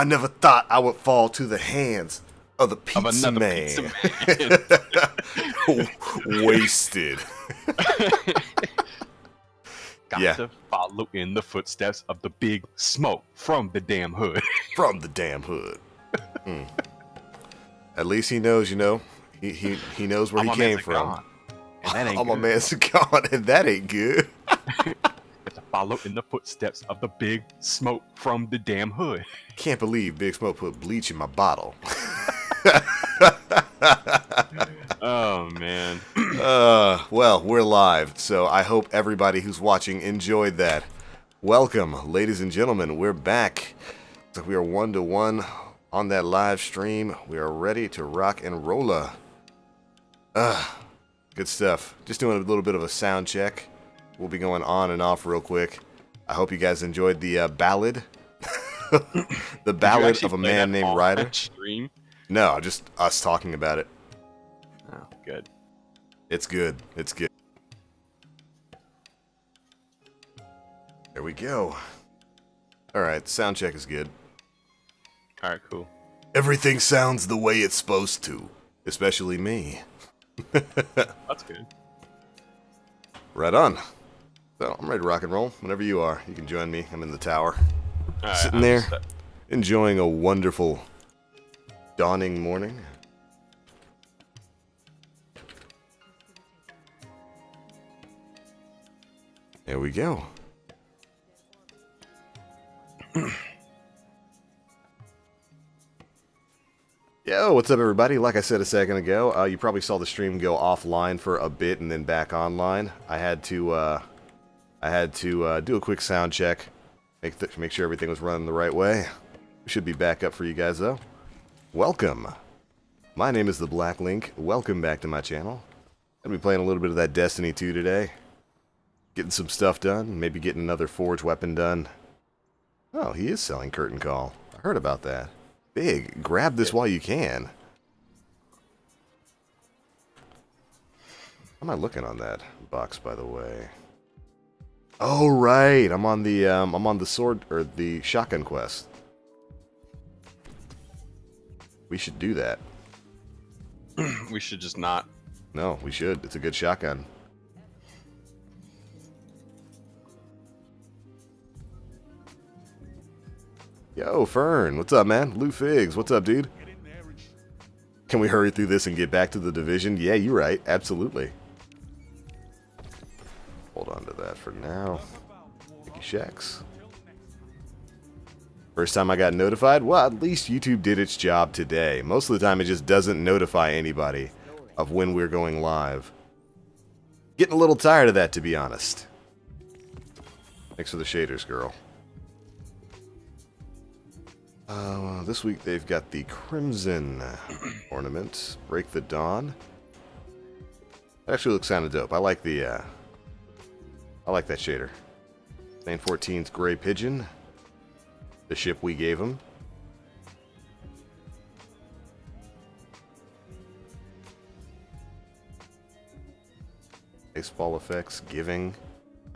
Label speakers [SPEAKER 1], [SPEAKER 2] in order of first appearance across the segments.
[SPEAKER 1] I never thought I would fall to the hands of the pizza man.
[SPEAKER 2] Pizza man.
[SPEAKER 1] Wasted.
[SPEAKER 2] Got to follow in the footsteps of the big smoke from the damn hood.
[SPEAKER 1] From the damn hood. At least he knows, you know. He knows where he came from.
[SPEAKER 2] And that ain't
[SPEAKER 1] I'm
[SPEAKER 2] good.
[SPEAKER 1] a man's gone, and that ain't good.
[SPEAKER 2] Got to follow in the footsteps of the big smoke from the damn hood.
[SPEAKER 1] Can't believe Big Smoke put bleach in my bottle.
[SPEAKER 2] Oh, man.
[SPEAKER 1] Well, we're live, so I hope everybody who's watching enjoyed that. Welcome, ladies and gentlemen. We're back. So we are 1-to-1 on that live stream. We are ready to rock and roll. Good stuff. Just doing a little bit of a sound check. We'll be going on and off real quick. I hope you guys enjoyed the ballad. The ballad of a man named Ryder.
[SPEAKER 2] Stream?
[SPEAKER 1] No, just us talking about it.
[SPEAKER 2] Oh, good.
[SPEAKER 1] It's good. It's good. There we go. Alright, sound check is good.
[SPEAKER 2] Alright, cool.
[SPEAKER 1] Everything sounds the way it's supposed to. Especially me.
[SPEAKER 2] That's good.
[SPEAKER 1] Right on. So, I'm ready to rock and roll. Whenever you are, you can join me. I'm in the tower.
[SPEAKER 2] Right,
[SPEAKER 1] Sitting there, enjoying a wonderful dawning morning. There we go. Yo, what's up, everybody? Like I said a second ago, you probably saw the stream go offline for a bit and then back online. I had to do a quick sound check, make sure everything was running the right way. We should be back up for you guys, though. Welcome. My name is TheBlackLink. Welcome back to my channel. Gonna be playing a little bit of that Destiny 2 today. Getting some stuff done. Maybe getting another Forge weapon done. Oh, he is selling Curtain Call. I heard about that. Big. Grab this while you can. How am I looking on that box, by the way? Oh, right. I'm on the sword or the shotgun quest. We should do that.
[SPEAKER 2] We should just not.
[SPEAKER 1] No, we should. It's a good shotgun. Yo, Fern, what's up, man? Lou Figs, what's up, dude? Can we hurry through this and get back to the division? Yeah, you're right. Absolutely. Hold on to that for now. Thank you, Shax. First time I got notified? Well, at least YouTube did its job today. Most of the time, it just doesn't notify anybody of when we're going live. Getting a little tired of that, to be honest. Thanks for the shaders, girl. This week they've got the Crimson ornament. Break the Dawn. That actually looks kind of dope. I like the, I like that shader. 914's Gray Pigeon. The ship we gave him. Baseball effects, giving.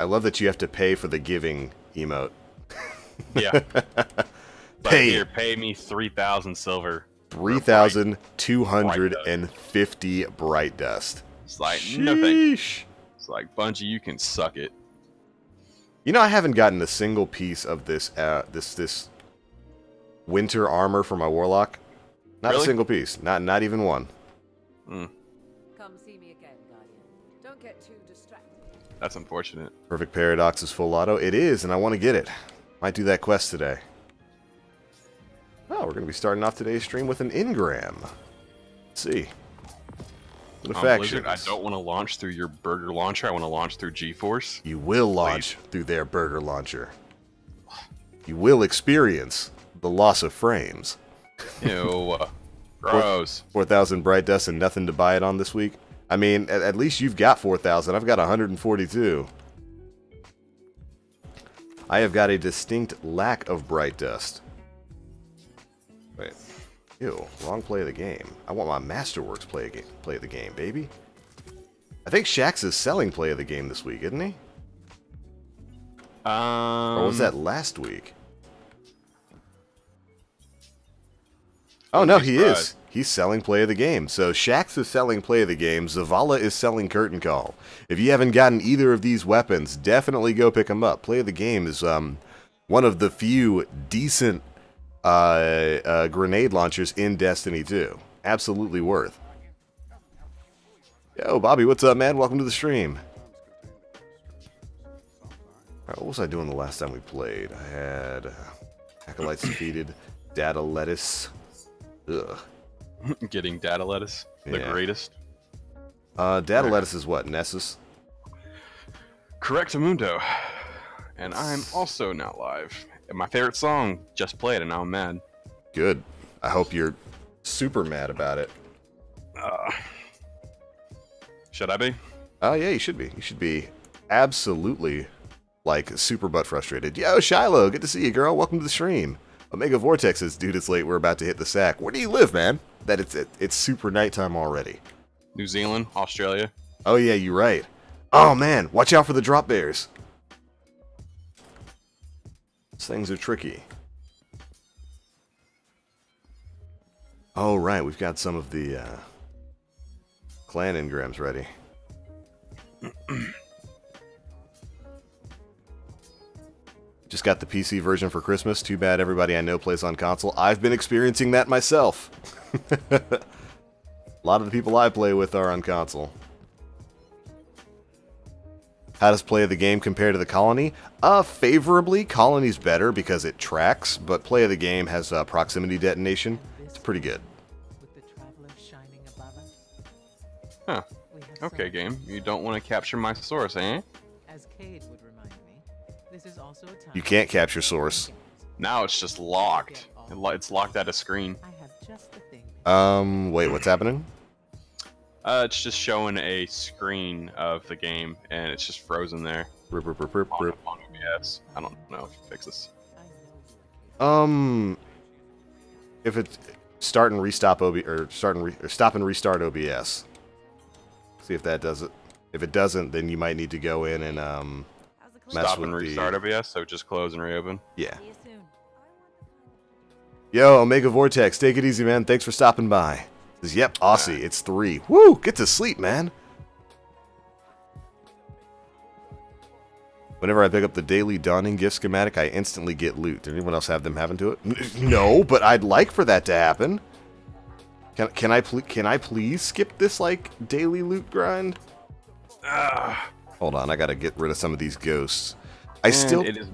[SPEAKER 1] I love that you have to pay for the giving emote.
[SPEAKER 2] Yeah.
[SPEAKER 1] Pay.
[SPEAKER 2] Here, pay me 3,000 silver.
[SPEAKER 1] 3,250 bright dust.
[SPEAKER 2] It's like,
[SPEAKER 1] Sheesh.
[SPEAKER 2] no thanks. It's like, Bungie, you can suck it.
[SPEAKER 1] You know, I haven't gotten a single piece of this this winter armor for my warlock. Not
[SPEAKER 2] Really?
[SPEAKER 1] a single piece. Not even one.
[SPEAKER 2] Mm,
[SPEAKER 3] Come see me again, Guardian. Don't get too distracted.
[SPEAKER 2] that's unfortunate.
[SPEAKER 1] Perfect Paradox is full auto. It is, and I want to get it. Might do that quest today. Oh, we're going to be starting off today's stream with an engram. Let's see. The
[SPEAKER 2] Blizzard,
[SPEAKER 1] factions.
[SPEAKER 2] I don't want to launch through your burger launcher. I want to launch through GeForce.
[SPEAKER 1] You will launch through their burger launcher. You will experience the loss of frames.
[SPEAKER 2] Ew. Gross.
[SPEAKER 1] 4,000 bright dust and nothing to buy it on this week. I mean, at least you've got 4,000. I've got 142. I have got a distinct lack of bright dust. Wait. Ew, wrong play of the game. I want my Masterworks play of the game, baby. I think Shax is selling play of the game this week, isn't he? Or was that last week? Oh, no, he is. He's selling Play of the Game. So Shax is selling Play of the Game. Zavala is selling Curtain Call. If you haven't gotten either of these weapons, definitely go pick them up. Play of the Game is one of the few decent grenade launchers in Destiny 2. Absolutely worth. Yo, Bobby, what's up, man? Welcome to the stream. Alright, what was I doing the last time we played? I had Acolytes defeated, Data Lettuce. Ugh.
[SPEAKER 2] Getting Data Lettuce, the greatest.
[SPEAKER 1] Data Lettuce is what, Nessus?
[SPEAKER 2] Correctamundo. And I'm also now live. And my favorite song just played, and now I'm mad.
[SPEAKER 1] Good. I hope you're super mad about it.
[SPEAKER 2] Should I be?
[SPEAKER 1] Oh, yeah, you should be. You should be absolutely, like, super butt frustrated. Yo, Shiloh, good to see you, girl. Welcome to the stream. Omega Vortex says, dude, it's late. We're about to hit the sack. Where do you live, man? That it's super nighttime already.
[SPEAKER 2] New Zealand, Australia.
[SPEAKER 1] Oh, yeah, you're right. Oh, man, watch out for the drop bears. These things are tricky. Oh, right, we've got some of the clan engrams ready. Just got the PC version for Christmas. Too bad everybody I know plays on console. I've been experiencing that myself. A lot of the people I play with are on console. How does Play of the Game compare to the Colony? Favorably. Colony's better because it tracks, but Play of the Game has proximity detonation. It's pretty good.
[SPEAKER 2] Huh. Okay, game. You don't want to capture my source, eh?
[SPEAKER 4] As Cade would remind me, this is also a time
[SPEAKER 1] You can't capture source.
[SPEAKER 2] Now it's just locked. It's locked out of screen.
[SPEAKER 4] I have just the thing.
[SPEAKER 1] Wait, what's happening?
[SPEAKER 2] It's just showing a screen of the game, and it's just frozen there.
[SPEAKER 1] Rip, rip, rip, rip, rip.
[SPEAKER 2] On OBS. I don't know if you fix this.
[SPEAKER 1] If it's start and restop stop and restart OBS. See if that does it. If it doesn't, then you might need to go in and mess
[SPEAKER 2] Stop
[SPEAKER 1] with
[SPEAKER 2] and restart OBS, so just close and reopen.
[SPEAKER 1] Yeah. Yo, Omega Vortex, take it easy, man. Thanks for stopping by. Says, yep, Aussie, it's 3. Woo! Get to sleep, man. Whenever I pick up the daily dawning gift schematic, I instantly get loot. Did anyone else have them happen to it? No, but I'd like for that to happen. Can I please skip this, like, daily loot grind? Hold on, I gotta get rid of some of these ghosts.
[SPEAKER 2] It is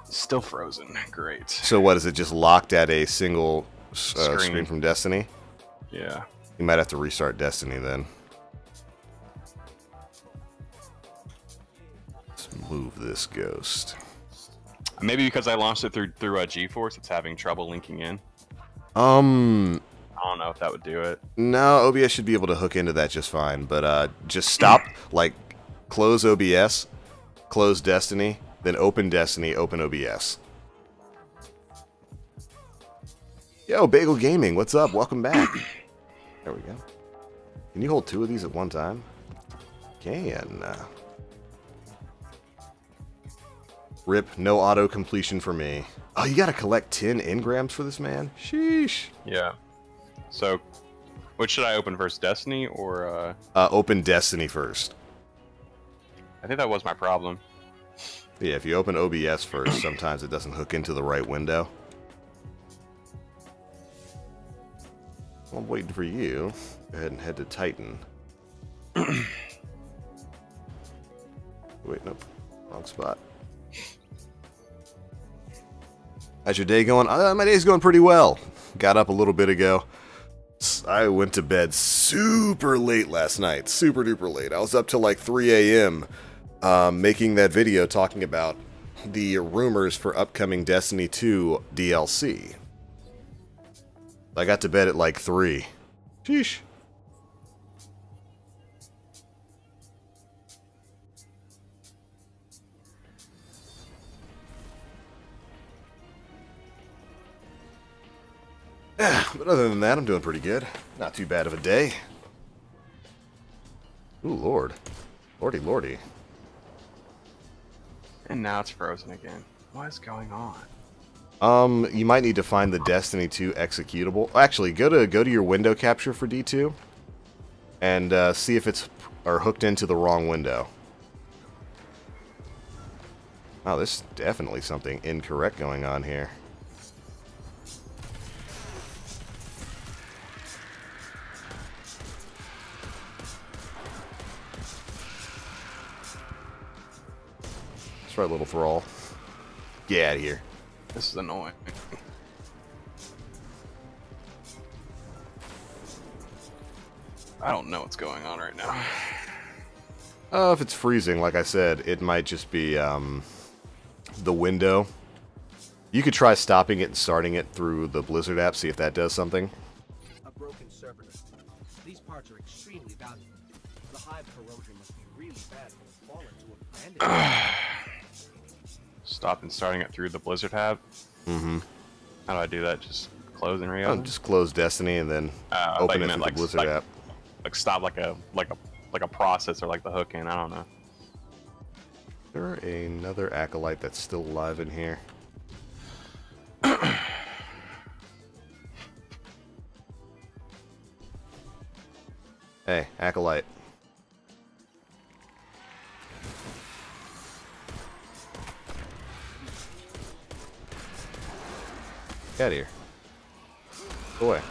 [SPEAKER 2] still frozen. Great.
[SPEAKER 1] So what, is it just locked at a single screen from Destiny?
[SPEAKER 2] Yeah.
[SPEAKER 1] You might have to restart Destiny then. Let's move this ghost.
[SPEAKER 2] Maybe because I launched it through GeForce, it's having trouble linking in. I don't know if that would do it.
[SPEAKER 1] No, OBS should be able to hook into that just fine. But just stop, like, close OBS, close Destiny, then open Destiny, open OBS. Yo, Bagel Gaming, what's up? Welcome back. There we go. Can you hold 2 of these at one time? Can. Rip, no auto completion for me. Oh, you gotta collect 10 engrams for this, man? Sheesh.
[SPEAKER 2] Yeah. So, what should I open first, Destiny or...
[SPEAKER 1] Open Destiny first.
[SPEAKER 2] I think that was my problem.
[SPEAKER 1] Yeah, if you open OBS first, sometimes it doesn't hook into the right window. Well, I'm waiting for you. Go ahead and head to Titan. Wait, nope. Wrong spot. How's your day going? My day's going pretty well. Got up a little bit ago. I went to bed super late last night. Super duper late. I was up till like 3 a.m. Making that video talking about the rumors for upcoming Destiny 2 DLC. I got to bed at like 3. Sheesh. But other than that, I'm doing pretty good. Not too bad of a day. Ooh, Lord. Lordy, lordy.
[SPEAKER 2] And now it's frozen again. What is going on?
[SPEAKER 1] You might need to find the Destiny 2 executable. Actually, go to your window capture for D2 and see if it's hooked into the wrong window. Oh, there's definitely something incorrect going on here. That's right, little thrall. Get out of here.
[SPEAKER 2] This is annoying. I don't know what's going on right now.
[SPEAKER 1] If it's freezing, like I said, it might just be the window. You could try stopping it and starting it through the Blizzard app, see if that does something.
[SPEAKER 5] A broken servitor. These parts are extremely valuable. The hive corrosion must be really bad when it's fallen to abandoned.
[SPEAKER 2] Stop and starting it through the Blizzard tab.
[SPEAKER 1] Mm-hmm.
[SPEAKER 2] How do I do that? Just close and reopen?
[SPEAKER 1] Just close Destiny and then open it through the Blizzard app.
[SPEAKER 2] Like stop like a process or like the hook in. I don't know.
[SPEAKER 1] Is there another acolyte that's still alive in here? Hey, acolyte. Get out of here. Go away.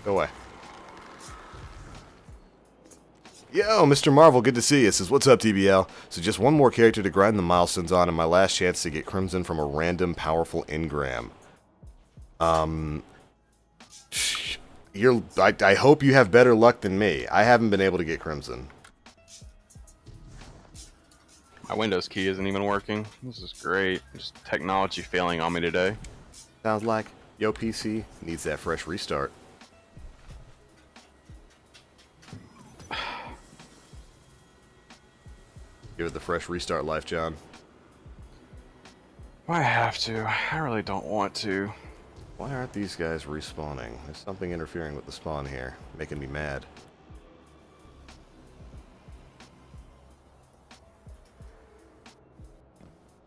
[SPEAKER 1] Go away. Yo, Mr. Marvel, good to see you. Says, what's up, TBL? So just one more character to grind the milestones on, and my last chance to get Crimson from a random powerful engram. I hope you have better luck than me. I haven't been able to get Crimson.
[SPEAKER 2] My Windows key isn't even working. This is great. Just technology failing on me today.
[SPEAKER 1] Sounds like yo PC needs that fresh restart. Give it the fresh restart life, John.
[SPEAKER 2] I have to. I really don't want to.
[SPEAKER 1] Why aren't these guys respawning? There's something interfering with the spawn here, making me mad.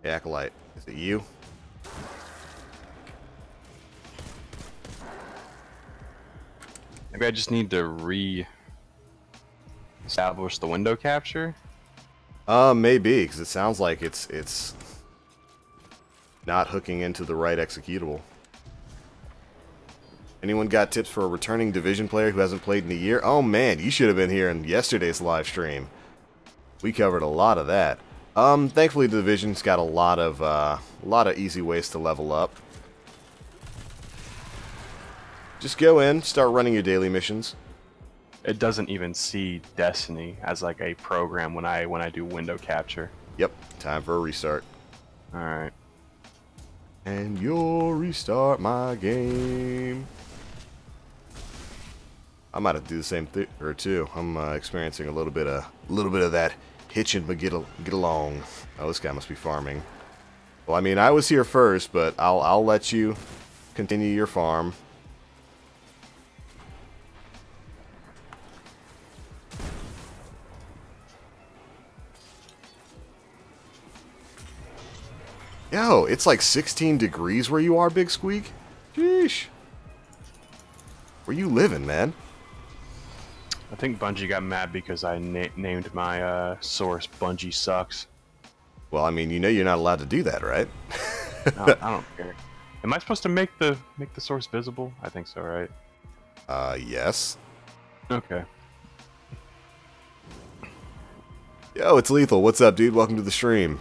[SPEAKER 1] Hey, Acolyte, is it you?
[SPEAKER 2] Maybe I just need to re-establish the window capture?
[SPEAKER 1] Maybe, because it sounds like it's not hooking into the right executable. Anyone got tips for a returning Division player who hasn't played in a year? Oh man, you should have been here in yesterday's live stream. We covered a lot of that. Thankfully the Division's got a lot of easy ways to level up. Just go in, start running your daily missions.
[SPEAKER 2] It doesn't even see Destiny as like a program when I do window capture.
[SPEAKER 1] Yep, time for a restart.
[SPEAKER 2] Alright.
[SPEAKER 1] And you'll restart my game. I might have to do the same thing or two. I'm experiencing a little bit of that hitching but get along. Oh, this guy must be farming. Well, I mean, I was here first, but I'll let you continue your farm. Yo, it's like 16 degrees where you are, Big Squeak. Sheesh. Where you living, man?
[SPEAKER 2] I think Bungie got mad because I named my source Bungie Sucks.
[SPEAKER 1] Well, I mean, you know you're not allowed to do that, right?
[SPEAKER 2] No, I don't care. Am I supposed to make the source visible? I think so, right?
[SPEAKER 1] Yes.
[SPEAKER 2] Okay.
[SPEAKER 1] Yo, it's Lethal. What's up, dude? Welcome to the stream.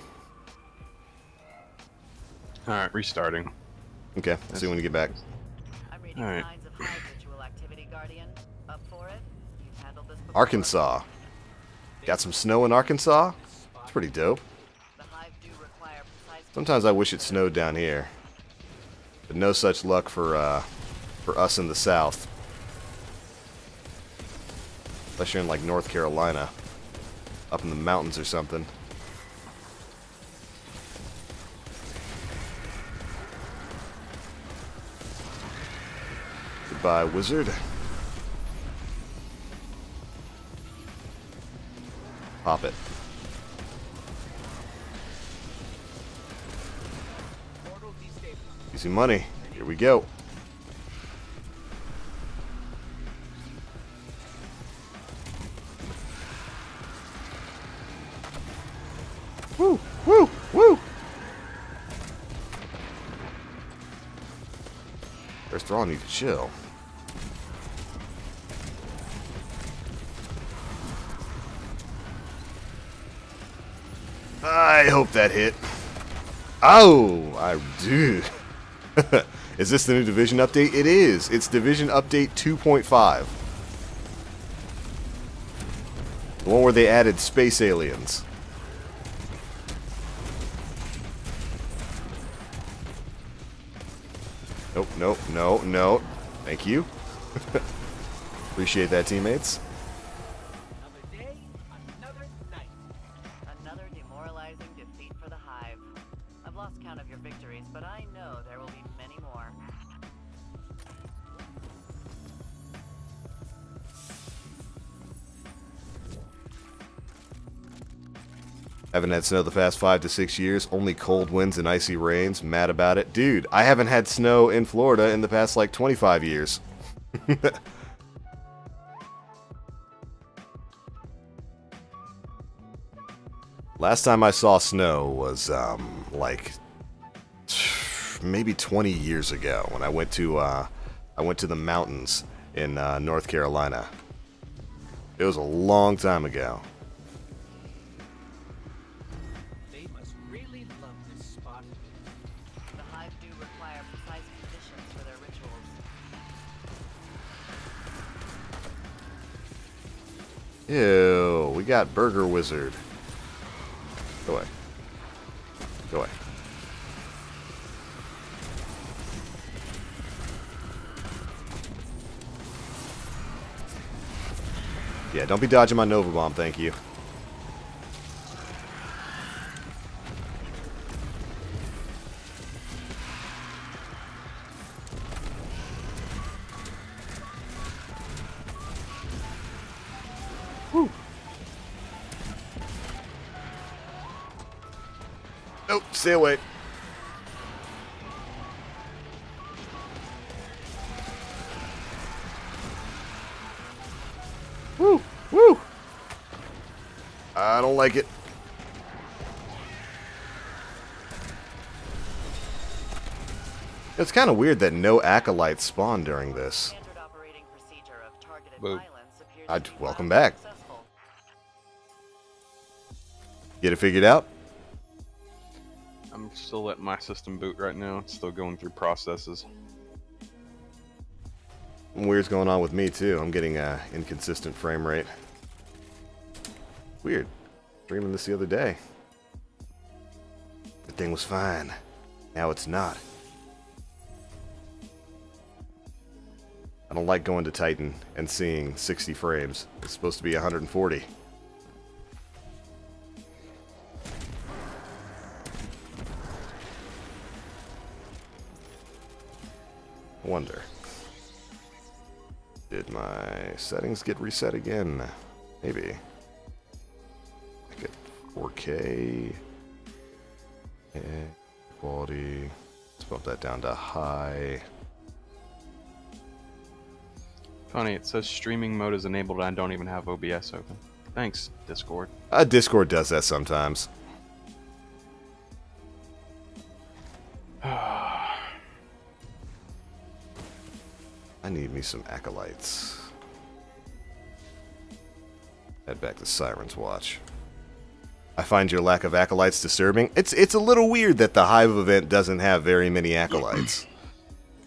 [SPEAKER 2] Alright, restarting.
[SPEAKER 1] Okay, see you when you get back.
[SPEAKER 3] I'm reading
[SPEAKER 2] Alright.
[SPEAKER 3] signs of high ritual activity, Guardian. Up for it? You've handled this before.
[SPEAKER 1] Arkansas. Got some snow in Arkansas? It's pretty dope.
[SPEAKER 3] The hive do require precise
[SPEAKER 1] Sometimes I wish it snowed down here. But no such luck for us in the south. Unless you're in like North Carolina. Up in the mountains or something. Goodbye, wizard. Pop it.
[SPEAKER 5] Portal destabilized.
[SPEAKER 1] Easy money. Here we go. Woo! Woo! Woo! First of all, I need to chill. I hope that hit. Oh, dude. Is this the new Division update? It is. It's Division Update 2.5. The one where they added space aliens. Nope, nope, no, no. Thank you. Appreciate that, teammates.
[SPEAKER 5] Another day, another night.
[SPEAKER 3] Another demoralizing defeat for the Hive. I've lost count of your victories, but I know there will be many more.
[SPEAKER 1] Haven't had snow the past 5 to 6 years. Only cold winds and icy rains. Mad about it. Dude, I haven't had snow in Florida in the past, like, 25 years. Last time I saw snow was, like, maybe 20 years ago when I went to the mountains in North Carolina. It was a long time ago.
[SPEAKER 5] They must really love this spot.
[SPEAKER 3] The Hive do require precise conditions for their rituals.
[SPEAKER 1] Ew, we got Burger Wizard. Go away. Go away. Yeah, don't be dodging my Nova Bomb, thank you. Whew. Nope, stay away. Woo! Woo! I don't like it. It's kind of weird that no acolytes spawn during this.
[SPEAKER 3] Standard operating procedure of targeted
[SPEAKER 2] Boop.
[SPEAKER 3] violence appears to be
[SPEAKER 1] Welcome
[SPEAKER 3] wildly
[SPEAKER 1] back.
[SPEAKER 3] successful.
[SPEAKER 1] Get it figured out?
[SPEAKER 2] I'm still letting my system boot right now. It's still going through processes.
[SPEAKER 1] Weird's going on with me too. I'm getting inconsistent frame rate. Weird. Streaming this the other day. The thing was fine. Now it's not. I don't like going to Titan and seeing 60 frames. It's supposed to be 140. Wonder. Did my settings get reset again? Maybe. Make it 4K. Yeah, quality. Let's bump that down to high.
[SPEAKER 2] Funny, it says streaming mode is enabled and I don't even have OBS open. Thanks, Discord.
[SPEAKER 1] Discord does that sometimes. I need me some acolytes. Head back to Siren's Watch. I find your lack of acolytes disturbing. It's a little weird that the Hive event doesn't have very many acolytes.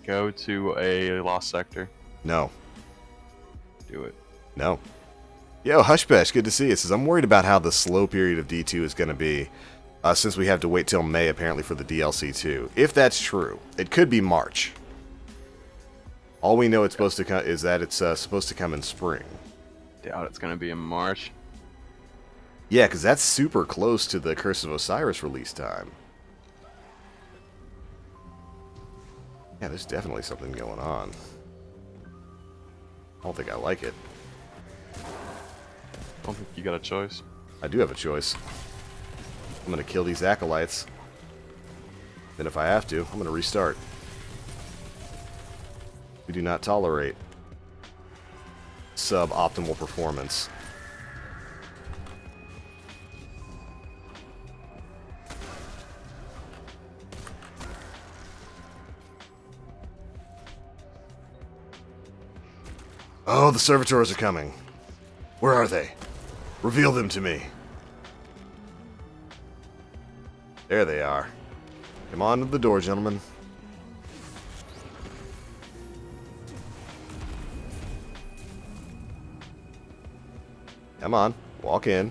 [SPEAKER 2] Go to a lost sector.
[SPEAKER 1] No.
[SPEAKER 2] Do it.
[SPEAKER 1] No. Yo, Hushpesh, good to see you. Says, I'm worried about how the slow period of D2 is going to be, since we have to wait till May, apparently, for the DLC 2. If that's true, it could be March. All we know it's supposed to come is that it's supposed to come in spring.
[SPEAKER 2] Doubt it's gonna be in March.
[SPEAKER 1] Yeah, because that's super close to the Curse of Osiris release time. Yeah, there's definitely something going on. I don't think I like it.
[SPEAKER 2] Don't think you got a choice.
[SPEAKER 1] I do have a choice. I'm going to kill these acolytes. Then if I have to, I'm going to restart. We do not tolerate suboptimal performance. Oh, the servitors are coming. Where are they? Reveal them to me. There they are. Come on to the door, gentlemen. Come on, walk in.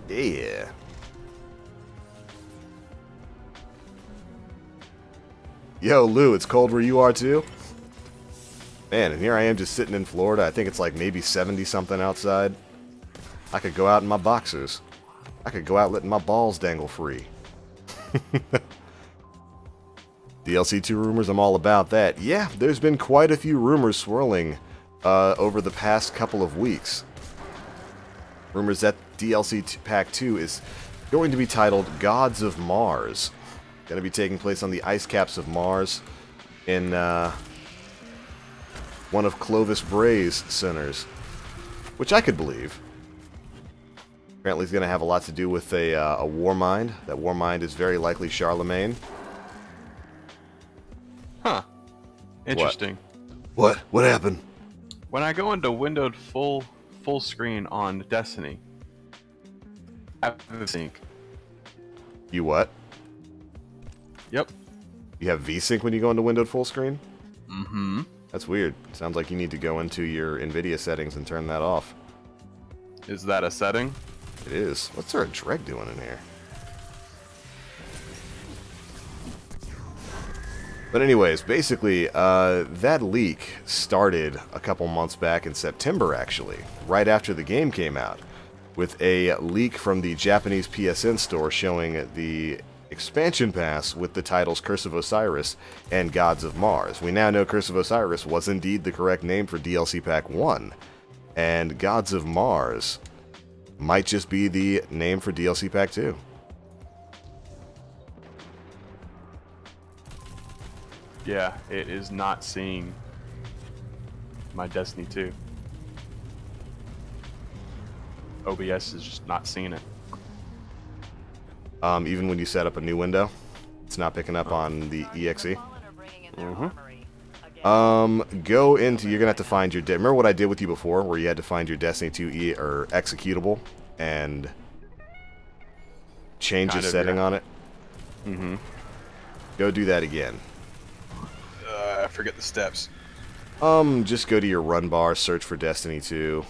[SPEAKER 1] Yeah. Yo, Lou, it's cold where you are too? Man, and here I am just sitting in Florida. I think it's like maybe 70-something outside. I could go out in my boxers. I could go out letting my balls dangle free. DLC 2 rumors, I'm all about that. Yeah, there's been quite a few rumors swirling over the past couple of weeks. Rumors that DLC Pack 2 is going to be titled Gods of Mars. Going to be taking place on the ice caps of Mars in one of Clovis Bray's centers, which I could believe. Apparently, it's going to have a lot to do with a war mind. That war mind is very likely Charlemagne.
[SPEAKER 2] Huh. Interesting.
[SPEAKER 1] What? What happened?
[SPEAKER 2] When I go into windowed full screen on Destiny, I have VSync.
[SPEAKER 1] You what?
[SPEAKER 2] Yep.
[SPEAKER 1] You have VSync when you go into windowed full screen?
[SPEAKER 2] Mm-hmm.
[SPEAKER 1] That's weird. Sounds like you need to go into your NVIDIA settings and turn that off.
[SPEAKER 2] Is that a setting?
[SPEAKER 1] It is. What's our Dreg doing in here? But anyways, basically, that leak started a couple months back in September, actually, right after the game came out, with a leak from the Japanese PSN store showing the expansion pass with the titles Curse of Osiris and Gods of Mars. We now know Curse of Osiris was indeed the correct name for DLC Pack 1, and Gods of Mars might just be the name for DLC Pack 2.
[SPEAKER 2] Yeah, it is not seeing my Destiny 2. OBS is just not seeing it.
[SPEAKER 1] Even when you set up a new window, it's not picking up on the exe. Go into, you're gonna have to find your, remember what I did with you before, where you had to find your Destiny 2 or executable and change a setting on it?
[SPEAKER 2] Mm-hmm.
[SPEAKER 1] Go do that again.
[SPEAKER 2] I forget the steps.
[SPEAKER 1] Just go to your run bar, search for Destiny 2.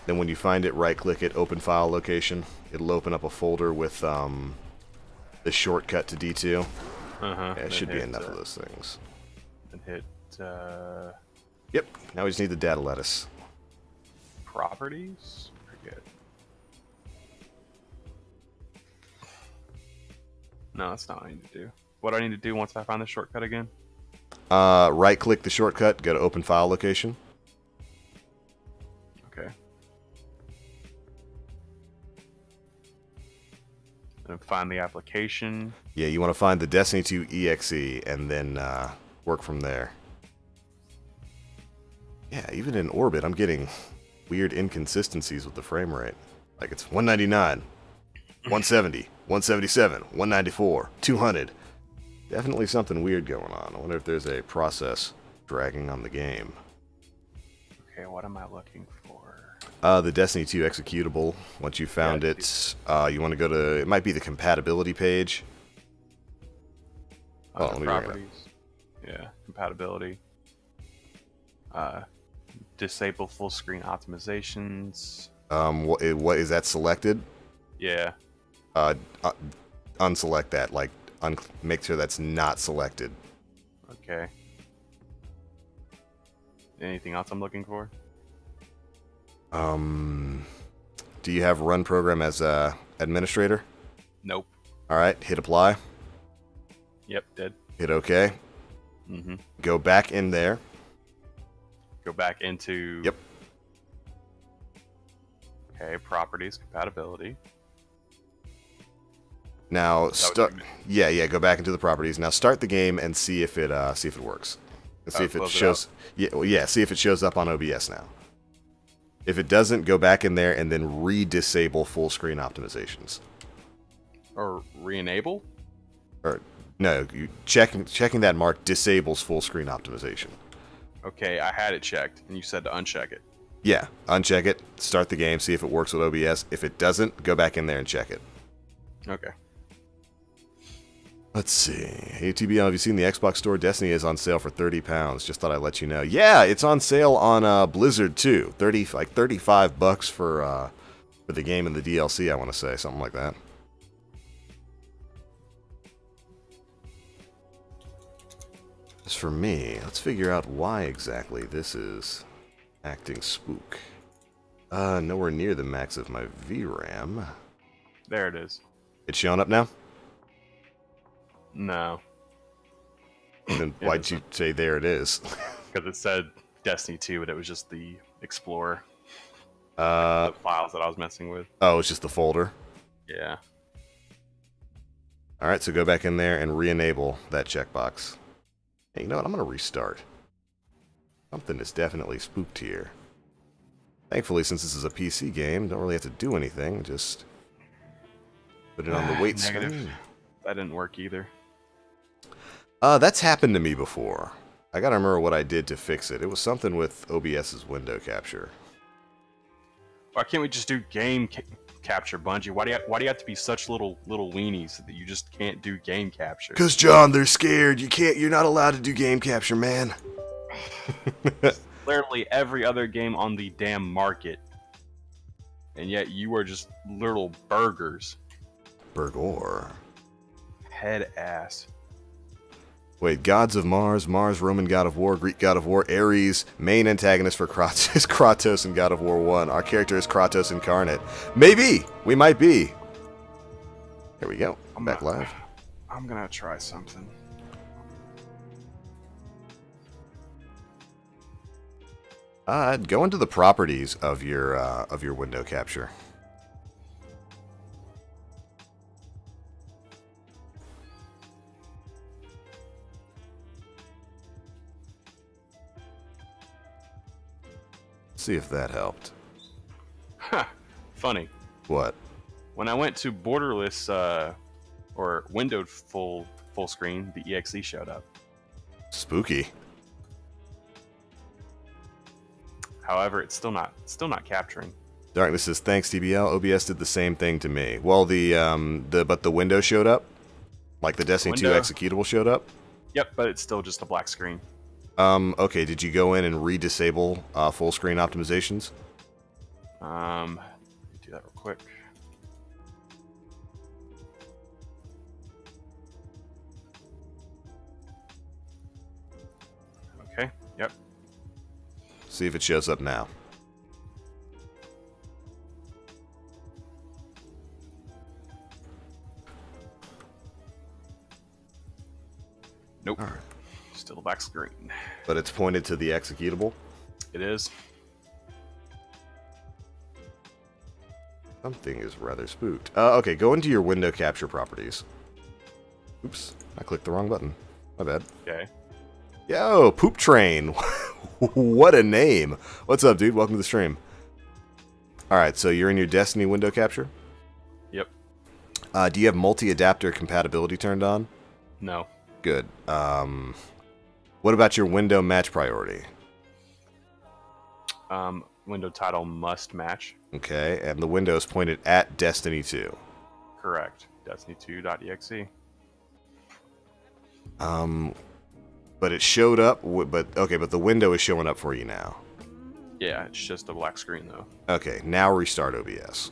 [SPEAKER 1] Then when you find it, right-click it, open file location. It'll open up a folder with the shortcut to D2. Yeah, it should be enough of those things.
[SPEAKER 2] And hit...
[SPEAKER 1] Yep, now we just need the data lattice.
[SPEAKER 2] Properties? Forget. No, that's not what I need to do. What do I need to do once I find the shortcut again?
[SPEAKER 1] Right-click the shortcut, go to open file location.
[SPEAKER 2] Okay. And find the application.
[SPEAKER 1] Yeah, you want to find the Destiny 2 EXE and then work from there. Yeah, even in orbit, I'm getting weird inconsistencies with the frame rate. Like it's 199, 170, 177, 194, 200. Definitely something weird going on. I wonder if there's a process dragging on the game.
[SPEAKER 2] Okay, what am I looking for?
[SPEAKER 1] The Destiny 2 executable. Once you found it, you want to go to, it might be the compatibility page. Oh, let me
[SPEAKER 2] properties. Yeah, compatibility. Disable full screen optimizations.
[SPEAKER 1] What is that selected?
[SPEAKER 2] Yeah.
[SPEAKER 1] Unselect that. Like, make sure that's not selected.
[SPEAKER 2] Okay. Anything else I'm looking for?
[SPEAKER 1] Do you have run program as administrator?
[SPEAKER 2] Nope.
[SPEAKER 1] All right, hit apply.
[SPEAKER 2] Yep, did.
[SPEAKER 1] Hit OK.
[SPEAKER 2] Mm-hmm.
[SPEAKER 1] Go back in there.
[SPEAKER 2] Go back into...
[SPEAKER 1] Yep.
[SPEAKER 2] Okay, properties, compatibility.
[SPEAKER 1] Now start.
[SPEAKER 2] what
[SPEAKER 1] Yeah. Go back into the properties. Now start the game and see if it works. And see if it
[SPEAKER 2] close it
[SPEAKER 1] shows. See if it shows up on OBS now. If it doesn't, go back in there and then re-disable full screen optimizations.
[SPEAKER 2] Or re-enable?
[SPEAKER 1] Or no, checking that mark disables full screen optimization.
[SPEAKER 2] Okay, I had it checked, and you said to uncheck it.
[SPEAKER 1] Yeah, uncheck it, start the game, see if it works with OBS. If it doesn't, go back in there and check it.
[SPEAKER 2] Okay.
[SPEAKER 1] Let's see. Hey, TBL, have you seen the Xbox Store? Destiny is on sale for £30. Just thought I'd let you know. Yeah, it's on sale on Blizzard too. $35 for the game and the DLC. I want to say something like that. As for me, let's figure out why exactly this is acting spook. Nowhere near the max of my VRAM.
[SPEAKER 2] There it is.
[SPEAKER 1] It's showing up now?
[SPEAKER 2] No.
[SPEAKER 1] And then why'd you say there it is?
[SPEAKER 2] Because it said Destiny 2, but it was just the Explorer. The files that I was messing with.
[SPEAKER 1] Oh, it's just the folder?
[SPEAKER 2] Yeah.
[SPEAKER 1] Alright, so go back in there and re-enable that checkbox. Hey, you know what? I'm going to restart. Something is definitely spooked here. Thankfully, since this is a PC game, don't really have to do anything. Just put it on the wait screen.
[SPEAKER 2] That didn't work either.
[SPEAKER 1] That's happened to me before. I gotta remember what I did to fix it. It was something with OBS's window capture.
[SPEAKER 2] Why can't we just do game capture, Bungie? Why do you have to be such little weenies that you just can't do game capture?
[SPEAKER 1] 'Cause John, they're scared. You're not allowed to do game capture, man.
[SPEAKER 2] Literally every other game on the damn market, and yet you are just little burgers.
[SPEAKER 1] Burgor.
[SPEAKER 2] Head ass.
[SPEAKER 1] Wait, gods of Mars, Roman god of war, Greek god of war, Ares, main antagonist for Kratos is Kratos in God of War 1. Our character is Kratos incarnate. Maybe! We might be. Here we go. I'm back live.
[SPEAKER 2] I'm gonna try something.
[SPEAKER 1] Go into the properties of your window capture. See if that helped.
[SPEAKER 2] Huh. Funny.
[SPEAKER 1] What?
[SPEAKER 2] When I went to borderless or windowed full screen, the EXE showed up.
[SPEAKER 1] Spooky.
[SPEAKER 2] However, it's still not capturing.
[SPEAKER 1] Darkness says thanks TBL. OBS did the same thing to me. Well, but the window showed up, like the Destiny 2 executable showed up.
[SPEAKER 2] Yep, but it's still just a black screen.
[SPEAKER 1] Okay, did you go in and re-disable full screen optimizations?
[SPEAKER 2] Let me do that real quick. Okay, yep.
[SPEAKER 1] See if it shows up now.
[SPEAKER 2] Nope.
[SPEAKER 1] All right.
[SPEAKER 2] Still a black screen.
[SPEAKER 1] But it's pointed to the executable?
[SPEAKER 2] It is.
[SPEAKER 1] Something is rather spooked. Okay, go into your window capture properties. Oops, I clicked the wrong button. My bad.
[SPEAKER 2] Okay.
[SPEAKER 1] Yo, Poop Train. What a name. What's up, dude? Welcome to the stream. Alright, so you're in your Destiny window capture?
[SPEAKER 2] Yep.
[SPEAKER 1] Do you have multi-adapter compatibility turned on?
[SPEAKER 2] No.
[SPEAKER 1] Good. What about your window match priority?
[SPEAKER 2] Window title must match.
[SPEAKER 1] Okay, and the window is pointed at Destiny 2.
[SPEAKER 2] Correct. Destiny2.exe.
[SPEAKER 1] But it showed up, but the window is showing up for you now.
[SPEAKER 2] Yeah, it's just a black screen though.
[SPEAKER 1] Okay, now restart OBS.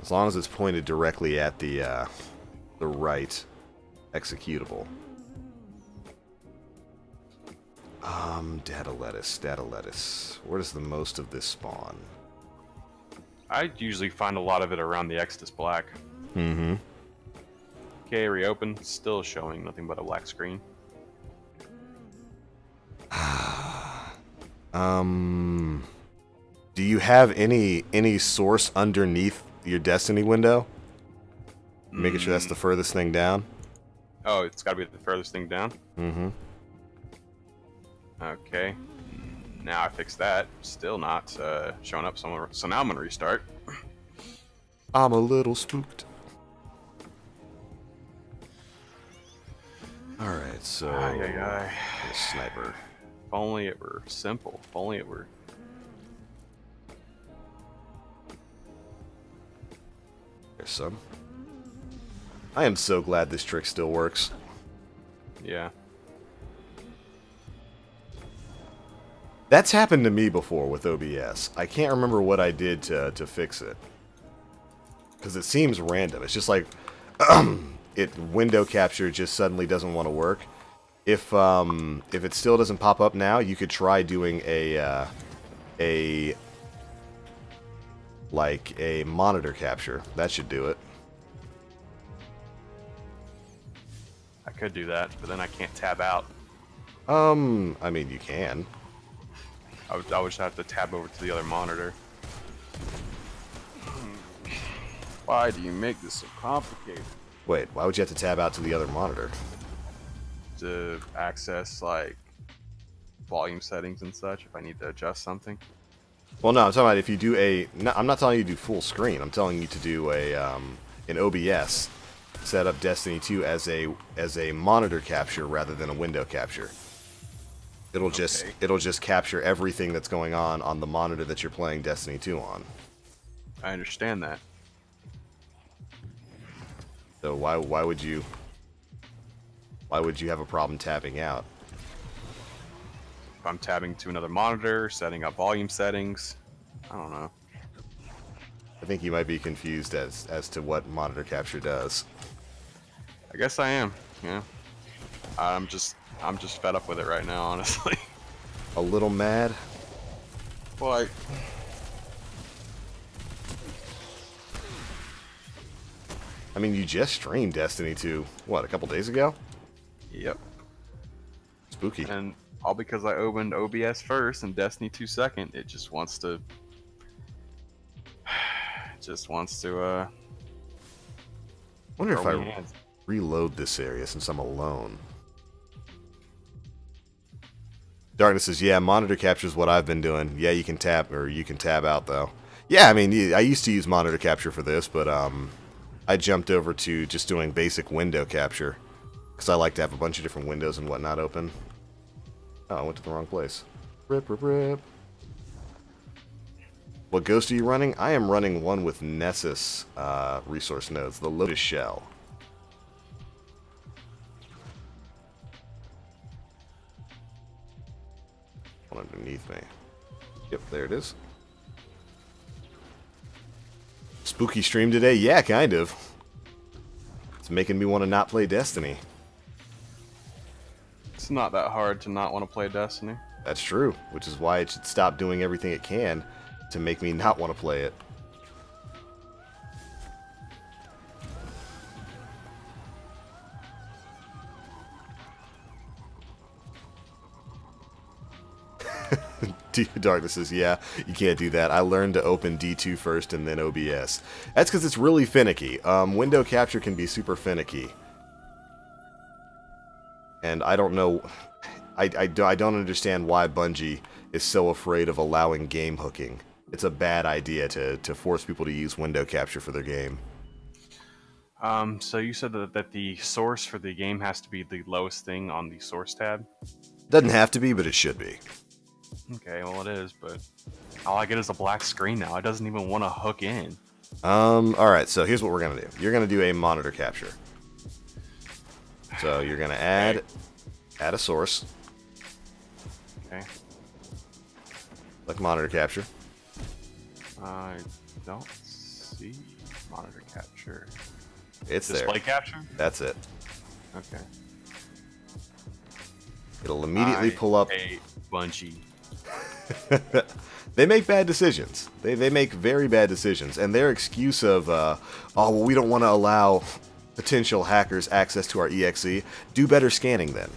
[SPEAKER 1] As long as it's pointed directly at the right executable. Data lettuce. Where does the most of this spawn?
[SPEAKER 2] I usually find a lot of it around the Exodus Black.
[SPEAKER 1] Mm-hmm.
[SPEAKER 2] Okay, reopen. Still showing nothing but a black screen.
[SPEAKER 1] Do you have any source underneath your Destiny window? Making sure that's the furthest thing down.
[SPEAKER 2] Oh, it's got to be the furthest thing down.
[SPEAKER 1] Mm-hmm.
[SPEAKER 2] Okay. Now I fixed that. Still not showing up somewhere. So now I'm gonna restart.
[SPEAKER 1] I'm a little spooked. Alright, so... Sniper.
[SPEAKER 2] If only it were simple. If only it were...
[SPEAKER 1] There's some. I am so glad this trick still works.
[SPEAKER 2] Yeah.
[SPEAKER 1] That's happened to me before with OBS. I can't remember what I did to fix it. Because it seems random. It's just like... window capture just suddenly doesn't want to work. If it still doesn't pop up now, you could try doing a monitor capture. That should do it.
[SPEAKER 2] I could do that, but then I can't tab out.
[SPEAKER 1] I mean, you can.
[SPEAKER 2] I would just have to tab over to the other monitor. Why do you make this so complicated?
[SPEAKER 1] Wait, why would you have to tab out to the other monitor?
[SPEAKER 2] To access, like, volume settings and such, if I need to adjust something.
[SPEAKER 1] Well, no, I'm talking about if you do a... No, I'm not telling you to do full screen. I'm telling you to do an OBS. Set up Destiny 2 as a monitor capture rather than a window capture. It'll just capture everything that's going on the monitor that you're playing Destiny 2 on.
[SPEAKER 2] I understand that.
[SPEAKER 1] So why would you have a problem tabbing out?
[SPEAKER 2] If I'm tabbing to another monitor, setting up volume settings, I don't know.
[SPEAKER 1] I think you might be confused as to what monitor capture does.
[SPEAKER 2] I guess I am. Yeah. I'm just fed up with it right now, honestly.
[SPEAKER 1] A little mad?
[SPEAKER 2] Well,
[SPEAKER 1] I mean, you just streamed Destiny 2, what, a couple days ago?
[SPEAKER 2] Yep.
[SPEAKER 1] Spooky.
[SPEAKER 2] And all because I opened OBS first and Destiny 2 second. It just wants to...
[SPEAKER 1] wonder if
[SPEAKER 2] throw
[SPEAKER 1] I
[SPEAKER 2] me hands.
[SPEAKER 1] reload this area since I'm alone. Darkness says, yeah, monitor capture is what I've been doing. Yeah, you can tab out, though. Yeah, I mean, I used to use monitor capture for this, but, I jumped over to just doing basic window capture. Because I like to have a bunch of different windows and whatnot open. Oh, I went to the wrong place. Rip, rip, rip. What ghost are you running? I am running one with Nessus resource nodes, the Lotus Shell. One underneath me. Yep, there it is. Spooky stream today? Yeah, kind of. It's making me want to not play Destiny.
[SPEAKER 2] It's not that hard to not want to play Destiny.
[SPEAKER 1] That's true, which is why it should stop doing everything it can to make me not want to play it. Darkness says, yeah, you can't do that. I learned to open D2 first and then OBS. That's because it's really finicky. Window capture can be super finicky. And I don't know... I don't understand why Bungie is so afraid of allowing game hooking. It's a bad idea to force people to use window capture for their game.
[SPEAKER 2] So you said that the source for the game has to be the lowest thing on the source tab?
[SPEAKER 1] Doesn't have to be, but it should be.
[SPEAKER 2] Okay, well it is, but all I get is a black screen now. It doesn't even want to hook in.
[SPEAKER 1] Alright, so here's what we're going to do. You're going to do a monitor capture. So you're going to add a source.
[SPEAKER 2] Okay.
[SPEAKER 1] Like monitor capture.
[SPEAKER 2] I don't see monitor capture.
[SPEAKER 1] It's there.
[SPEAKER 2] Display capture?
[SPEAKER 1] That's it.
[SPEAKER 2] Okay.
[SPEAKER 1] It'll immediately pull up.
[SPEAKER 2] Hey, Bungie.
[SPEAKER 1] They make bad decisions. They make very bad decisions. And their excuse of, oh, well, we don't want to allow potential hackers access to our EXE, do better scanning then.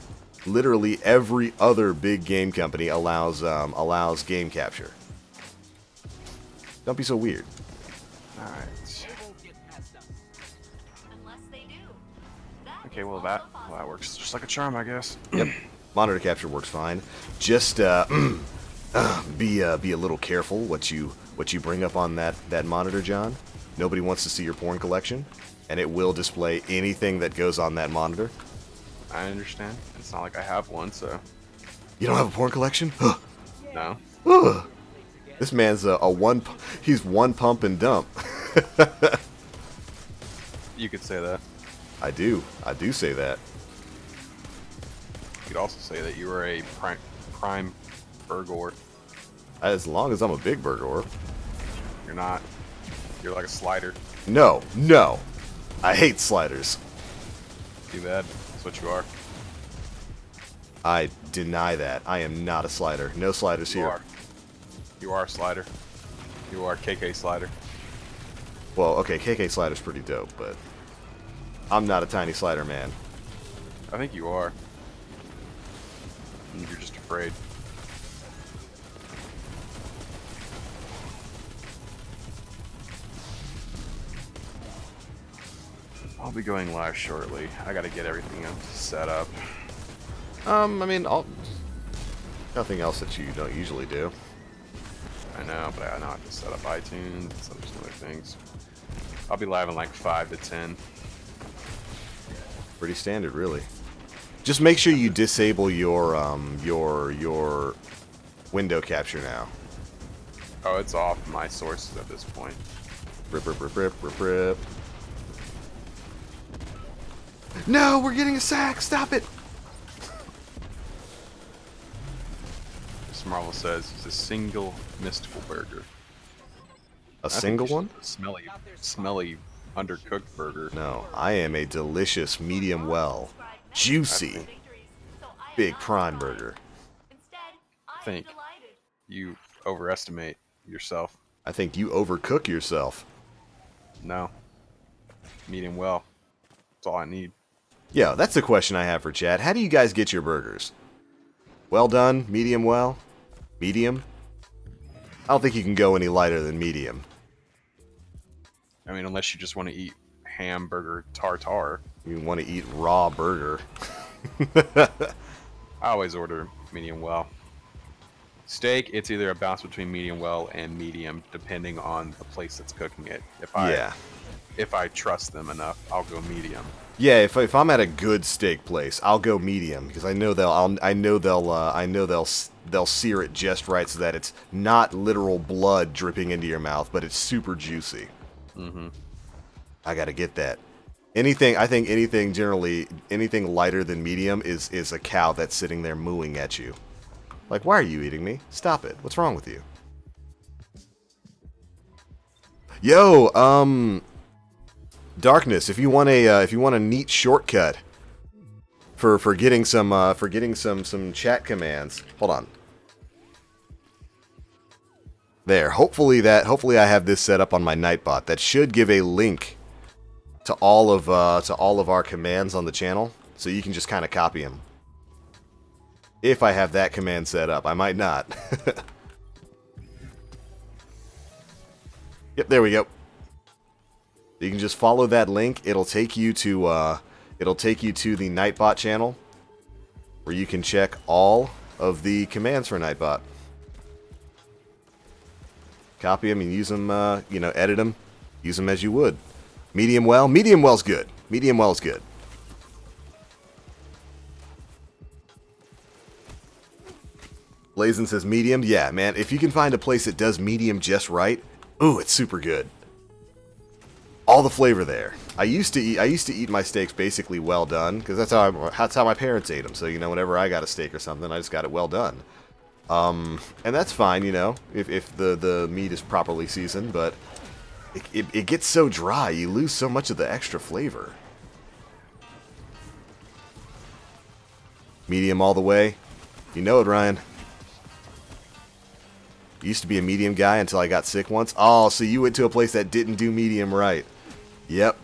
[SPEAKER 1] Literally every other big game company allows game capture. Don't be so weird.
[SPEAKER 2] Alright.
[SPEAKER 3] Unless they do.
[SPEAKER 2] Okay, well that works just like a charm, I guess.
[SPEAKER 1] Yep. Monitor capture works fine. Just be a little careful what you bring up on that monitor, John. Nobody wants to see your porn collection, and it will display anything that goes on that monitor.
[SPEAKER 2] I understand. It's not like I have one, so
[SPEAKER 1] You don't have a porn collection?
[SPEAKER 2] no.
[SPEAKER 1] This man's he's one pump and dump.
[SPEAKER 2] You could say that.
[SPEAKER 1] I do say that.
[SPEAKER 2] You could also say that you were a prime burgor.
[SPEAKER 1] As long as I'm a big burger.
[SPEAKER 2] You're not. You're like a slider.
[SPEAKER 1] No. I hate sliders.
[SPEAKER 2] Too bad. That's what you are.
[SPEAKER 1] I deny that. I am not a slider. No sliders
[SPEAKER 2] You
[SPEAKER 1] here.
[SPEAKER 2] are. You are a slider. You are KK slider.
[SPEAKER 1] Well, okay, KK slider's pretty dope, but I'm not a tiny slider man.
[SPEAKER 2] I think you are. You're just afraid. I'll be going live shortly. I gotta get everything set up.
[SPEAKER 1] I mean, nothing else that you don't usually do.
[SPEAKER 2] I know, but I know I have to set up iTunes and some other things. I'll be live in like 5 to 10.
[SPEAKER 1] Pretty standard, really. Just make sure you disable your window capture now.
[SPEAKER 2] Oh, it's off my sources at this point.
[SPEAKER 1] Rip. No, we're getting a sack. Stop it.
[SPEAKER 2] Marvel says it's a single mystical burger.
[SPEAKER 1] A single one?
[SPEAKER 2] Smelly, undercooked burger.
[SPEAKER 1] No, I am a delicious, medium well, juicy, big prime burger.
[SPEAKER 2] I think you overestimate yourself.
[SPEAKER 1] I think you overcook yourself.
[SPEAKER 2] No. Medium well. That's all I need.
[SPEAKER 1] Yeah, that's the question I have for chat. How do you guys get your burgers? Well done, medium well, medium? I don't think you can go any lighter than medium.
[SPEAKER 2] I mean, unless you just want to eat hamburger tartare.
[SPEAKER 1] You want to eat raw burger.
[SPEAKER 2] I always order medium well. Steak, it's either a balance between medium well and medium, depending on the place that's cooking it. If I trust them enough, I'll go medium.
[SPEAKER 1] Yeah, if I'm at a good steak place, I'll go medium because I know they'll sear it just right so that it's not literal blood dripping into your mouth, but it's super juicy.
[SPEAKER 2] Mm-hmm.
[SPEAKER 1] I gotta get that. I think anything lighter than medium is a cow that's sitting there mooing at you. Like, why are you eating me? Stop it. What's wrong with you? Yo, Darkness, if you want a neat shortcut for getting some chat commands. Hold on. There. Hopefully I have this set up on my Nightbot. That should give a link to all of our commands on the channel, so you can just kind of copy them. If I have that command set up, I might not. Yep, there we go. You can just follow that link. It'll take you to the Nightbot channel, where you can check all of the commands for Nightbot. Copy them and use them. Edit them. Use them as you would. Medium well. Medium well's good. Medium well's good. Blazin says medium. Yeah, man. If you can find a place that does medium just right, ooh, it's super good. All the flavor there. I used to eat my steaks basically well done because that's how my parents ate them. So whenever I got a steak or something, I just got it well done. And that's fine, if the meat is properly seasoned. But it gets so dry, you lose so much of the extra flavor. Medium all the way. You know it, Ryan. Used to be a medium guy until I got sick once. Oh, so you went to a place that didn't do medium right. Yep.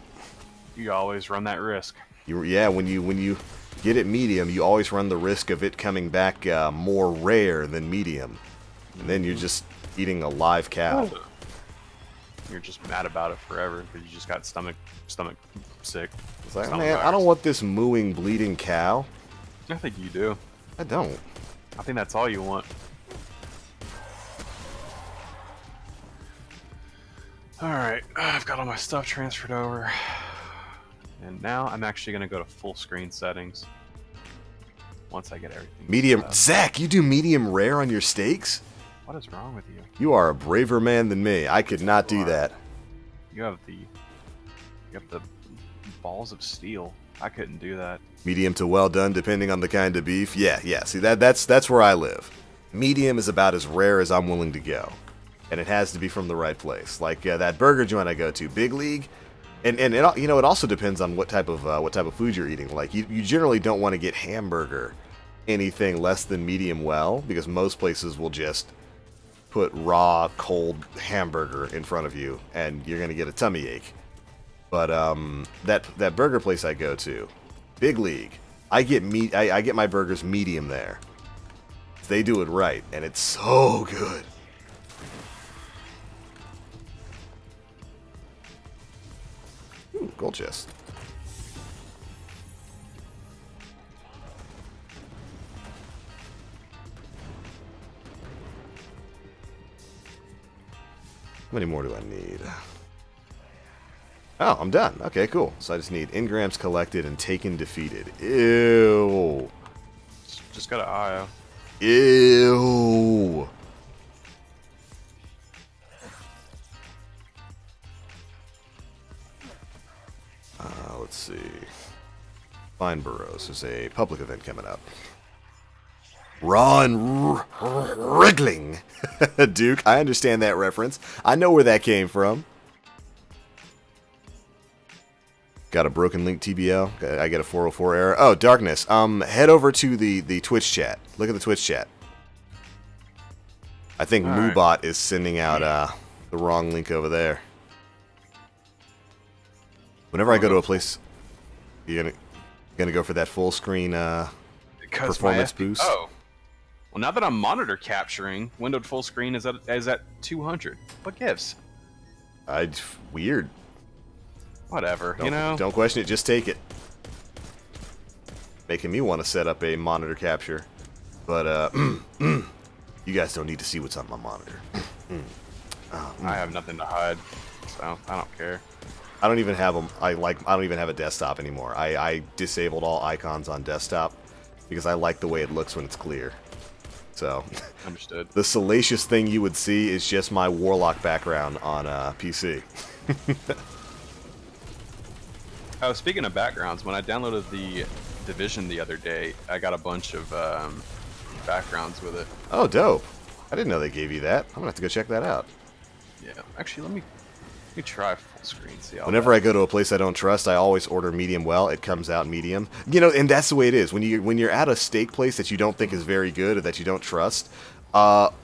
[SPEAKER 2] You always run that risk.
[SPEAKER 1] Yeah, when you get it medium, you always run the risk of it coming back more rare than medium. And then you're just eating a live cow.
[SPEAKER 2] You're just mad about it forever because you just got stomach sick.
[SPEAKER 1] It's like, man, I don't want this mooing, bleeding cow.
[SPEAKER 2] I think you do.
[SPEAKER 1] I don't.
[SPEAKER 2] I think that's all you want. Alright, I've got all my stuff transferred over. And now I'm actually going to go to full screen settings. Once I get everything.
[SPEAKER 1] Medium. Zach, you do medium rare on your steaks?
[SPEAKER 2] What is wrong with you?
[SPEAKER 1] You are a braver man than me. I could not do that.
[SPEAKER 2] You have the balls of steel. I couldn't do that.
[SPEAKER 1] Medium to well done, depending on the kind of beef. Yeah. See, that's where I live. Medium is about as rare as I'm willing to go, and it has to be from the right place. Like that burger joint I go to, Big League, and it, you know, it also depends on what type of food you're eating. Like you generally don't want to get hamburger anything less than medium well, because most places will just put raw, cold hamburger in front of you, and you're gonna get a tummy ache. But that burger place I go to, Big League, I get my burgers medium there. They do it right, and it's so good. Ooh, gold chest. How many more do I need? Oh, I'm done. Okay, cool. So I just need engrams collected and taken defeated. Ew.
[SPEAKER 2] Just got an IO.
[SPEAKER 1] Ew. Let's see. Find burrows. There's a public event coming up. Ron Wriggling. Duke, I understand that reference. I know where that came from. Got a broken link TBL. I get a 404 error. Oh, Darkness. Head over to the Twitch chat. Look at the Twitch chat. I think Moobot is sending out the wrong link over there. Whenever I go to a place, you're gonna go for that full screen performance boost.
[SPEAKER 2] Oh, well, now that I'm monitor capturing, windowed full screen is at 200. What gives?
[SPEAKER 1] Weird.
[SPEAKER 2] Whatever, you know.
[SPEAKER 1] Don't question it. Just take it. Making me want to set up a monitor capture, but you guys don't need to see what's on my monitor.
[SPEAKER 2] I have nothing to hide, so I don't care.
[SPEAKER 1] I don't even have them. I don't even have a desktop anymore. I disabled all icons on desktop because I like the way it looks when it's clear. So,
[SPEAKER 2] understood.
[SPEAKER 1] The salacious thing you would see is just my Warlock background on PC.
[SPEAKER 2] Oh, speaking of backgrounds, when I downloaded the Division the other day, I got a bunch of backgrounds with it.
[SPEAKER 1] Oh, dope. I didn't know they gave you that. I'm going to have to go check that out.
[SPEAKER 2] Yeah, actually, let me try full screen. See how
[SPEAKER 1] Whenever I go to a place I don't trust, I always order medium well. It comes out medium. You know, and that's the way it is. When you're at a steak place that you don't think is very good or that you don't trust,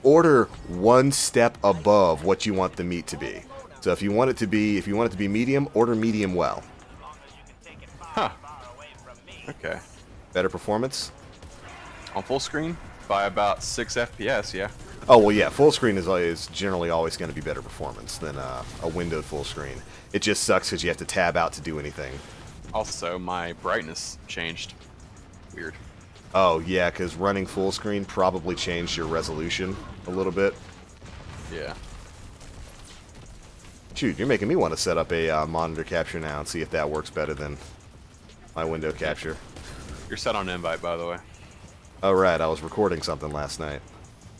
[SPEAKER 1] order one step above what you want the meat to be. So if you want it to be medium, order medium well.
[SPEAKER 2] Huh. Okay.
[SPEAKER 1] Better performance?
[SPEAKER 2] On full screen? By about 6 FPS, yeah.
[SPEAKER 1] Oh, well, yeah. Full screen is generally always going to be better performance than a windowed full screen. It just sucks because you have to tab out to do anything.
[SPEAKER 2] Also, my brightness changed. Weird.
[SPEAKER 1] Oh, yeah, because running full screen probably changed your resolution a little bit.
[SPEAKER 2] Yeah.
[SPEAKER 1] Shoot, you're making me want to set up a monitor capture now and see if that works better than my window capture.
[SPEAKER 2] You're set on invite, by the way.
[SPEAKER 1] Oh, right. I was recording something last night.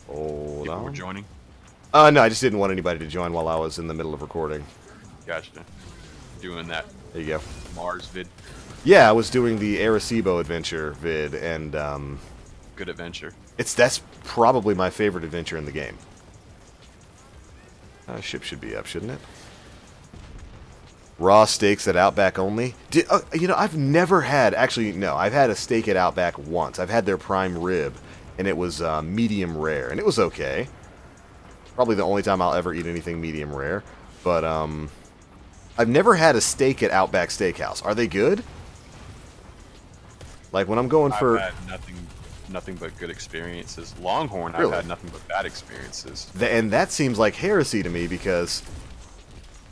[SPEAKER 1] Hold
[SPEAKER 2] People
[SPEAKER 1] on.
[SPEAKER 2] were joining?
[SPEAKER 1] No, I just didn't want anybody to join while I was in the middle of recording.
[SPEAKER 2] Gotcha. Doing that
[SPEAKER 1] There you go.
[SPEAKER 2] Mars vid.
[SPEAKER 1] Yeah, I was doing the Arecibo adventure vid, and
[SPEAKER 2] Good adventure.
[SPEAKER 1] that's probably my favorite adventure in the game. Ship should be up, shouldn't it? Raw steaks at Outback only. You know, I've never had... Actually, no. I've had a steak at Outback once. I've had their prime rib, and it was medium rare, and it was okay. Probably the only time I'll ever eat anything medium rare. But, I've never had a steak at Outback Steakhouse. Are they good? Like, when I'm going for...
[SPEAKER 2] I've had nothing but good experiences. Longhorn,
[SPEAKER 1] Really?
[SPEAKER 2] I've had nothing but bad experiences.
[SPEAKER 1] And that seems like heresy to me because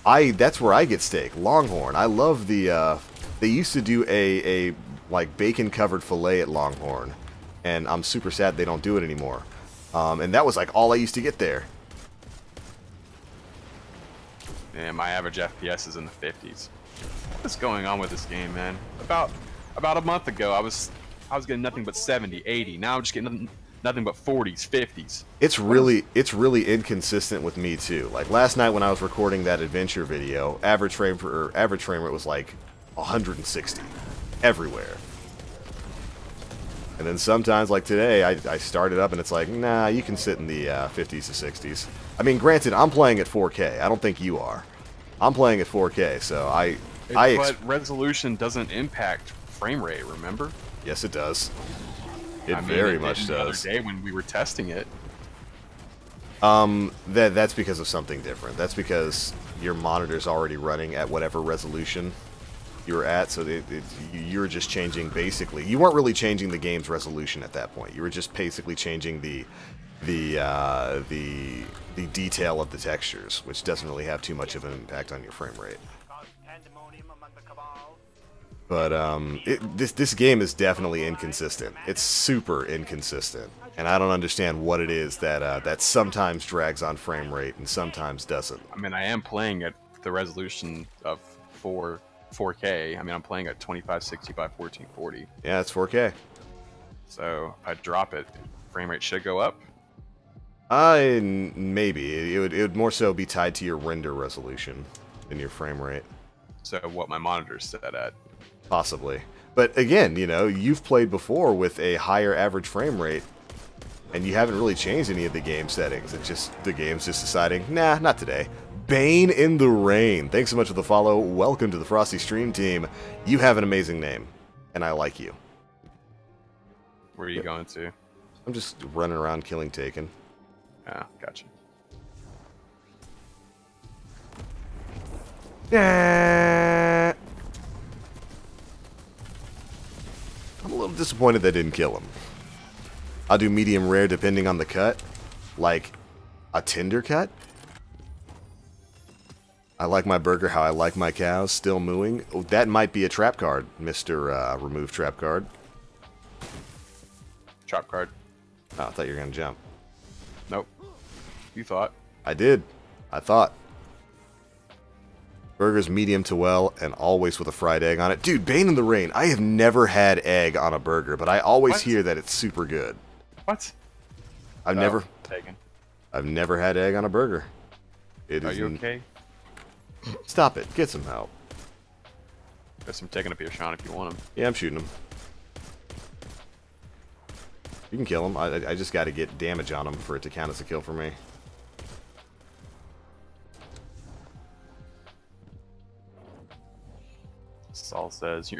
[SPEAKER 1] that's where I get steak. Longhorn. I love the... they used to do a like, bacon-covered filet at Longhorn. And I'm super sad they don't do it anymore. And that was, like, all I used to get there.
[SPEAKER 2] And my average FPS is in the 50s. What's going on with this game, man? About a month ago, I was getting nothing but 70, 80. Now I'm just getting nothing but 40s, 50s.
[SPEAKER 1] It's really inconsistent with me too. Like last night when I was recording that adventure video, average frame rate was like 160 everywhere. And then sometimes, like today, I start it up and it's like, nah, you can sit in the 50s to 60s. I mean, granted, I'm playing at 4K. I don't think you are. I'm playing at 4K, so
[SPEAKER 2] But resolution doesn't impact frame rate, remember?
[SPEAKER 1] Yes, it does. It very much does.
[SPEAKER 2] The other day when we were testing it.
[SPEAKER 1] That's because of something different. That's because your monitor's already running at whatever resolution you were at, so you were just changing basically. You weren't really changing the game's resolution at that point. You were just basically changing the detail of the textures, which doesn't really have too much of an impact on your frame rate. But this game is definitely inconsistent. It's super inconsistent, and I don't understand what it is that sometimes drags on frame rate and sometimes doesn't.
[SPEAKER 2] I mean, I am playing at the resolution of 4K. I mean, I'm playing at 2560 by 1440.
[SPEAKER 1] Yeah, it's 4K.
[SPEAKER 2] So if I drop it, frame rate should go up.
[SPEAKER 1] Maybe it would more so be tied to your render resolution than your frame rate.
[SPEAKER 2] So what my monitor's set at.
[SPEAKER 1] Possibly. But again, you know, you've played before with a higher average frame rate, and you haven't really changed any of the game settings. It's just, the game's just deciding, nah, not today. Bane in the Rain. Thanks so much for the follow. Welcome to the Frosty Stream Team. You have an amazing name, and I like you.
[SPEAKER 2] Where are you going to?
[SPEAKER 1] I'm just running around killing Taken.
[SPEAKER 2] Yeah, gotcha.
[SPEAKER 1] Yeah. I'm a little disappointed they didn't kill him. I'll do medium rare depending on the cut. Like a tender cut. I like my burger how I like my cows, still mooing. Oh, that might be a trap card, Mr. Remove Trap Card.
[SPEAKER 2] Trap card.
[SPEAKER 1] Oh, I thought you were going to jump.
[SPEAKER 2] Nope. You thought.
[SPEAKER 1] I did. I thought. Burgers medium to well, and always with a fried egg on it. Dude, Bane in the Rain. I have never had egg on a burger, but I always hear that it's super good.
[SPEAKER 2] What?
[SPEAKER 1] I've never had egg on a burger.
[SPEAKER 2] Are you okay?
[SPEAKER 1] Stop it. Get some help.
[SPEAKER 2] Guess I'm taking up your shot if you want him.
[SPEAKER 1] Yeah, I'm shooting him. You can kill him. I just got to get damage on him for it to count as a kill for me.
[SPEAKER 2] Saul says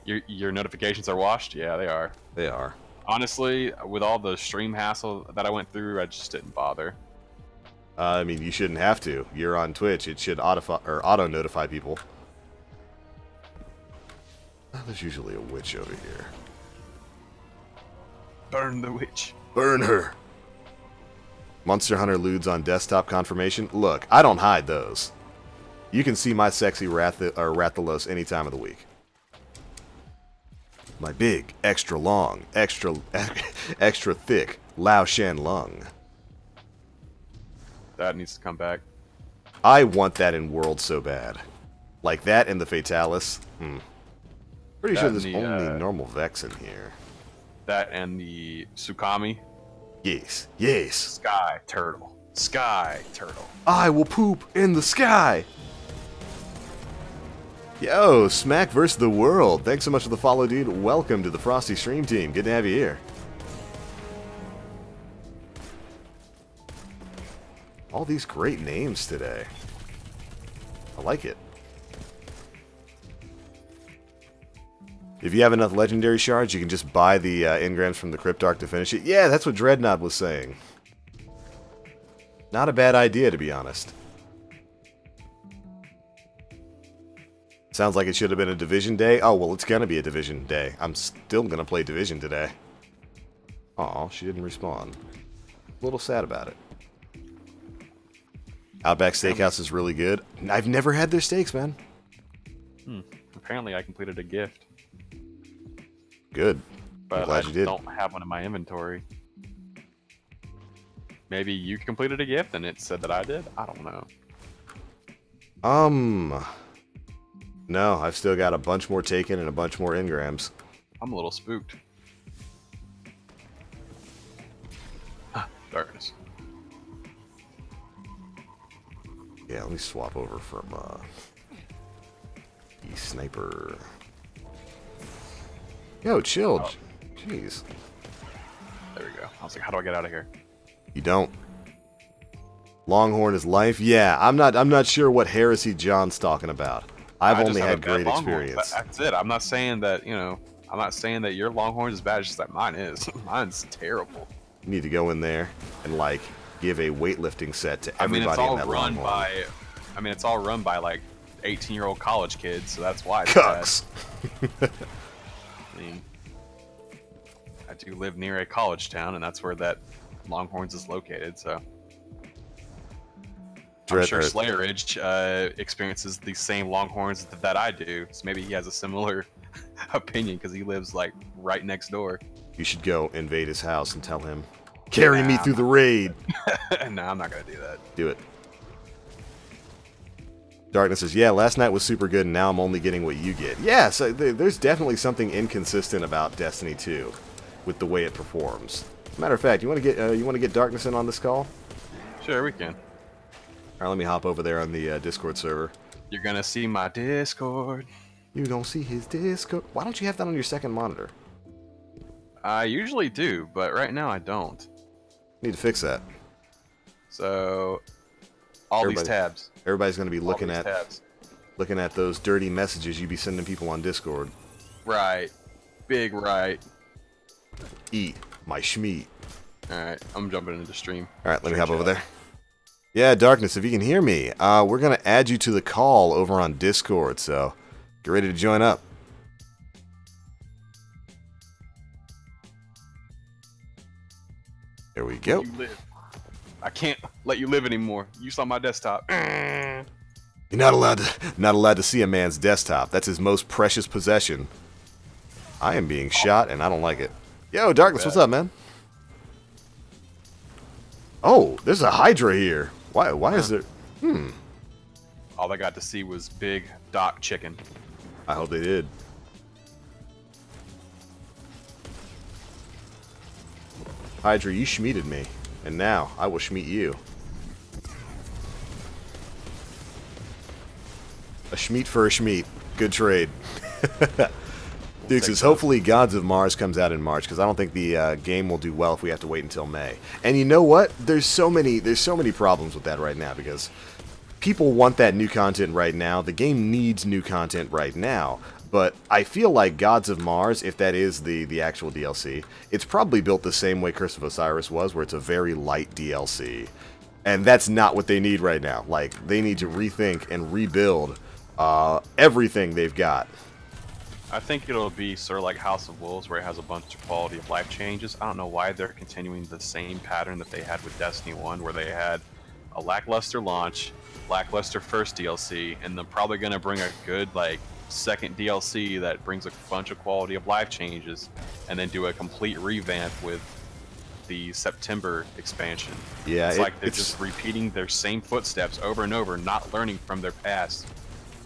[SPEAKER 2] your notifications are washed. Yeah, they are.
[SPEAKER 1] They are.
[SPEAKER 2] Honestly, with all the stream hassle that I went through, I just didn't bother.
[SPEAKER 1] I mean, you shouldn't have to. You're on Twitch. It should auto notify people. Oh, there's usually a witch over here.
[SPEAKER 2] Burn the witch.
[SPEAKER 1] Burn her. Monster Hunter lewds on desktop confirmation. Look, I don't hide those. You can see my sexy Rathalos any time of the week. My big, extra long, extra thick Lao Shan Lung.
[SPEAKER 2] That needs to come back.
[SPEAKER 1] I want that in World so bad. Like that and the Fatalis. Pretty sure there's only normal Vex in here.
[SPEAKER 2] That and the Tsukami.
[SPEAKER 1] Yes, yes.
[SPEAKER 2] Sky Turtle. Sky Turtle.
[SPEAKER 1] I will poop in the sky. Yo, Smack vs. the World. Thanks so much for the follow, dude. Welcome to the Frosty Stream Team. Good to have you here. All these great names today. I like it. If you have enough legendary shards, you can just buy the engrams from the Cryptarch to finish it. Yeah, that's what Dreadnought was saying. Not a bad idea, to be honest. Sounds like it should have been a Division day. Oh, well, it's gonna be a Division day. I'm still gonna play Division today. Aw, she didn't respawn. A little sad about it. Outback Steakhouse is really good. I've never had their steaks, man.
[SPEAKER 2] Apparently, I completed a gift.
[SPEAKER 1] Good.
[SPEAKER 2] But
[SPEAKER 1] I'm glad you did.
[SPEAKER 2] I don't have one in my inventory. Maybe you completed a gift and it said that I did? I don't know.
[SPEAKER 1] No, I've still got a bunch more taken and a bunch more engrams.
[SPEAKER 2] I'm a little spooked. Darkness.
[SPEAKER 1] Yeah, let me swap over from the sniper. Yo, chilled.
[SPEAKER 2] Oh.
[SPEAKER 1] Jeez.
[SPEAKER 2] There we go. I was like, how do I get out of here?
[SPEAKER 1] You don't. Longhorn is life. Yeah, I'm not sure what heresy John's talking about. I've only had great experience.
[SPEAKER 2] That's it. I'm not saying that, you know, I'm not saying that your Longhorn is bad. It's just that mine is. Mine's terrible.
[SPEAKER 1] You need to go in there and like give a weightlifting set to everybody in that Longhorn.
[SPEAKER 2] It's all run by like 18-year-old college kids, so that's why it's
[SPEAKER 1] Cucks.
[SPEAKER 2] bad. I mean, I do live near a college town, and that's where that Longhorns is located, so I'm sure Slayer Ridge experiences the same Longhorns that I do, so maybe he has a similar opinion because he lives like right next door.
[SPEAKER 1] You should go invade his house and tell him, carry me through the raid.
[SPEAKER 2] No, I'm not gonna do that.
[SPEAKER 1] Do it. Darkness says, yeah, last night was super good, and now I'm only getting what you get. Yeah, so there's definitely something inconsistent about Destiny 2 with the way it performs. Matter of fact, you want to get Darkness in on this call?
[SPEAKER 2] Sure, we can.
[SPEAKER 1] All right, let me hop over there on the Discord server.
[SPEAKER 2] You're gonna see my Discord.
[SPEAKER 1] You don't see his Discord. Why don't you have that on your second monitor?
[SPEAKER 2] I usually do, but right now I don't.
[SPEAKER 1] Need to fix that.
[SPEAKER 2] So, these tabs.
[SPEAKER 1] Everybody's going to be looking at those dirty messages you be sending people on Discord.
[SPEAKER 2] Right. Big right.
[SPEAKER 1] Eat my schmeat.
[SPEAKER 2] Alright, I'm jumping into stream.
[SPEAKER 1] Alright, let me hop over there. Yeah, Darkness, if you can hear me, we're going to add you to the call over on Discord, so get ready to join up. There we go.
[SPEAKER 2] You live. I can't let you live anymore. You saw my desktop.
[SPEAKER 1] You're not allowed to see a man's desktop. That's his most precious possession. I am being shot, and I don't like it. Yo, Darkness, what's up, man? Oh, there's a Hydra here. Why is there...
[SPEAKER 2] All I got to see was big Doc chicken.
[SPEAKER 1] I hope they did. Hydra, you schmeated me. And now, I will schmeat you. A schmeat for a schmeat. Good trade. Dude says, hopefully Gods of Mars comes out in March, because I don't think the game will do well if we have to wait until May. And you know what? There's so many problems with that right now, because people want that new content right now. The game needs new content right now. But I feel like Gods of Mars, if that is the actual DLC, it's probably built the same way Curse of Osiris was, where it's a very light DLC. And that's not what they need right now. Like, they need to rethink and rebuild everything they've got.
[SPEAKER 2] I think it'll be sort of like House of Wolves, where it has a bunch of quality of life changes. I don't know why they're continuing the same pattern that they had with Destiny 1, where they had a lackluster launch, lackluster first DLC, and they're probably going to bring a good, like, second DLC that brings a bunch of quality of life changes, and then do a complete revamp with the September expansion.
[SPEAKER 1] Yeah,
[SPEAKER 2] it's like they're just repeating their same footsteps over and over, not learning from their past.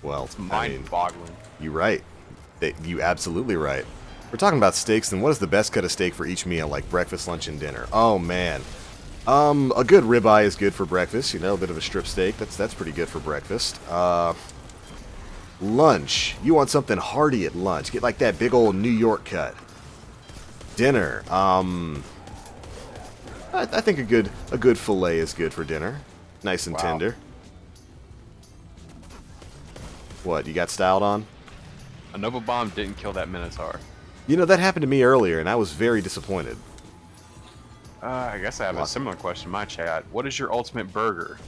[SPEAKER 1] Well,
[SPEAKER 2] it's mind-boggling.
[SPEAKER 1] You're right. You absolutely right. We're talking about steaks, then what is the best cut of steak for each meal, like breakfast, lunch, and dinner? Oh man, a good ribeye is good for breakfast. You know, a bit of a strip steak. That's pretty good for breakfast. Lunch, you want something hearty at lunch. Get like that big old New York cut. Dinner, I think a good fillet is good for dinner. Nice and tender. What, you got styled on?
[SPEAKER 2] A Nova Bomb didn't kill that Minotaur.
[SPEAKER 1] You know, that happened to me earlier, and I was very disappointed.
[SPEAKER 2] I guess I have a similar question in my chat. What is your ultimate burger?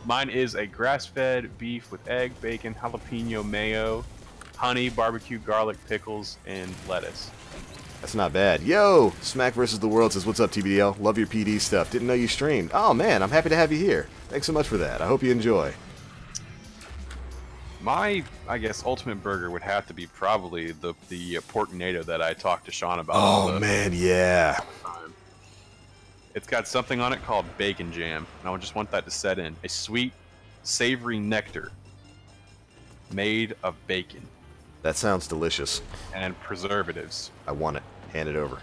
[SPEAKER 2] Mine is a grass-fed beef with egg, bacon, jalapeno mayo, honey, barbecue, garlic, pickles, and lettuce.
[SPEAKER 1] That's not bad. Yo, Smack vs. the World says, what's up, TBDL? Love your PD stuff. Didn't know you streamed. Oh, man, I'm happy to have you here. Thanks so much for that. I hope you enjoy.
[SPEAKER 2] My, I guess, ultimate burger would have to be probably the porknado that I talked to Sean about.
[SPEAKER 1] Oh, man, yeah.
[SPEAKER 2] It's got something on it called bacon jam, and I just want that to set in. A sweet, savory nectar made of bacon.
[SPEAKER 1] That sounds delicious.
[SPEAKER 2] And preservatives.
[SPEAKER 1] I want it. Hand it over.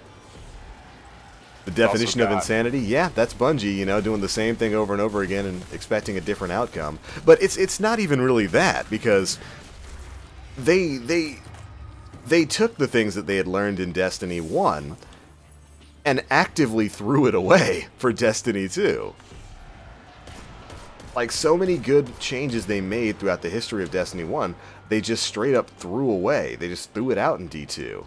[SPEAKER 1] The definition of insanity? Yeah, that's Bungie, you know, doing the same thing over and over again and expecting a different outcome. But it's not even really that, because they took the things that they had learned in Destiny 1 and actively threw it away for Destiny 2. Like, so many good changes they made throughout the history of Destiny 1, they just straight up threw away. They just threw it out in D2.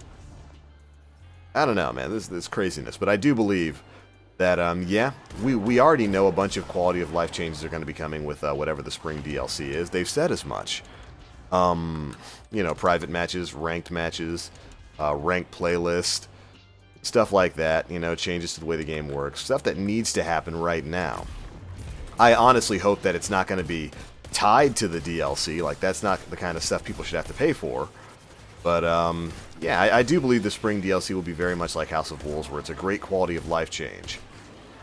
[SPEAKER 1] I don't know, man. This craziness. But I do believe that, yeah, we already know a bunch of quality of life changes are going to be coming with whatever the spring DLC is. They've said as much. You know, private matches, ranked playlist, stuff like that. You know, changes to the way the game works. Stuff that needs to happen right now. I honestly hope that it's not going to be tied to the DLC. Like, that's not the kind of stuff people should have to pay for. But, yeah, I do believe the spring DLC will be very much like House of Wolves, where it's a great quality of life change.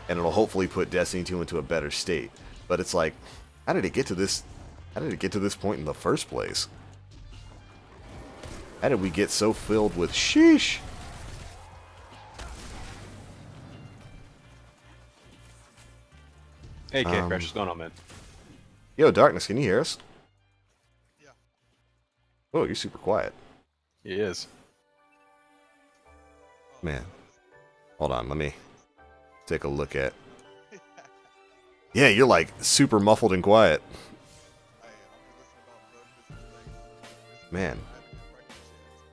[SPEAKER 1] And it'll hopefully put Destiny 2 into a better state. But it's like, how did it get to this point in the first place? How did we get so filled with sheesh?
[SPEAKER 2] Hey, Cat Crash, what's going on, man?
[SPEAKER 1] Yo, Darkness, can you hear us? Yeah. Oh, you're super quiet.
[SPEAKER 2] He is.
[SPEAKER 1] Man. Hold on, let me take a look at... Yeah, you're like super muffled and quiet. Man.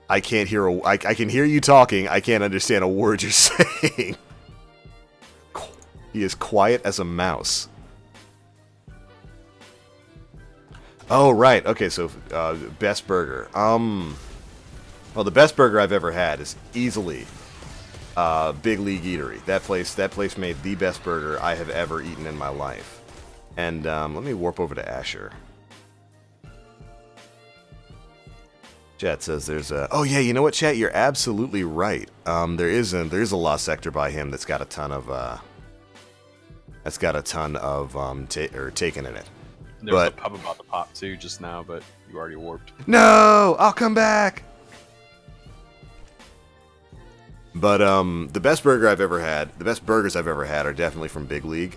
[SPEAKER 1] I can't hear I can hear you talking, I can't understand a word you're saying. He is quiet as a mouse. Oh, right. Okay, so best burger. Well, the best burger I've ever had is easily Big League Eatery. That place made the best burger I have ever eaten in my life. And let me warp over to Asher. Chat says there's a... Oh yeah, you know what, chat? You're absolutely right. There is a lost sector by him that's got a ton of taken in it.
[SPEAKER 2] There's a pub about to pop too just now, but you already warped.
[SPEAKER 1] No, I'll come back. But the best burger I've ever had, the best burgers I've ever had are definitely from Big League.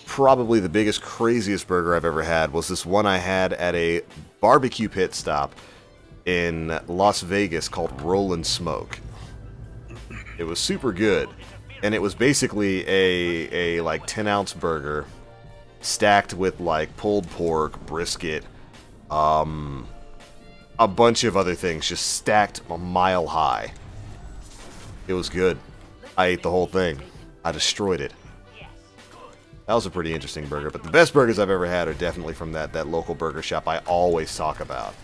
[SPEAKER 1] Probably the biggest, craziest burger I've ever had was this one I had at a barbecue pit stop in Las Vegas called Roll and Smoke. It was super good, and it was basically a like 10-ounce burger stacked with like pulled pork, brisket, a bunch of other things, just stacked a mile high. It was good. I ate the whole thing. I destroyed it. That was a pretty interesting burger, but the best burgers I've ever had are definitely from that local burger shop I always talk about.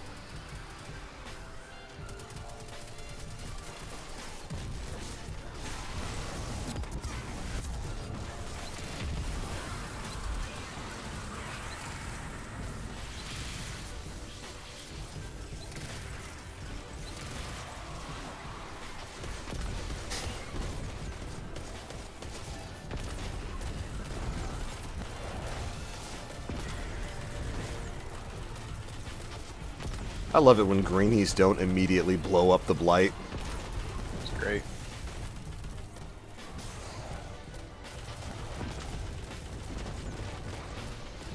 [SPEAKER 1] I love it when greenies don't immediately blow up the blight.
[SPEAKER 2] It's great.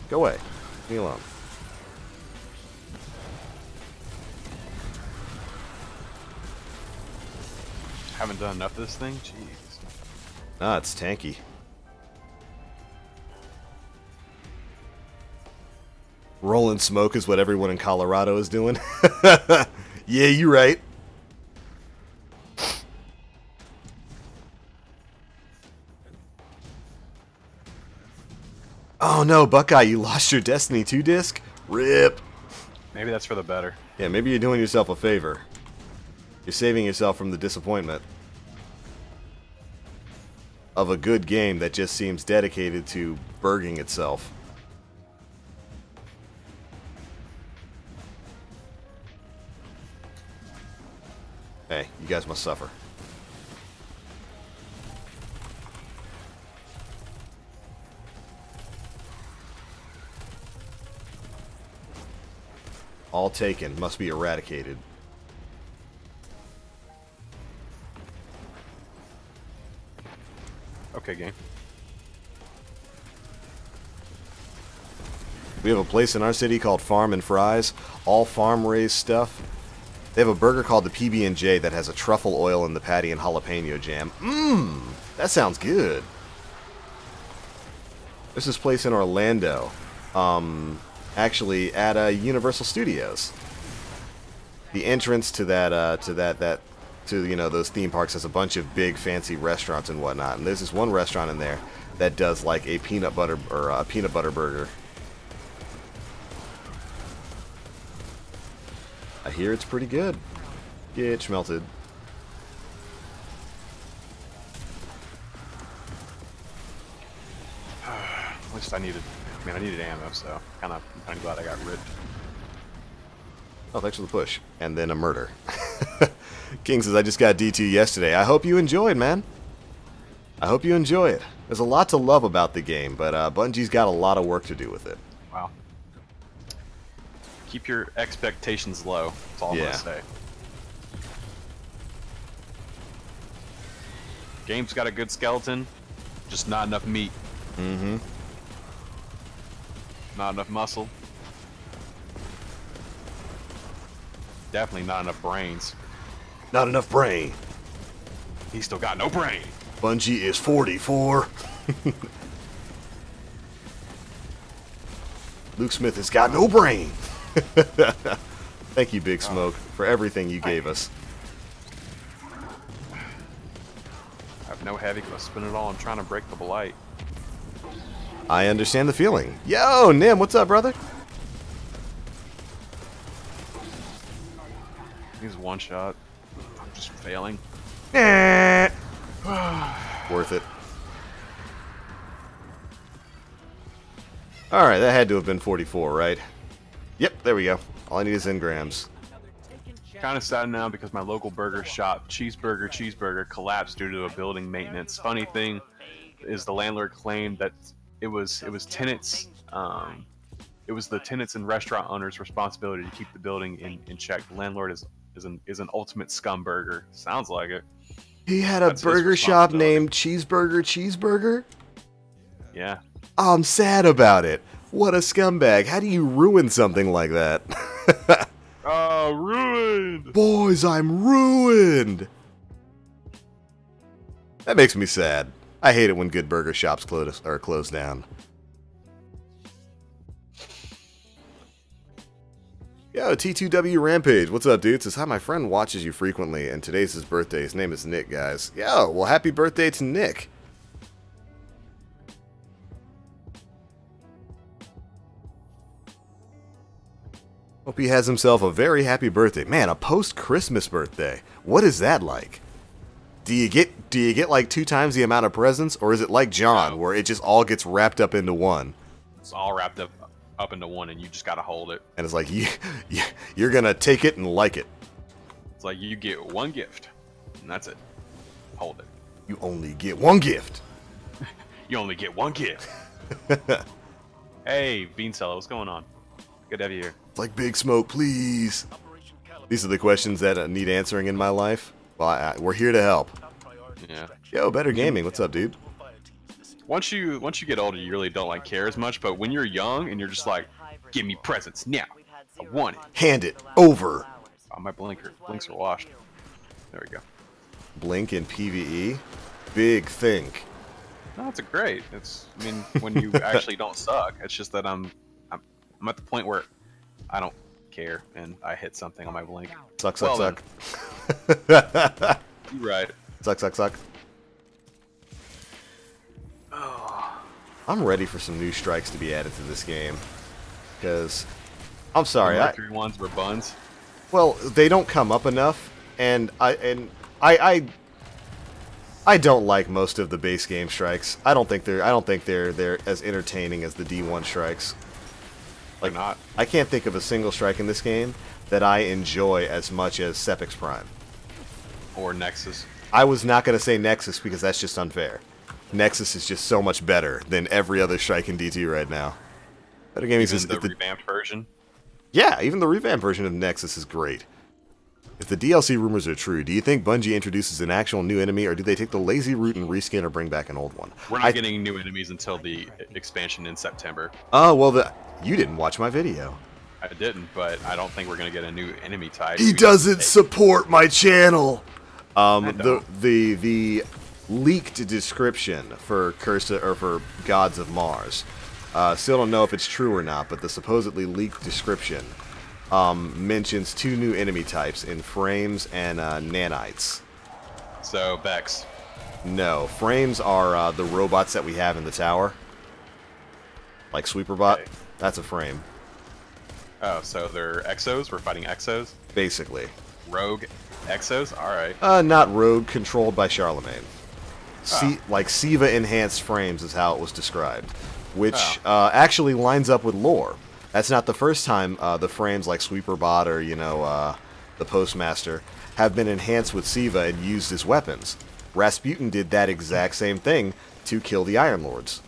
[SPEAKER 1] Go away. Leave me alone.
[SPEAKER 2] Haven't done enough of this thing? Jeez.
[SPEAKER 1] Nah, it's tanky. Rolling smoke is what everyone in Colorado is doing. Yeah, you're right. no, Buckeye, you lost your Destiny 2 disc? RIP.
[SPEAKER 2] Maybe that's for the better.
[SPEAKER 1] Yeah, maybe you're doing yourself a favor. You're saving yourself from the disappointment of a good game that just seems dedicated to burging itself. Hey, you guys must suffer. All taken. Must be eradicated.
[SPEAKER 2] Okay, game.
[SPEAKER 1] We have a place in our city called Farm and Fries. All farm-raised stuff. They have a burger called the PB&J that has a truffle oil in the patty and jalapeno jam. Mmm, that sounds good. There's this place in Orlando. Actually at Universal Studios. The entrance to that you know, those theme parks has a bunch of big fancy restaurants and whatnot. And there's this one restaurant in there that does like a peanut butter burger. I hear it's pretty good. Get schmelted.
[SPEAKER 2] At least I needed ammo, so kind of glad I got rid.
[SPEAKER 1] Oh, thanks for the push. And then a murder. King says, I just got D2 yesterday. I hope you enjoyed, man. I hope you enjoy it. There's a lot to love about the game, but Bungie's got a lot of work to do with it.
[SPEAKER 2] Wow. Keep your expectations low. That's all I'm going to say. Game's got a good skeleton, just not enough meat.
[SPEAKER 1] Mm-hmm.
[SPEAKER 2] Not enough muscle. Definitely not enough brains.
[SPEAKER 1] Not enough brain.
[SPEAKER 2] He's still got no brain.
[SPEAKER 1] Bungie is 44. Luke Smith has got no brain. Thank you, Big Smoke, for everything you gave us.
[SPEAKER 2] I have no heavy, because I spend it all on trying to break the blight.
[SPEAKER 1] I understand the feeling. Yo, Nim, what's up, brother?
[SPEAKER 2] He's one shot. I'm just failing.
[SPEAKER 1] Worth it. Alright, that had to have been 44, right? Yep, there we go. All I need is engrams.
[SPEAKER 2] Kind of sad now because my local burger shop, Cheeseburger, collapsed due to a building maintenance. Funny thing is the landlord claimed that it was tenants, it was the tenants and restaurant owners' responsibility to keep the building in check. The landlord is an ultimate scumburger. Sounds like it.
[SPEAKER 1] He had a burger shop named Cheeseburger?
[SPEAKER 2] Yeah.
[SPEAKER 1] Oh, I'm sad about it. What a scumbag. How do you ruin something like that?
[SPEAKER 2] Oh, ruined!
[SPEAKER 1] Boys, I'm ruined! That makes me sad. I hate it when good burger shops close down. Yo, T2W Rampage, what's up, dude? Says, hi, my friend watches you frequently, and today's his birthday. His name is Nick, guys. Yo, well, happy birthday to Nick. Hope he has himself a very happy birthday. Man, a post-Christmas birthday. What is that like? Do you get like 2 times the amount of presents, or is it like John, where it just all gets wrapped up into one?
[SPEAKER 2] It's all wrapped up into one, and you just gotta hold it.
[SPEAKER 1] And it's like, you're gonna take it and like it.
[SPEAKER 2] It's like you get one gift, and that's it. Hold it.
[SPEAKER 1] You only get one gift.
[SPEAKER 2] You only get one gift. Hey, Beancello, what's going on? Good to have you here.
[SPEAKER 1] It's like, Big Smoke, please. These are the questions that need answering in my life. Well, we're here to help.
[SPEAKER 2] Yeah.
[SPEAKER 1] Yo, Better Gaming, what's up, dude?
[SPEAKER 2] Once you get older, you really don't like care as much. But when you're young and you're just like, give me presents now, I want it.
[SPEAKER 1] Hand it over.
[SPEAKER 2] Oh, my blinks are washed. There we go.
[SPEAKER 1] Blink in PvE, big think.
[SPEAKER 2] No, that's great. I mean, when you actually don't suck. It's just that I'm at the point where I don't care and I hit something on my blink.
[SPEAKER 1] Suck.
[SPEAKER 2] You're right.
[SPEAKER 1] Suck.
[SPEAKER 2] Oh.
[SPEAKER 1] I'm ready for some new strikes to be added to this game. Because, I'm sorry,
[SPEAKER 2] The Mercury ones were buns.
[SPEAKER 1] well, they don't come up enough, and I don't like most of the base game strikes. I don't think they're as entertaining as the D1 strikes.
[SPEAKER 2] Like not.
[SPEAKER 1] I can't think of a single strike in this game that I enjoy as much as Sepix Prime.
[SPEAKER 2] Or Nexus.
[SPEAKER 1] I was not going to say Nexus because that's just unfair. Nexus is just so much better than every other strike in D2 right now. Better Gaming says
[SPEAKER 2] the revamped version.
[SPEAKER 1] Yeah, even the revamped version of Nexus is great. If the DLC rumors are true, do you think Bungie introduces an actual new enemy, or do they take the lazy route and reskin or bring back an old one?
[SPEAKER 2] We're not getting new enemies until the expansion in September.
[SPEAKER 1] Oh, well, you didn't watch my video.
[SPEAKER 2] I didn't, but I don't think we're going to get a new enemy type.
[SPEAKER 1] He doesn't support my channel! The leaked description for for Gods of Mars. Still don't know if it's true or not, but the supposedly leaked description mentions 2 new enemy types in Frames and Nanites.
[SPEAKER 2] So, Bex.
[SPEAKER 1] No, Frames are the robots that we have in the tower. Like Sweeperbot.
[SPEAKER 2] Okay.
[SPEAKER 1] That's a Frame.
[SPEAKER 2] Oh, so they're Exos? We're fighting Exos?
[SPEAKER 1] Basically.
[SPEAKER 2] Rogue Exos? Alright.
[SPEAKER 1] Not Rogue, controlled by Charlemagne.
[SPEAKER 2] Oh.
[SPEAKER 1] Like Siva enhanced Frames is how it was described. Which actually lines up with lore. That's not the first time the Frames like Sweeperbot or, the Postmaster have been enhanced with Siva and used as weapons. Rasputin did that exact same thing to kill the Iron Lords.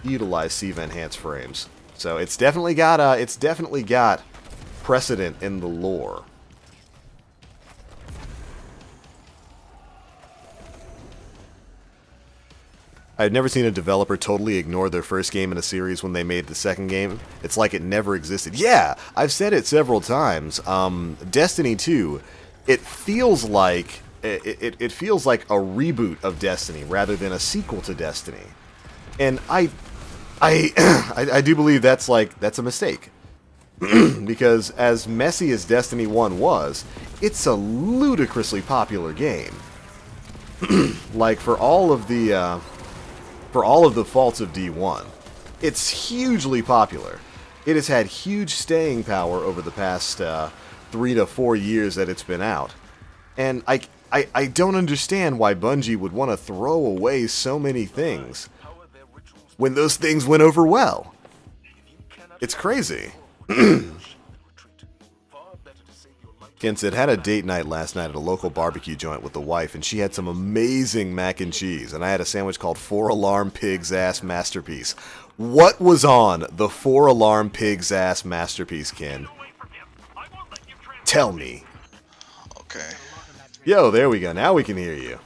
[SPEAKER 1] Utilize Siva enhanced Frames. So it's definitely got precedent in the lore. I've never seen a developer totally ignore their first game in a series when they made the second game. It's like it never existed. Yeah, I've said it several times. Destiny 2, it feels like it feels like a reboot of Destiny rather than a sequel to Destiny, and I do believe that's a mistake. Because as messy as Destiny 1 was, it's a ludicrously popular game. Like for all of the faults of D1, it's hugely popular. It has had huge staying power over the past 3 to 4 years that it's been out. And I don't understand why Bungie would want to throw away so many things when those things went over well. It's crazy. Ken said, had a date night last night at a local barbecue joint with the wife, and she had some amazing mac and cheese, and I had a sandwich called 4-Alarm Pig's Ass Masterpiece. What was on the 4-Alarm Pig's Ass Masterpiece, Ken? Tell me.
[SPEAKER 6] Okay.
[SPEAKER 1] Yo, there we go. Now we can hear you.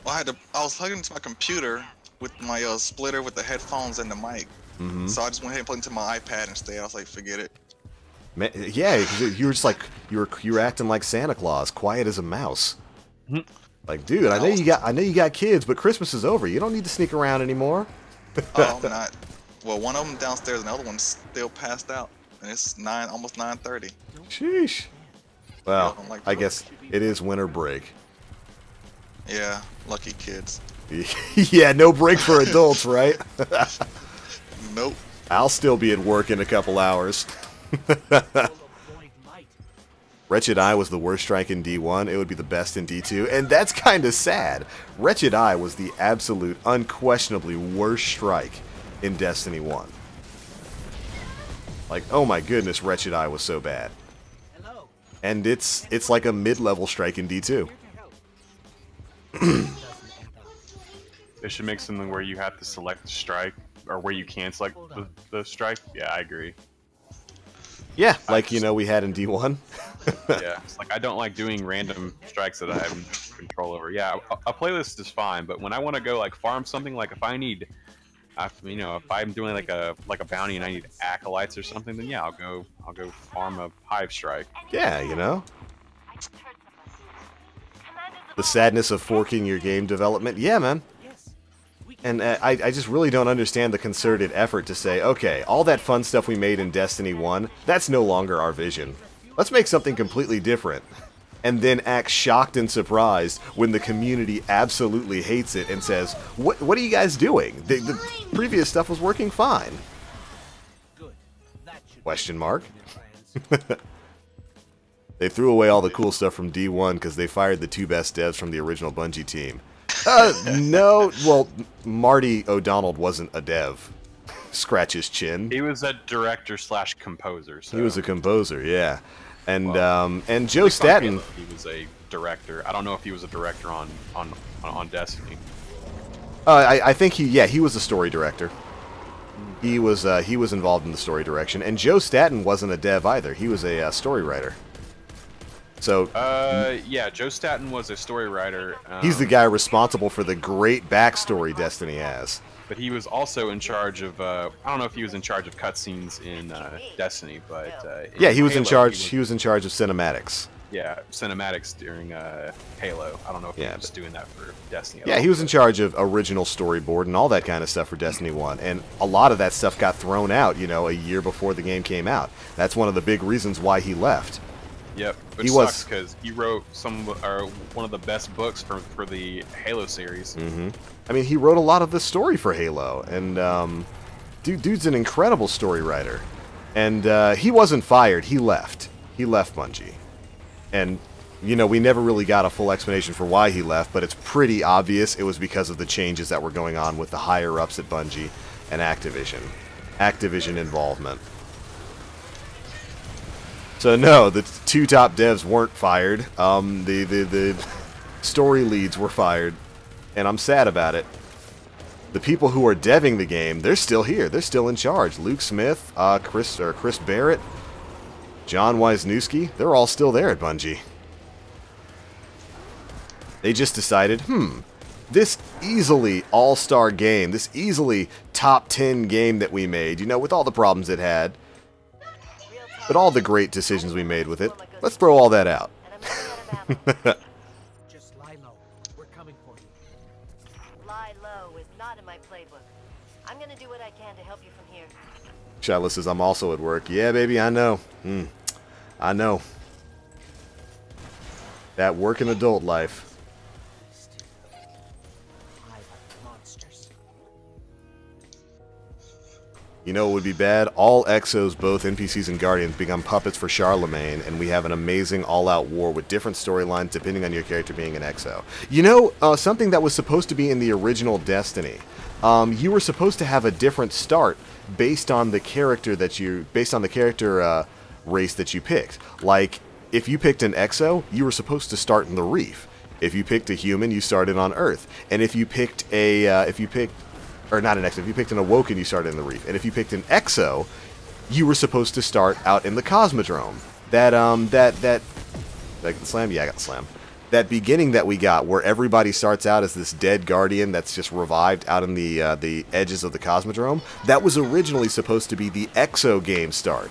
[SPEAKER 6] Well, I was plugging into my computer with my splitter with the headphones and the mic.
[SPEAKER 1] Mm-hmm.
[SPEAKER 6] So I just went ahead and plugged into my iPad instead. I was like, forget it.
[SPEAKER 1] Man, yeah, you were just like you were acting like Santa Claus, quiet as a mouse.
[SPEAKER 2] Mm-hmm.
[SPEAKER 1] Like, dude, I know you got kids, but Christmas is over. You don't need to sneak around anymore.
[SPEAKER 6] Oh, I'm not. Well, one of them downstairs, and the other one's still passed out, and it's almost 9:30.
[SPEAKER 1] Sheesh. Well,
[SPEAKER 6] Yeah, like,
[SPEAKER 1] I guess it is winter break.
[SPEAKER 6] Yeah, lucky kids.
[SPEAKER 1] Yeah, no break for adults, right?
[SPEAKER 6] Nope.
[SPEAKER 1] I'll still be at work in a couple hours. Wretched Eye was the worst strike in D1. It would be the best in D2, and that's kind of sad. Wretched Eye was the absolute, unquestionably worst strike in Destiny 1. Like, oh my goodness, Wretched Eye was so bad. And it's like a mid-level strike in D2.
[SPEAKER 2] They should make something where you have to select the strike, or where you can select the strike. Yeah, I agree.
[SPEAKER 1] Yeah, like, we had in D1.
[SPEAKER 2] Yeah, it's like I don't like doing random strikes that I have no control over. Yeah, a playlist is fine, but when I want to go like farm something, like if I need, if I'm doing like a bounty and I need acolytes or something, then yeah, I'll go farm a hive strike.
[SPEAKER 1] Yeah, the sadness of forking your game development. Yeah, man. And I just really don't understand the concerted effort to say, okay, all that fun stuff we made in Destiny 1, that's no longer our vision. Let's make something completely different. and then acts shocked and surprised when the community absolutely hates it and says, what are you guys doing? The previous stuff was working fine.
[SPEAKER 5] Good. That should
[SPEAKER 1] Question mark.
[SPEAKER 5] be plans.
[SPEAKER 1] They threw away all the cool stuff from D1 because they fired the 2 best devs from the original Bungie team. No, well, Marty O'Donnell wasn't a dev. Scratch his chin.
[SPEAKER 2] He was a director / composer. So.
[SPEAKER 1] He was a composer, yeah. And
[SPEAKER 2] Well,
[SPEAKER 1] and Joe Staten.
[SPEAKER 2] He was a director. I don't know if he was a director on Destiny.
[SPEAKER 1] I think he was a story director. He was involved in the story direction, and Joe Staten wasn't a dev either. He was a story writer. So
[SPEAKER 2] yeah, Joe Staten was a story writer.
[SPEAKER 1] He's the guy responsible for the great backstory Destiny has.
[SPEAKER 2] But he was also in charge of I don't know if he was in charge of cutscenes in Destiny, but
[SPEAKER 1] Yeah, he was
[SPEAKER 2] Halo,
[SPEAKER 1] in charge. He was in charge of cinematics.
[SPEAKER 2] Yeah, cinematics during Halo. I don't know if he was doing that for Destiny.
[SPEAKER 1] Yeah, he was in charge of original storyboard and all that kind of stuff for Destiny 1. And a lot of that stuff got thrown out, you know, a year before the game came out. That's one of the big reasons why he left.
[SPEAKER 2] Yep, which sucks because he wrote one of the best books for the Halo series.
[SPEAKER 1] Mm-hmm. I mean, he wrote a lot of the story for Halo, and dude's an incredible story writer. And he wasn't fired; he left. He left Bungie, and you know we never really got a full explanation for why he left, but it's pretty obvious it was because of the changes that were going on with the higher ups at Bungie and Activision involvement. So no, the 2 top devs weren't fired. The story leads were fired, and I'm sad about it. The people who are deving the game, they're still here. They're still in charge. Luke Smith, Chris Barrett, John Wisniewski, they're all still there at Bungie. They just decided, this easily all-star game, this easily top 10 game that we made, you know, with all the problems it had, but all the great decisions we made with it, let's throw all that out.
[SPEAKER 5] Just lie low. We're coming for you.
[SPEAKER 3] Lie low is not in my playbook. I'm gonna do what I can to help you from here.
[SPEAKER 1] Shiloh says, I'm also at work. Yeah, baby, I know. I know. That working adult life.
[SPEAKER 5] Monsters.
[SPEAKER 1] You know what would be bad? All Exos, both NPCs and Guardians, become puppets for Charlemagne, and we have an amazing all-out war with different storylines depending on your character being an Exo. You know, something that was supposed to be in the original Destiny. You were supposed to have a different start based on the character race that you picked. Like, if you picked an Exo, you were supposed to start in the Reef. If you picked a human, you started on Earth. And if you picked not an Exo, if you picked an Awoken, you started in the Reef. And if you picked an Exo, you were supposed to start out in the Cosmodrome. Did I get the slam? Yeah, I got the slam. That beginning that we got, where everybody starts out as this dead Guardian that's just revived out in the edges of the Cosmodrome, that was originally supposed to be the Exo game start.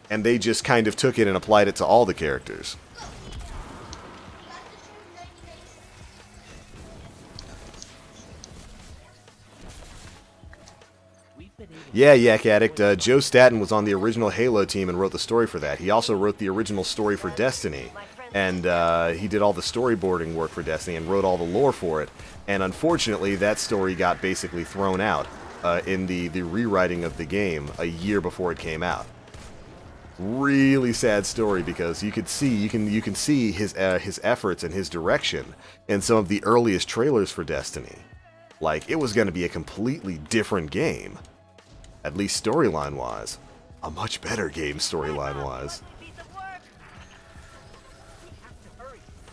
[SPEAKER 1] And they just kind of took it and applied it to all the characters. Yeah, Yak Addict. Joe Staten was on the original Halo team and wrote the story for that. He also wrote the original story for Destiny. And he did all the storyboarding work for Destiny and wrote all the lore for it. And unfortunately, that story got basically thrown out in the rewriting of the game a year before it came out. Really sad story because you can see his efforts and his direction in some of the earliest trailers for Destiny. Like, it was going to be a completely different game. At least storyline-wise. A much better game storyline-wise.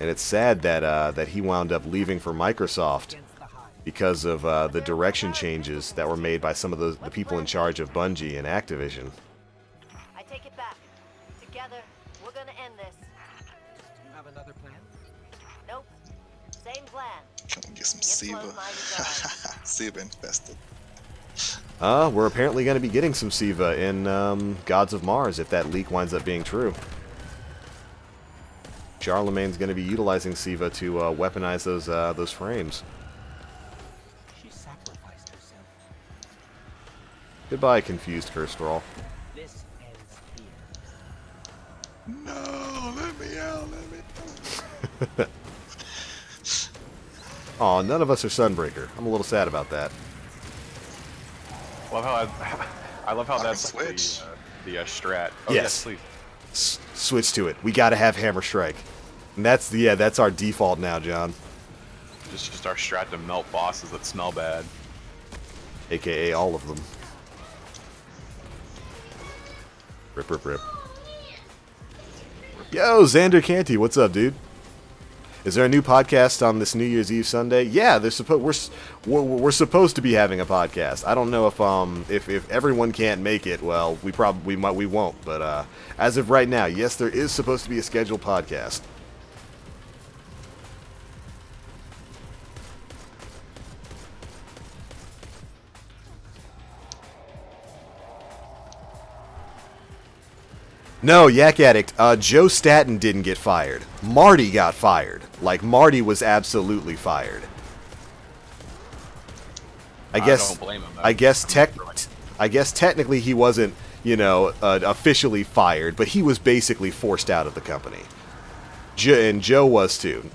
[SPEAKER 1] And it's sad that he wound up leaving for Microsoft because of the direction changes that were made by some of the people in charge of Bungie and Activision.
[SPEAKER 3] I take it back. Together, we're gonna end this.
[SPEAKER 5] Do you have another plan?
[SPEAKER 3] Nope. Same plan.
[SPEAKER 6] Can we get some Siva? Siva infested.
[SPEAKER 1] We're apparently going to be getting some Siva in Gods of Mars if that leak winds up being true. Charlemagne's going to be utilizing Siva to weaponize those frames.
[SPEAKER 5] She sacrificed herself.
[SPEAKER 1] Goodbye, confused Curse Scroll.
[SPEAKER 5] This ends here.
[SPEAKER 6] No, let me out. Let me out.
[SPEAKER 1] Aw, none of us are Sunbreaker. I'm a little sad about that.
[SPEAKER 2] Love how I love how
[SPEAKER 6] I
[SPEAKER 2] that's
[SPEAKER 6] can
[SPEAKER 2] like
[SPEAKER 6] switch.
[SPEAKER 2] the strat. Oh,
[SPEAKER 1] Yes.
[SPEAKER 2] please.
[SPEAKER 1] Switch to it. We gotta have Hammer Strike. And that's our default now, John.
[SPEAKER 2] Just our strat to melt bosses that smell bad.
[SPEAKER 1] AKA all of them. Rip, rip, rip. Yo, Xander Canty, what's up, dude? Is there a new podcast on this New Year's Eve Sunday? Yeah, we're supposed to be having a podcast. I don't know if everyone can't make it. Well, we won't. But as of right now, yes, there is supposed to be a scheduled podcast. No, Yak Addict, Joe Staten didn't get fired. Marty got fired. Like, Marty was absolutely fired. I
[SPEAKER 2] don't blame him.
[SPEAKER 1] I guess technically he wasn't, officially fired, but he was basically forced out of the company. And Joe was too.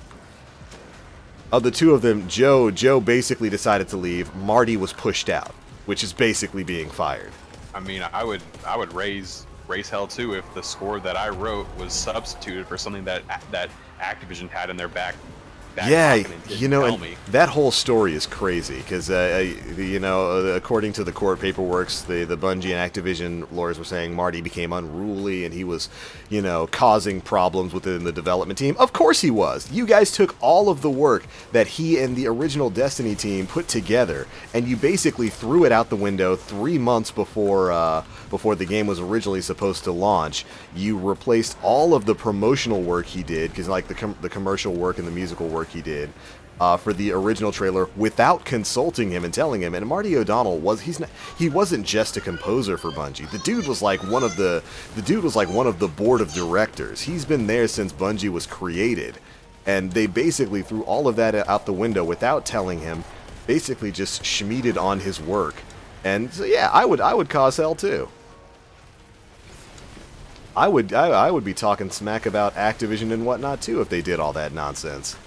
[SPEAKER 1] Of the two of them, Joe basically decided to leave. Marty was pushed out, which is basically being fired.
[SPEAKER 2] I mean, I would raise hell too if the score that I wrote was substituted for something that Activision had in their back
[SPEAKER 1] Yeah,
[SPEAKER 2] and
[SPEAKER 1] and that whole story is crazy because, according to the court paperwork, the Bungie and Activision lawyers were saying Marty became unruly and he was, causing problems within the development team. Of course he was. You guys took all of the work that he and the original Destiny team put together, and you basically threw it out the window 3 months before the game was originally supposed to launch. You replaced all of the promotional work he did, because like the commercial work and the musical work he did for the original trailer without consulting him and telling him. And Marty O'Donnell he wasn't just a composer for Bungie. The dude was like one of the board of directors. He's been there since Bungie was created, and they basically threw all of that out the window without telling him. Basically, just schmeeded on his work. And so, yeah, I would cause hell too. I would be talking smack about Activision and whatnot too if they did all that nonsense.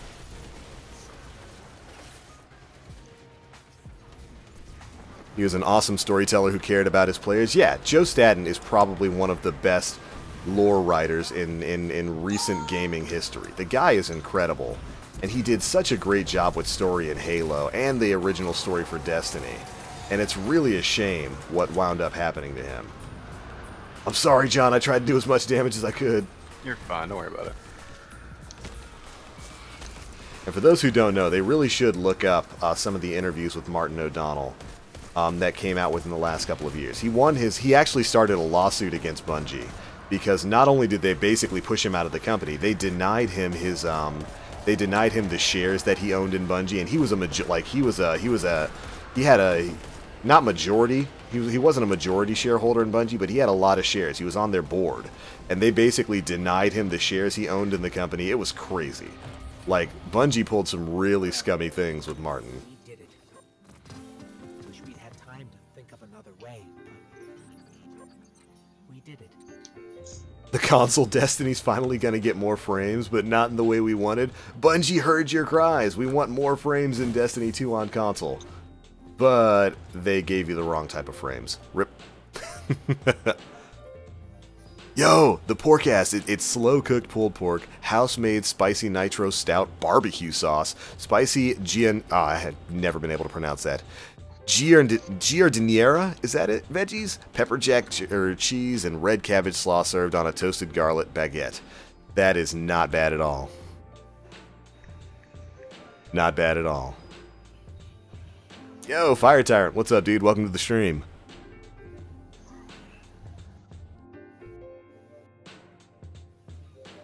[SPEAKER 1] He was an awesome storyteller who cared about his players. Yeah, Joe Staten is probably one of the best lore writers in recent gaming history. The guy is incredible, and he did such a great job with story in Halo and the original story for Destiny. And it's really a shame what wound up happening to him. I'm sorry, John. I tried to do as much damage as I could.
[SPEAKER 2] You're fine. Don't worry about it.
[SPEAKER 1] And for those who don't know, they really should look up some of the interviews with Martin O'Donnell that came out within the last couple of years. He actually started a lawsuit against Bungie because not only did they basically push him out of the company, they denied him the shares that he owned in Bungie, and he had a not majority. He wasn't a majority shareholder in Bungie, but he had a lot of shares. He was on their board, and they basically denied him the shares he owned in the company. It was crazy. Like, Bungie pulled some really scummy things with Martin.
[SPEAKER 5] We did it. Wish we'd had time to think of another way, but we did it.
[SPEAKER 1] The console Destiny's finally gonna get more frames, but not in the way we wanted. Bungie heard your cries. We want more frames in Destiny 2 on console. But they gave you the wrong type of frames. Rip. Yo, the porkcast. It's slow-cooked pulled pork, house-made spicy nitro stout barbecue sauce, spicy I had never been able to pronounce that. Giardiniera, is that it? Veggies, pepper jack cheese, and red cabbage slaw served on a toasted garlic baguette. That is not bad at all. Not bad at all. Yo, Fire Tyrant, what's up, dude? Welcome to the stream.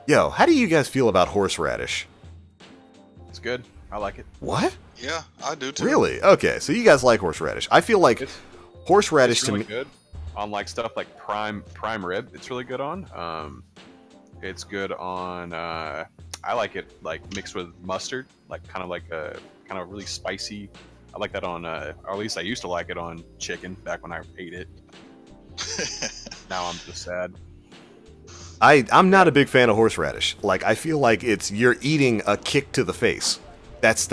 [SPEAKER 1] Yo, how do you guys feel about horseradish?
[SPEAKER 2] It's good. I like it.
[SPEAKER 1] What?
[SPEAKER 6] Yeah, I do too.
[SPEAKER 1] Really? Okay, so you guys like horseradish. I feel like horseradish
[SPEAKER 2] It's really
[SPEAKER 1] to me.
[SPEAKER 2] good on like stuff like prime rib. It's really good on. It's good on. I like it like mixed with mustard, like kind of really spicy. I like that on, or at least I used to like it on chicken back when I ate it. Now I'm just sad.
[SPEAKER 1] I'm not a big fan of horseradish. Like, I feel like you're eating a kick to the face. That's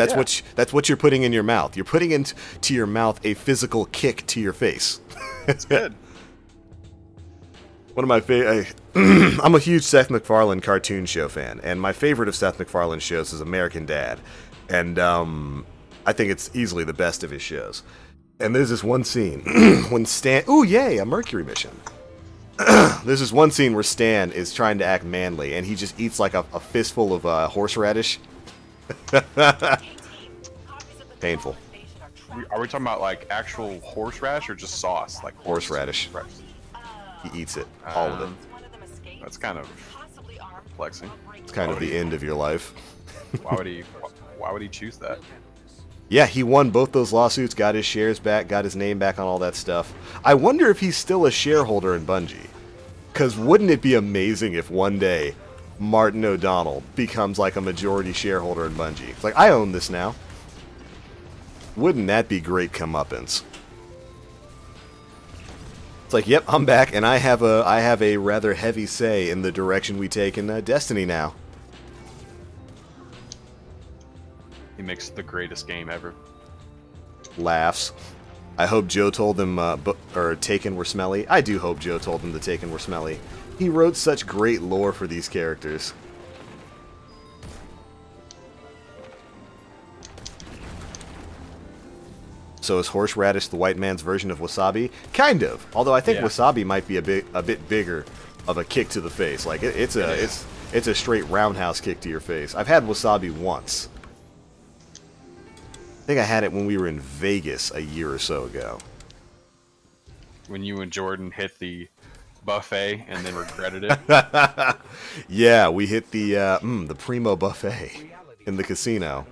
[SPEAKER 1] what you're putting in your mouth. You're putting into your mouth a physical kick to your face.
[SPEAKER 2] It's good.
[SPEAKER 1] One of my favorite. I'm a huge Seth MacFarlane cartoon show fan, and my favorite of Seth MacFarlane's shows is American Dad, and I think it's easily the best of his shows. And there's this one scene when Stan. Ooh, yay! A Mercury mission. There's this one scene where Stan is trying to act manly, and he just eats like a fistful of horseradish. Painful.
[SPEAKER 2] Are we talking about like actual horseradish or just sauce? Like
[SPEAKER 1] Horseradish. He eats it, all of it.
[SPEAKER 2] That's kind of flexing.
[SPEAKER 1] It's kind of the end of your life.
[SPEAKER 2] Why would he choose that?
[SPEAKER 1] Yeah, he won both those lawsuits, got his shares back, got his name back on all that stuff. I wonder if he's still a shareholder in Bungie. Because wouldn't it be amazing if one day Martin O'Donnell becomes like a majority shareholder in Bungie? It's like, I own this now. Wouldn't that be great comeuppance? It's like, yep, I'm back, and I have a rather heavy say in the direction we take in Destiny now.
[SPEAKER 2] He makes the greatest game ever.
[SPEAKER 1] Laughs. I hope Joe told them Taken were smelly. I do hope Joe told them the Taken were smelly. He wrote such great lore for these characters. So is horseradish the white man's version of wasabi? Kind of. Although I think wasabi might be a bit bigger of a kick to the face. Like it's a straight roundhouse kick to your face. I've had wasabi once. I think I had it when we were in Vegas a year or so ago.
[SPEAKER 2] When you and Jordan hit the buffet and then regretted it.
[SPEAKER 1] Yeah, we hit the Primo buffet in the casino.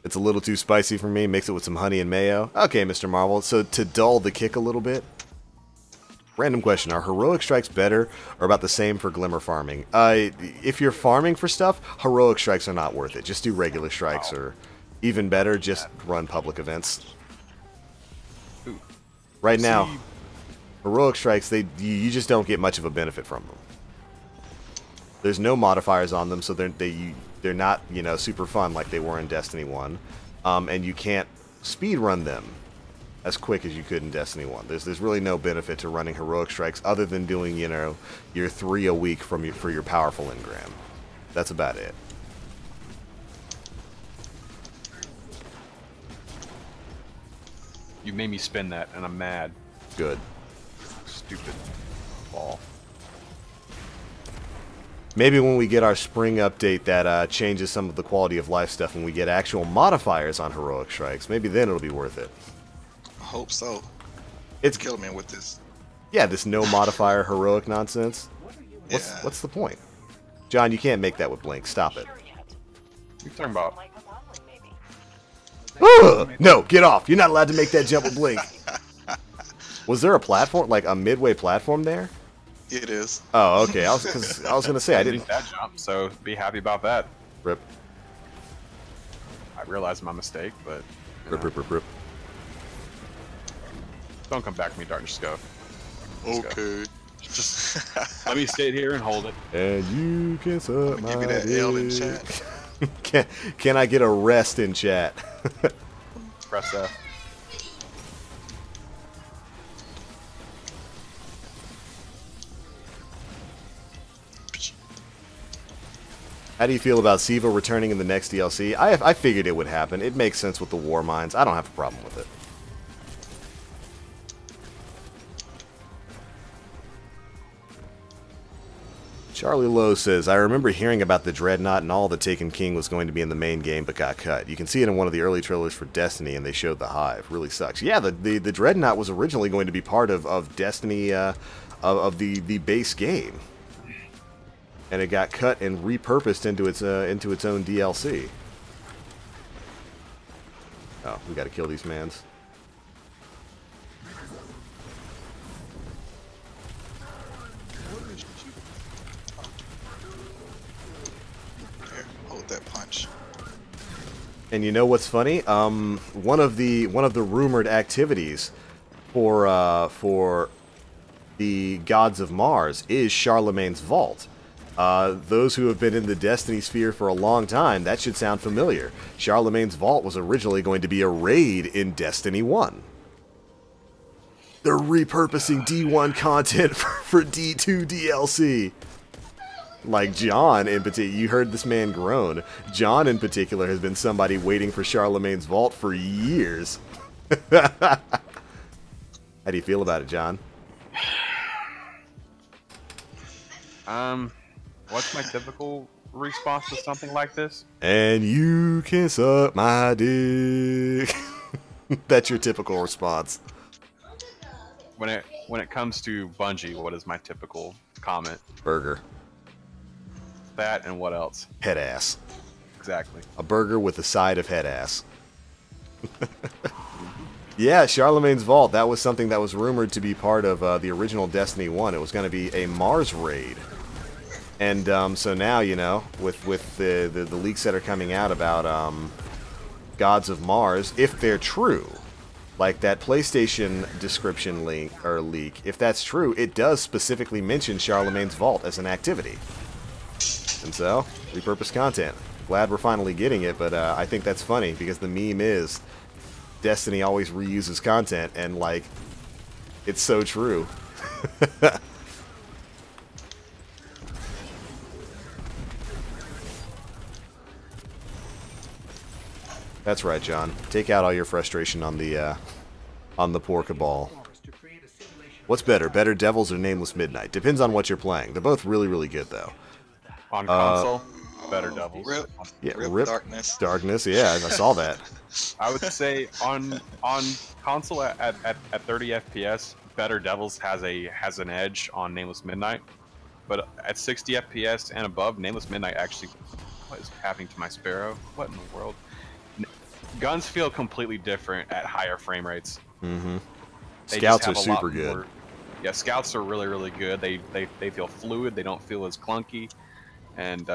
[SPEAKER 1] It's a little too spicy for me. Mix it with some honey and mayo. Okay, Mr. Marvel. So to dull the kick a little bit. Random question. Are heroic strikes better or about the same for glimmer farming? If you're farming for stuff, heroic strikes are not worth it. Just do regular strikes, or even better, just run public events. Right now, heroic strikes, you just don't get much of a benefit from them. There's no modifiers on them, so they're not, you know, super fun like they were in Destiny 1. And you can't speed run them as quick as you could in Destiny 1. There's really no benefit to running heroic strikes other than doing, you know, your 3 a week for your powerful engram. That's about it.
[SPEAKER 2] You made me spin that, and I'm mad.
[SPEAKER 1] Good.
[SPEAKER 2] Stupid ball.
[SPEAKER 1] Maybe when we get our spring update that changes some of the quality of life stuff and we get actual modifiers on heroic strikes, maybe then it'll be worth it.
[SPEAKER 6] I hope so.
[SPEAKER 1] It's
[SPEAKER 6] killing me with this.
[SPEAKER 1] Yeah, this no modifier heroic nonsense. What's the point? John, you can't make that with Blink. Stop it.
[SPEAKER 2] What are you talking about?
[SPEAKER 1] No, get off. You're not allowed to make that jump with Blink. Was there a platform, like a midway platform there?
[SPEAKER 6] It is.
[SPEAKER 1] Oh, okay. I was gonna say I didn't.
[SPEAKER 2] That jump, so be happy about that.
[SPEAKER 1] Rip.
[SPEAKER 2] I realized my mistake, but
[SPEAKER 1] Rip.
[SPEAKER 2] Don't come back to me, Darkness Go.
[SPEAKER 6] Okay.
[SPEAKER 2] Just let me sit here and hold it.
[SPEAKER 1] And you can suck my
[SPEAKER 6] Give me that L in chat.
[SPEAKER 1] Can I get a rest in chat?
[SPEAKER 2] Press F.
[SPEAKER 1] How do you feel about Siva returning in the next DLC? I figured it would happen. It makes sense with the war mines. I don't have a problem with it. Charlie Lowe says, I remember hearing about the Dreadnought and all the Taken King was going to be in the main game but got cut. You can see it in one of the early trailers for Destiny and they showed the Hive. Really sucks. Yeah, the Dreadnought was originally going to be part of Destiny, of the base game. And it got cut and repurposed into its own DLC. Oh, we got to kill these mans.
[SPEAKER 6] Here, hold that punch.
[SPEAKER 1] And you know what's funny? One of the rumored activities for the gods of Mars is Charlemagne's vault. Those who have been in the Destiny sphere for a long time, that should sound familiar. Charlemagne's vault was originally going to be a raid in Destiny 1. They're repurposing D1 content for D2 DLC. Like John in particular, you heard this man groan. John in particular has been somebody waiting for Charlemagne's vault for years. How do you feel about it, John?
[SPEAKER 2] What's my typical response to something like this?
[SPEAKER 1] And you can suck my dick. That's your typical response.
[SPEAKER 2] When it comes to Bungie, what is my typical comment?
[SPEAKER 1] Burger.
[SPEAKER 2] That and what else?
[SPEAKER 1] Head ass.
[SPEAKER 2] Exactly.
[SPEAKER 1] A burger with a side of head ass. Yeah, Charlemagne's Vault. That was something that was rumored to be part of the original Destiny 1. It was going to be a Mars raid. And so now, you know, with the leaks that are coming out about Gods of Mars, if they're true, like that PlayStation description leak, if that's true, it does specifically mention Charlemagne's Vault as an activity. And so, repurposed content. Glad we're finally getting it, but I think that's funny because the meme is Destiny always reuses content, and like, it's so true. That's right, John. Take out all your frustration on the Poor Cabal. What's better, Better Devils or Nameless Midnight? Depends on what you're playing. They're both really, really good, though.
[SPEAKER 2] On console, Better Devils.
[SPEAKER 6] Rip Darkness.
[SPEAKER 1] Darkness, yeah, I saw that.
[SPEAKER 2] I would say on console at 30 FPS, Better Devils has an edge on Nameless Midnight, but at 60 FPS and above, Nameless Midnight actually. What is happening to my Sparrow? What in the world? Guns feel completely different at higher frame rates.
[SPEAKER 1] Mm-hmm. Scouts are super good.
[SPEAKER 2] More, yeah, Scouts are really, really good. They feel fluid. They don't feel as clunky. And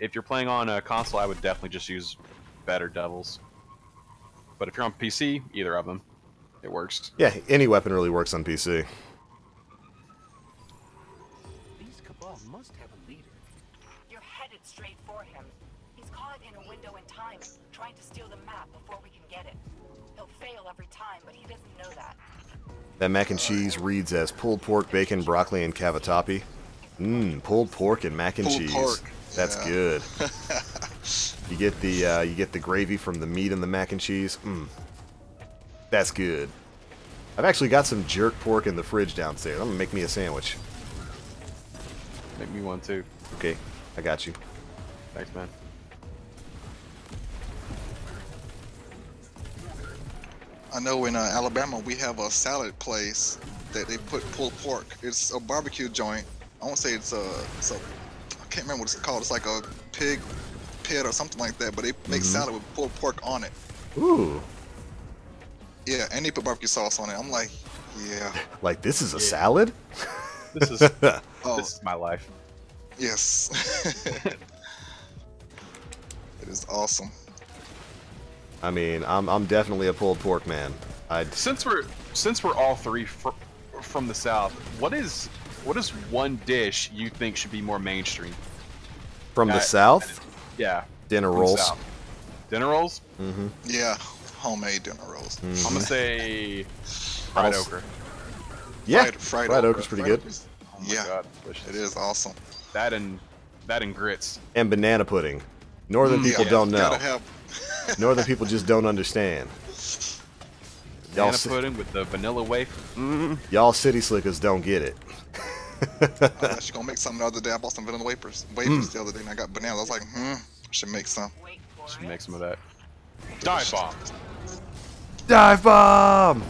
[SPEAKER 2] if you're playing on a console, I would definitely just use Better Devils. But if you're on PC, either of them, it works.
[SPEAKER 1] Yeah, any weapon really works on PC.
[SPEAKER 5] These Cabal must have a leader.
[SPEAKER 3] You're headed straight for him. He's caught in a window in time, trying to steal the map before we can get it. He'll fail every time, but he doesn't know that.
[SPEAKER 1] That mac and cheese reads as pulled pork, bacon, broccoli, and cavatappi. Pulled pork and mac and cheese.
[SPEAKER 6] Pork.
[SPEAKER 1] That's good. You get the gravy from the meat and the mac and cheese. That's good. I've actually got some jerk pork in the fridge downstairs. I'm gonna make me a sandwich.
[SPEAKER 2] Make me one too.
[SPEAKER 1] Okay, I got you.
[SPEAKER 2] Thanks, man.
[SPEAKER 6] I know in Alabama we have a salad place that they put pulled pork. It's a barbecue joint. I won't say it's a I can't remember what it's called. It's like a pig pit or something like that, but they make salad with pulled pork on it.
[SPEAKER 1] Ooh.
[SPEAKER 6] Yeah, and they put barbecue sauce on it. I'm like, yeah.
[SPEAKER 1] Like, this is a salad?
[SPEAKER 2] This is this is my life.
[SPEAKER 6] Yes. It is awesome.
[SPEAKER 1] I mean, I'm definitely a pulled pork man.
[SPEAKER 2] Since we're all three from the South, what is one dish you think should be more mainstream?
[SPEAKER 1] From the South?
[SPEAKER 2] Yeah.
[SPEAKER 1] Dinner
[SPEAKER 2] from
[SPEAKER 1] rolls.
[SPEAKER 2] South. Dinner rolls?
[SPEAKER 1] Mm-hmm.
[SPEAKER 6] Yeah, homemade dinner rolls.
[SPEAKER 2] I'm gonna say fried okra.
[SPEAKER 1] Yeah,
[SPEAKER 6] fried
[SPEAKER 1] okra's pretty good.
[SPEAKER 2] Oh my
[SPEAKER 6] Yeah,
[SPEAKER 2] God, delicious.
[SPEAKER 6] it is awesome.
[SPEAKER 2] That and grits.
[SPEAKER 1] And banana pudding. Northern people
[SPEAKER 6] Yeah,
[SPEAKER 1] don't know.
[SPEAKER 6] gotta have.
[SPEAKER 1] Northern people just don't understand.
[SPEAKER 2] Banana pudding with the vanilla wafer.
[SPEAKER 1] Y'all city slickers don't get it.
[SPEAKER 6] I was actually gonna make something the other day. I bought some vanilla wafers the other day, and I got bananas. I was like, I should make some.
[SPEAKER 3] Wait for
[SPEAKER 2] Should
[SPEAKER 3] it.
[SPEAKER 2] make some of that. Dive bomb.
[SPEAKER 1] Dive bomb!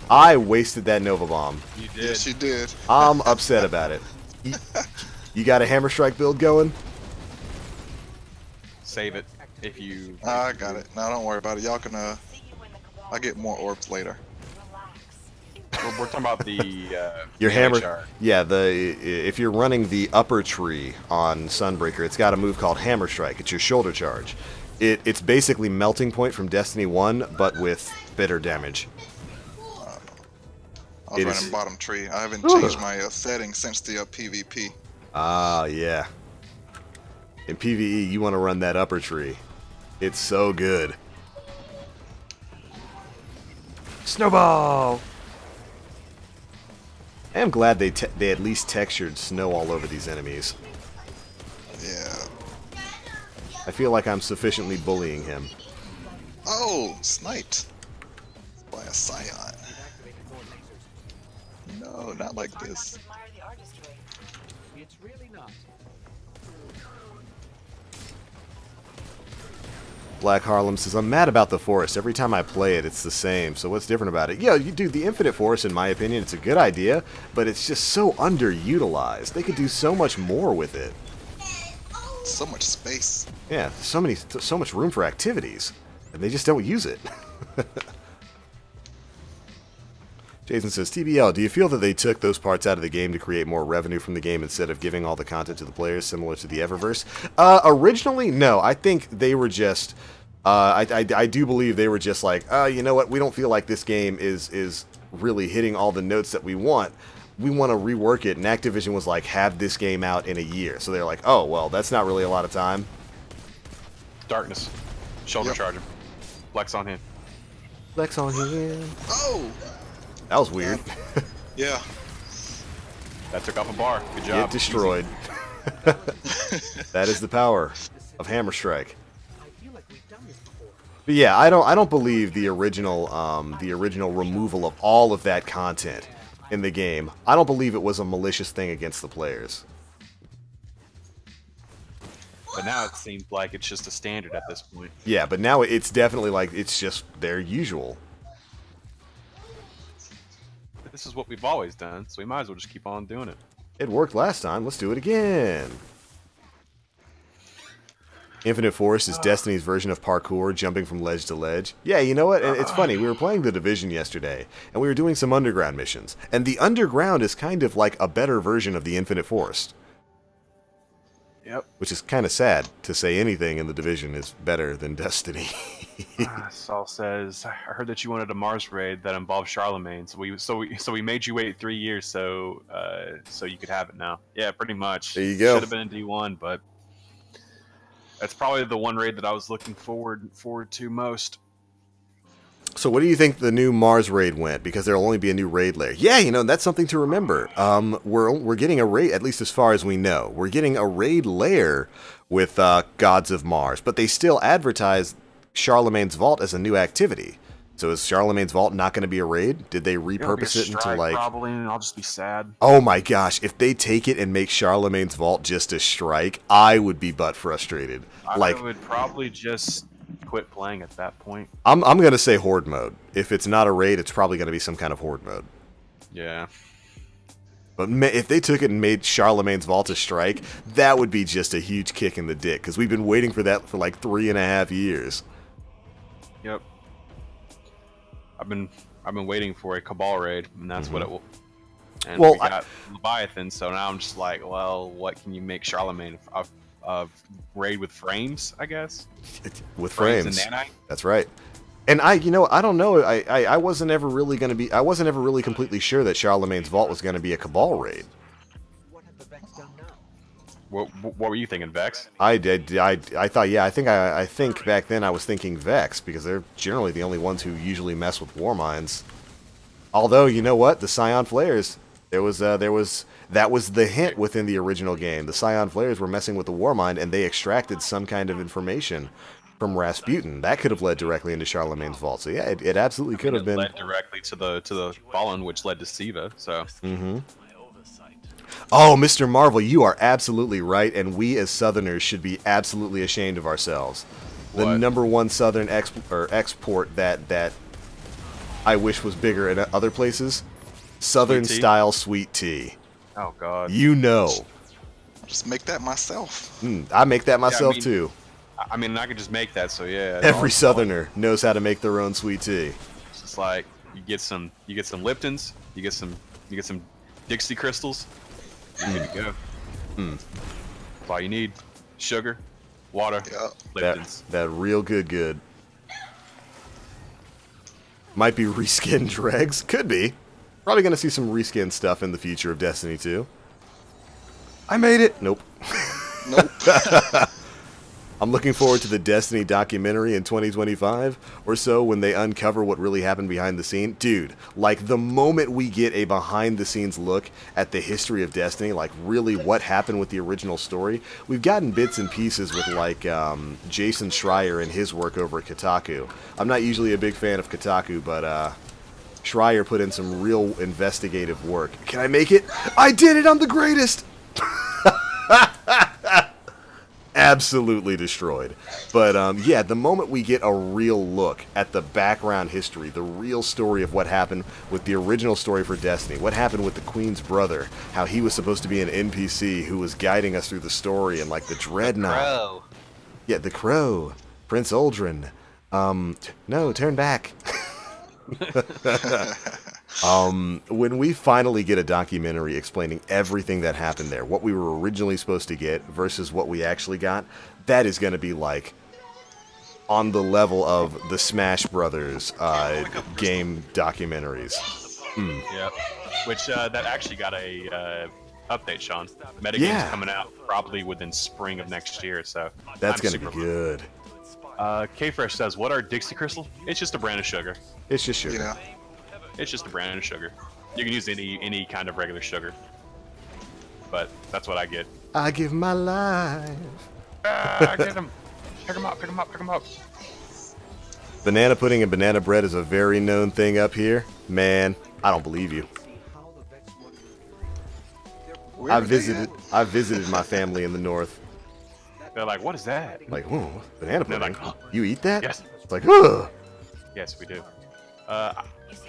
[SPEAKER 1] I wasted that Nova bomb.
[SPEAKER 2] You did.
[SPEAKER 6] Yes, she did.
[SPEAKER 1] I'm upset about it. You got a hammer strike build going?
[SPEAKER 2] Save it if you.
[SPEAKER 6] I got it. No, don't worry about it. Y'all can.
[SPEAKER 3] See you in the Cabal.
[SPEAKER 6] I'll get more orbs later.
[SPEAKER 3] Relax.
[SPEAKER 2] We're talking about the
[SPEAKER 1] Your
[SPEAKER 2] the
[SPEAKER 1] hammer,
[SPEAKER 2] HR.
[SPEAKER 1] yeah. If you're running the upper tree on Sunbreaker, it's got a move called Hammer Strike. It's your shoulder charge. It's basically Melting Point from Destiny 1, but with bitter damage.
[SPEAKER 6] I was running bottom tree. I haven't changed my settings since the PvP.
[SPEAKER 1] Ah, yeah. In PvE, you want to run that upper tree. It's so good. Snowball! I am glad they at least textured snow all over these enemies.
[SPEAKER 6] Yeah.
[SPEAKER 1] I feel like I'm sufficiently bullying him.
[SPEAKER 6] Oh, sniped by a scion. No, not like this.
[SPEAKER 3] Admire the artistry.
[SPEAKER 5] It's really not.
[SPEAKER 1] Black Harlem says, I'm mad about the forest. Every time I play it, it's the same. So what's different about it? Yeah, you do the Infinite Forest, in my opinion, it's a good idea, but it's just so underutilized. They could do so much more with it.
[SPEAKER 6] So much space.
[SPEAKER 1] Yeah, so much room for activities, and they just don't use it. Jason says, TBL, do you feel that they took those parts out of the game to create more revenue from the game instead of giving all the content to the players, similar to the Eververse? Originally, no. I think they were just... I do believe they were just like, you know what, we don't feel like this game is really hitting all the notes that we want. We want to rework it, and Activision was like, have this game out in a year. So they're like, oh, well, that's not really a lot of time.
[SPEAKER 2] Darkness. Shoulder charger. Flex on him.
[SPEAKER 1] Flex on him.
[SPEAKER 6] Oh!
[SPEAKER 1] That was weird.
[SPEAKER 6] Yeah.
[SPEAKER 2] That took off a bar. Good job.
[SPEAKER 1] Get destroyed. That is the power of Hammer Strike. But yeah, I don't believe the original removal of all of that content in the game. I don't believe it was a malicious thing against the players.
[SPEAKER 2] But now it seems like it's just a standard at this point.
[SPEAKER 1] Yeah, but now it's definitely like it's just their usual.
[SPEAKER 2] But this is what we've always done, so we might as well just keep on doing it.
[SPEAKER 1] It worked last time. Let's do it again. Infinite Forest is Destiny's version of parkour, jumping from ledge to ledge. Yeah, you know what? It's funny. We were playing The Division yesterday, and we were doing some underground missions. And the underground is kind of like a better version of the Infinite Forest.
[SPEAKER 2] Yep.
[SPEAKER 1] Which is kind of sad to say anything in The Division is better than Destiny.
[SPEAKER 2] Saul says, I heard that you wanted a Mars raid that involved Charlemagne, so we made you wait 3 years so you could have it now. Yeah, pretty much.
[SPEAKER 1] There you go.
[SPEAKER 2] Should have been in D1, but that's probably the one raid that I was looking forward to most.
[SPEAKER 1] So what do you think the new Mars raid went? Because there'll only be a new raid layer. Yeah, you know, that's something to remember. We're getting a raid, at least as far as we know. We're getting a raid layer with Gods of Mars, but they still advertise Charlemagne's Vault as a new activity. So is Charlemagne's Vault not going to be a raid? Did they repurpose it into like...
[SPEAKER 2] Probably, and I'll just be sad.
[SPEAKER 1] Oh my gosh, if they take it and make Charlemagne's Vault just a strike, I would be butt frustrated.
[SPEAKER 2] I would probably just quit playing at that point.
[SPEAKER 1] I'm going to say Horde mode. If it's not a raid, it's probably going to be some kind of Horde mode.
[SPEAKER 2] Yeah.
[SPEAKER 1] But if they took it and made Charlemagne's Vault a strike, that would be just a huge kick in the dick, because we've been waiting for that for like 3.5 years.
[SPEAKER 2] Yep. I've been waiting for a Cabal raid, and that's what it will. And we got Leviathan, so now I'm just like, well, what can you make Charlemagne of raid with frames? I guess
[SPEAKER 1] with frames.
[SPEAKER 2] And nanite?
[SPEAKER 1] That's right. And I don't know. I wasn't ever really going to be. I wasn't ever really completely sure that Charlemagne's Vault was going to be a Cabal raid.
[SPEAKER 5] What have the Vex done now?
[SPEAKER 2] What were you thinking, Vex?
[SPEAKER 1] I thought, yeah, I think back then I was thinking Vex, because they're generally the only ones who usually mess with war mines. Although, you know what, the Scion Flares, that was the hint within the original game. The Scion Flares were messing with the war mine, and they extracted some kind of information from Rasputin. That could have led directly into Charlemagne's Vault. So yeah, it absolutely could have been.
[SPEAKER 2] Led directly to the Fallen, which led to Siva. So.
[SPEAKER 1] Mm-hmm. Oh, Mr. Marvel, you are absolutely right, and we as Southerners should be absolutely ashamed of ourselves. The #1 Southern export that I wish was bigger in other places, Southern-style sweet tea.
[SPEAKER 2] Oh, God.
[SPEAKER 1] You know.
[SPEAKER 6] I'll just make that myself.
[SPEAKER 1] I make that myself, too.
[SPEAKER 2] I mean, I could just make that, so yeah.
[SPEAKER 1] Every Southerner knows how to make their own sweet tea.
[SPEAKER 2] It's just like, you get some Liptons, you get some Dixie crystals. You're good to go. That's all you need. Sugar. Water.
[SPEAKER 6] Yeah.
[SPEAKER 2] Lipton's.
[SPEAKER 1] That real good. Might be reskin dregs. Could be. Probably going to see some reskin stuff in the future of Destiny 2. I made it! Nope.
[SPEAKER 6] Nope.
[SPEAKER 1] I'm looking forward to the Destiny documentary in 2025 or so when they uncover what really happened behind the scene. Dude, like the moment we get a behind the scenes look at the history of Destiny, like really what happened with the original story, we've gotten bits and pieces with like Jason Schreier and his work over at Kotaku. I'm not usually a big fan of Kotaku, but Schreier put in some real investigative work. Can I make it? I did it! I'm the greatest! Absolutely destroyed. But yeah, the moment we get a real look at the background history, the real story of what happened with the original story for Destiny, what happened with the Queen's brother, how he was supposed to be an NPC who was guiding us through the story, and like the Dreadnought. Yeah, the Crow. Prince Uldren. No, turn back. When we finally get a documentary explaining everything that happened there, what we were originally supposed to get versus what we actually got, that is going to be like on the level of the Smash Brothers game documentaries.
[SPEAKER 2] Yep. Which that actually got a update, Sean. Metagame's coming out probably within spring of next year, so
[SPEAKER 1] that's going to be good.
[SPEAKER 2] K-Fresh says, what are Dixie Crystals? It's just a brand of sugar.
[SPEAKER 1] It's just sugar.
[SPEAKER 6] Yeah.
[SPEAKER 2] It's just a brand of sugar. You can use any kind of regular sugar. But that's what I get.
[SPEAKER 1] I give my life.
[SPEAKER 2] Get him. Pick him up, pick him up, pick him up.
[SPEAKER 1] Banana pudding and banana bread is a very known thing up here. Man, I don't believe you. I visited my family in the north.
[SPEAKER 2] They're like, what is that?
[SPEAKER 1] Like, whoa, banana pudding?
[SPEAKER 2] Like, oh.
[SPEAKER 1] You eat that?
[SPEAKER 2] Yes.
[SPEAKER 1] It's like, ugh.
[SPEAKER 2] Yes, we do.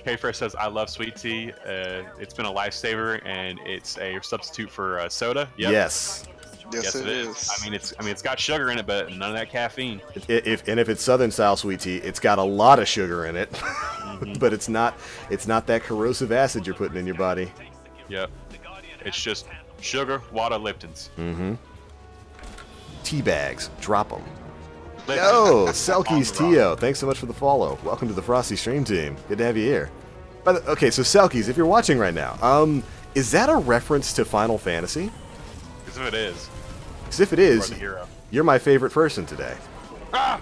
[SPEAKER 2] K-Fresh says, I love sweet tea. It's been a lifesaver, and it's a substitute for soda. Yep.
[SPEAKER 1] Yes.
[SPEAKER 6] Yes, it is.
[SPEAKER 2] I mean, it's got sugar in it, but none of that caffeine.
[SPEAKER 1] If it's Southern style sweet tea, it's got a lot of sugar in it, but it's not that corrosive acid you're putting in your body.
[SPEAKER 2] Yep. It's just sugar, water, Lipton's.
[SPEAKER 1] Tea bags, drop them. Yo, Selkies Tio, thanks so much for the follow. Welcome to the Frosty Stream Team. Good to have you here. Okay, so Selkies, if you're watching right now, is that a reference to Final Fantasy?
[SPEAKER 2] Because if it is.
[SPEAKER 1] Because if it is, you're my favorite person today. Ah!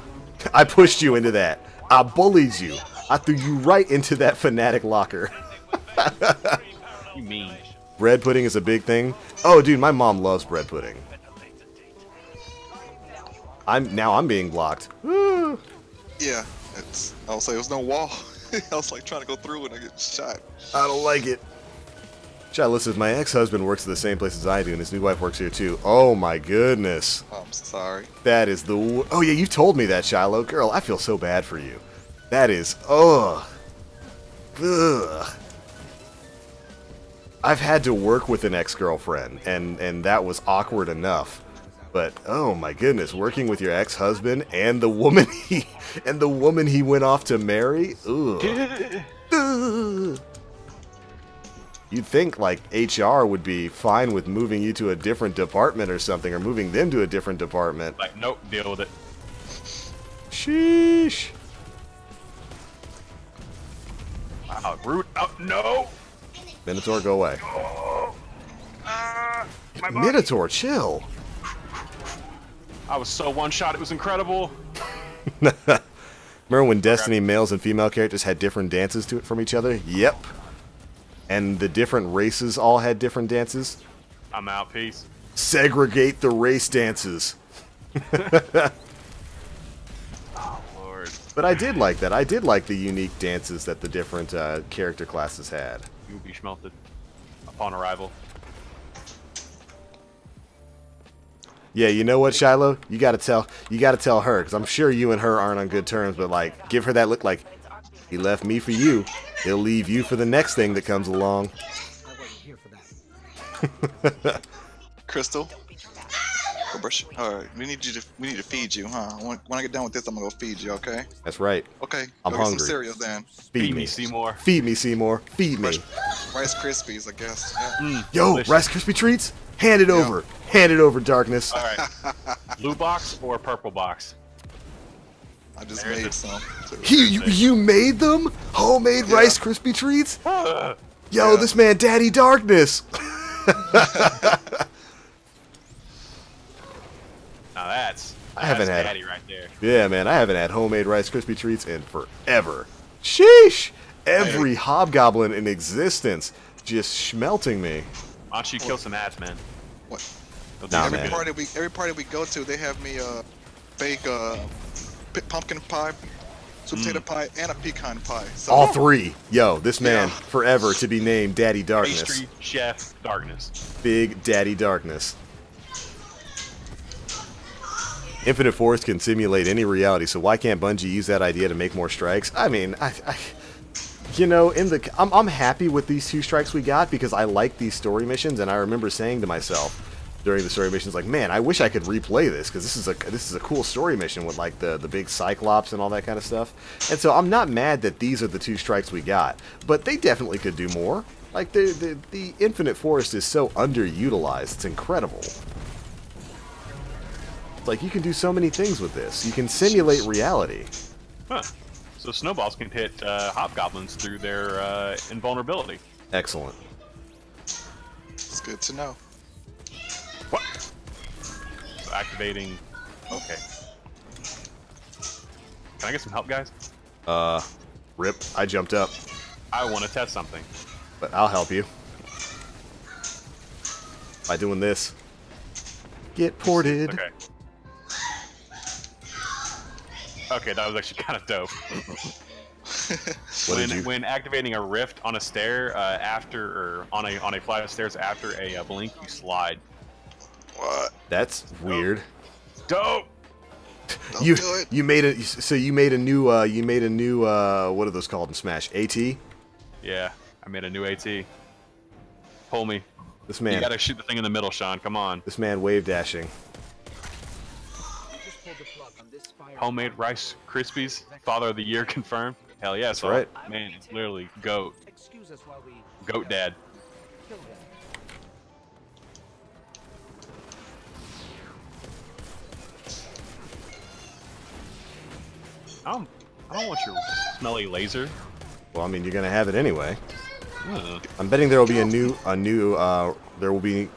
[SPEAKER 1] I pushed you into that. I bullied you. I threw you right into that fanatic locker.
[SPEAKER 2] You mean?
[SPEAKER 1] Bread pudding is a big thing. Oh, dude, my mom loves bread pudding. I'm being blocked.
[SPEAKER 6] Yeah, I'll say there's no wall. I was like trying to go through and I get shot.
[SPEAKER 1] I don't like it. Shiloh says, my ex-husband works at the same place as I do, and his new wife works here too. Oh my goodness.
[SPEAKER 6] I'm sorry.
[SPEAKER 1] That is the... Oh yeah, you told me that, Shiloh. Girl, I feel so bad for you. That is... Ugh. Ugh. I've had to work with an ex-girlfriend, and that was awkward enough. But oh my goodness, working with your ex-husband and the woman he went off to marry? Ugh. Ugh. You'd think like HR would be fine with moving you to a different department or something, or moving them to a different department.
[SPEAKER 2] Like, nope, deal with it.
[SPEAKER 1] Sheesh.
[SPEAKER 2] Wow, root out, no!
[SPEAKER 1] Minotaur, go away. Minotaur, chill.
[SPEAKER 2] I was so one-shot, it was incredible.
[SPEAKER 1] Remember when Destiny males and female characters had different dances to it from each other? Yep. And the different races all had different dances?
[SPEAKER 2] I'm out, peace.
[SPEAKER 1] Segregate the race dances.
[SPEAKER 2] Oh, Lord.
[SPEAKER 1] But I did like that. I did like the unique dances that the different character classes had.
[SPEAKER 2] You will be schmelted upon arrival.
[SPEAKER 1] Yeah, you know what, Shiloh? You gotta tell her, because I'm sure you and her aren't on good terms, but like, give her that look like, he left me for you. He'll leave you for the next thing that comes along.
[SPEAKER 5] I wasn't here for that.
[SPEAKER 6] Crystal. Go brush. All right, we need to feed you, huh? When I get done with this, I'm gonna go feed you, okay?
[SPEAKER 1] That's right.
[SPEAKER 6] Okay.
[SPEAKER 1] I'm
[SPEAKER 6] go
[SPEAKER 1] hungry.
[SPEAKER 6] Get some cereal then.
[SPEAKER 1] Feed me,
[SPEAKER 2] Seymour.
[SPEAKER 1] Feed me, Seymour. Feed me.
[SPEAKER 6] Rice Krispies, I guess. Yeah.
[SPEAKER 1] Yo,
[SPEAKER 2] Delicious.
[SPEAKER 1] Rice Krispie treats? Hand it over. Hand it over, darkness.
[SPEAKER 2] All right. Blue box or purple box?
[SPEAKER 6] I just
[SPEAKER 2] There's
[SPEAKER 6] made
[SPEAKER 2] a-
[SPEAKER 6] some.
[SPEAKER 1] You made them? Homemade
[SPEAKER 6] Yeah.
[SPEAKER 1] Rice Krispie treats? Yo,
[SPEAKER 6] Yeah.
[SPEAKER 1] this man, Daddy Darkness.
[SPEAKER 2] Now that's
[SPEAKER 1] haven't had-
[SPEAKER 2] daddy right there.
[SPEAKER 1] Yeah, man, I haven't had homemade Rice Krispie treats in forever. Sheesh! Every hobgoblin in existence just schmelting me.
[SPEAKER 2] Why don't you kill some ads, man?
[SPEAKER 6] What?
[SPEAKER 2] They'll
[SPEAKER 1] Nah,
[SPEAKER 2] do
[SPEAKER 1] man.
[SPEAKER 2] good.
[SPEAKER 6] Every party we go to, they have me bake pumpkin pie, sweet potato pie, and a pecan pie. So
[SPEAKER 1] All three. Yo, this man,
[SPEAKER 6] Yeah.
[SPEAKER 1] forever to be named Daddy Darkness.
[SPEAKER 2] Pastry chef darkness.
[SPEAKER 1] Big Daddy Darkness. Infinite Forest can simulate any reality, so why can't Bungie use that idea to make more strikes? I mean, you know, I'm happy with these 2 strikes we got because I like these story missions, and I remember saying to myself during the story missions, like, man, I wish I could replay this because this is a cool story mission with like the big Cyclops and all that kind of stuff. And so I'm not mad that these are the 2 strikes we got, but they definitely could do more. Like the Infinite Forest is so underutilized, it's incredible. Like, you can do so many things with this. You can simulate reality.
[SPEAKER 2] Huh. So snowballs can hit hobgoblins through their invulnerability.
[SPEAKER 1] Excellent.
[SPEAKER 6] it's good to know.
[SPEAKER 2] What? So activating. Okay. Can I get some help, guys?
[SPEAKER 1] Rip, I jumped up,
[SPEAKER 2] I want to test something.
[SPEAKER 1] but I'll help you. By doing this. Get ported.
[SPEAKER 2] Okay. Okay, that was actually kind of dope.
[SPEAKER 1] What did you...
[SPEAKER 2] When activating a rift on a stair on a flight of stairs after a blink, you slide.
[SPEAKER 6] What?
[SPEAKER 1] That's weird.
[SPEAKER 2] Dope.
[SPEAKER 6] Don't
[SPEAKER 1] You
[SPEAKER 6] do it.
[SPEAKER 1] you made a new what are those called in Smash? AT?
[SPEAKER 2] Yeah, I made a new AT. Pull me.
[SPEAKER 1] This
[SPEAKER 2] You
[SPEAKER 1] man,
[SPEAKER 2] gotta shoot the thing in the middle, Sean. Come on.
[SPEAKER 1] this man wave dashing.
[SPEAKER 5] Just pull the plug on this fire.
[SPEAKER 2] Homemade Rice Krispies. Father of the Year confirmed. Hell yeah, that's
[SPEAKER 1] right.
[SPEAKER 2] Man, it's literally goat.
[SPEAKER 5] Excuse us while we
[SPEAKER 2] Goat dad.
[SPEAKER 5] kill him.
[SPEAKER 2] I don't want your smelly laser.
[SPEAKER 1] Well, I mean, you're gonna have it anyway.
[SPEAKER 2] Ugh.
[SPEAKER 1] I'm betting there will be there will be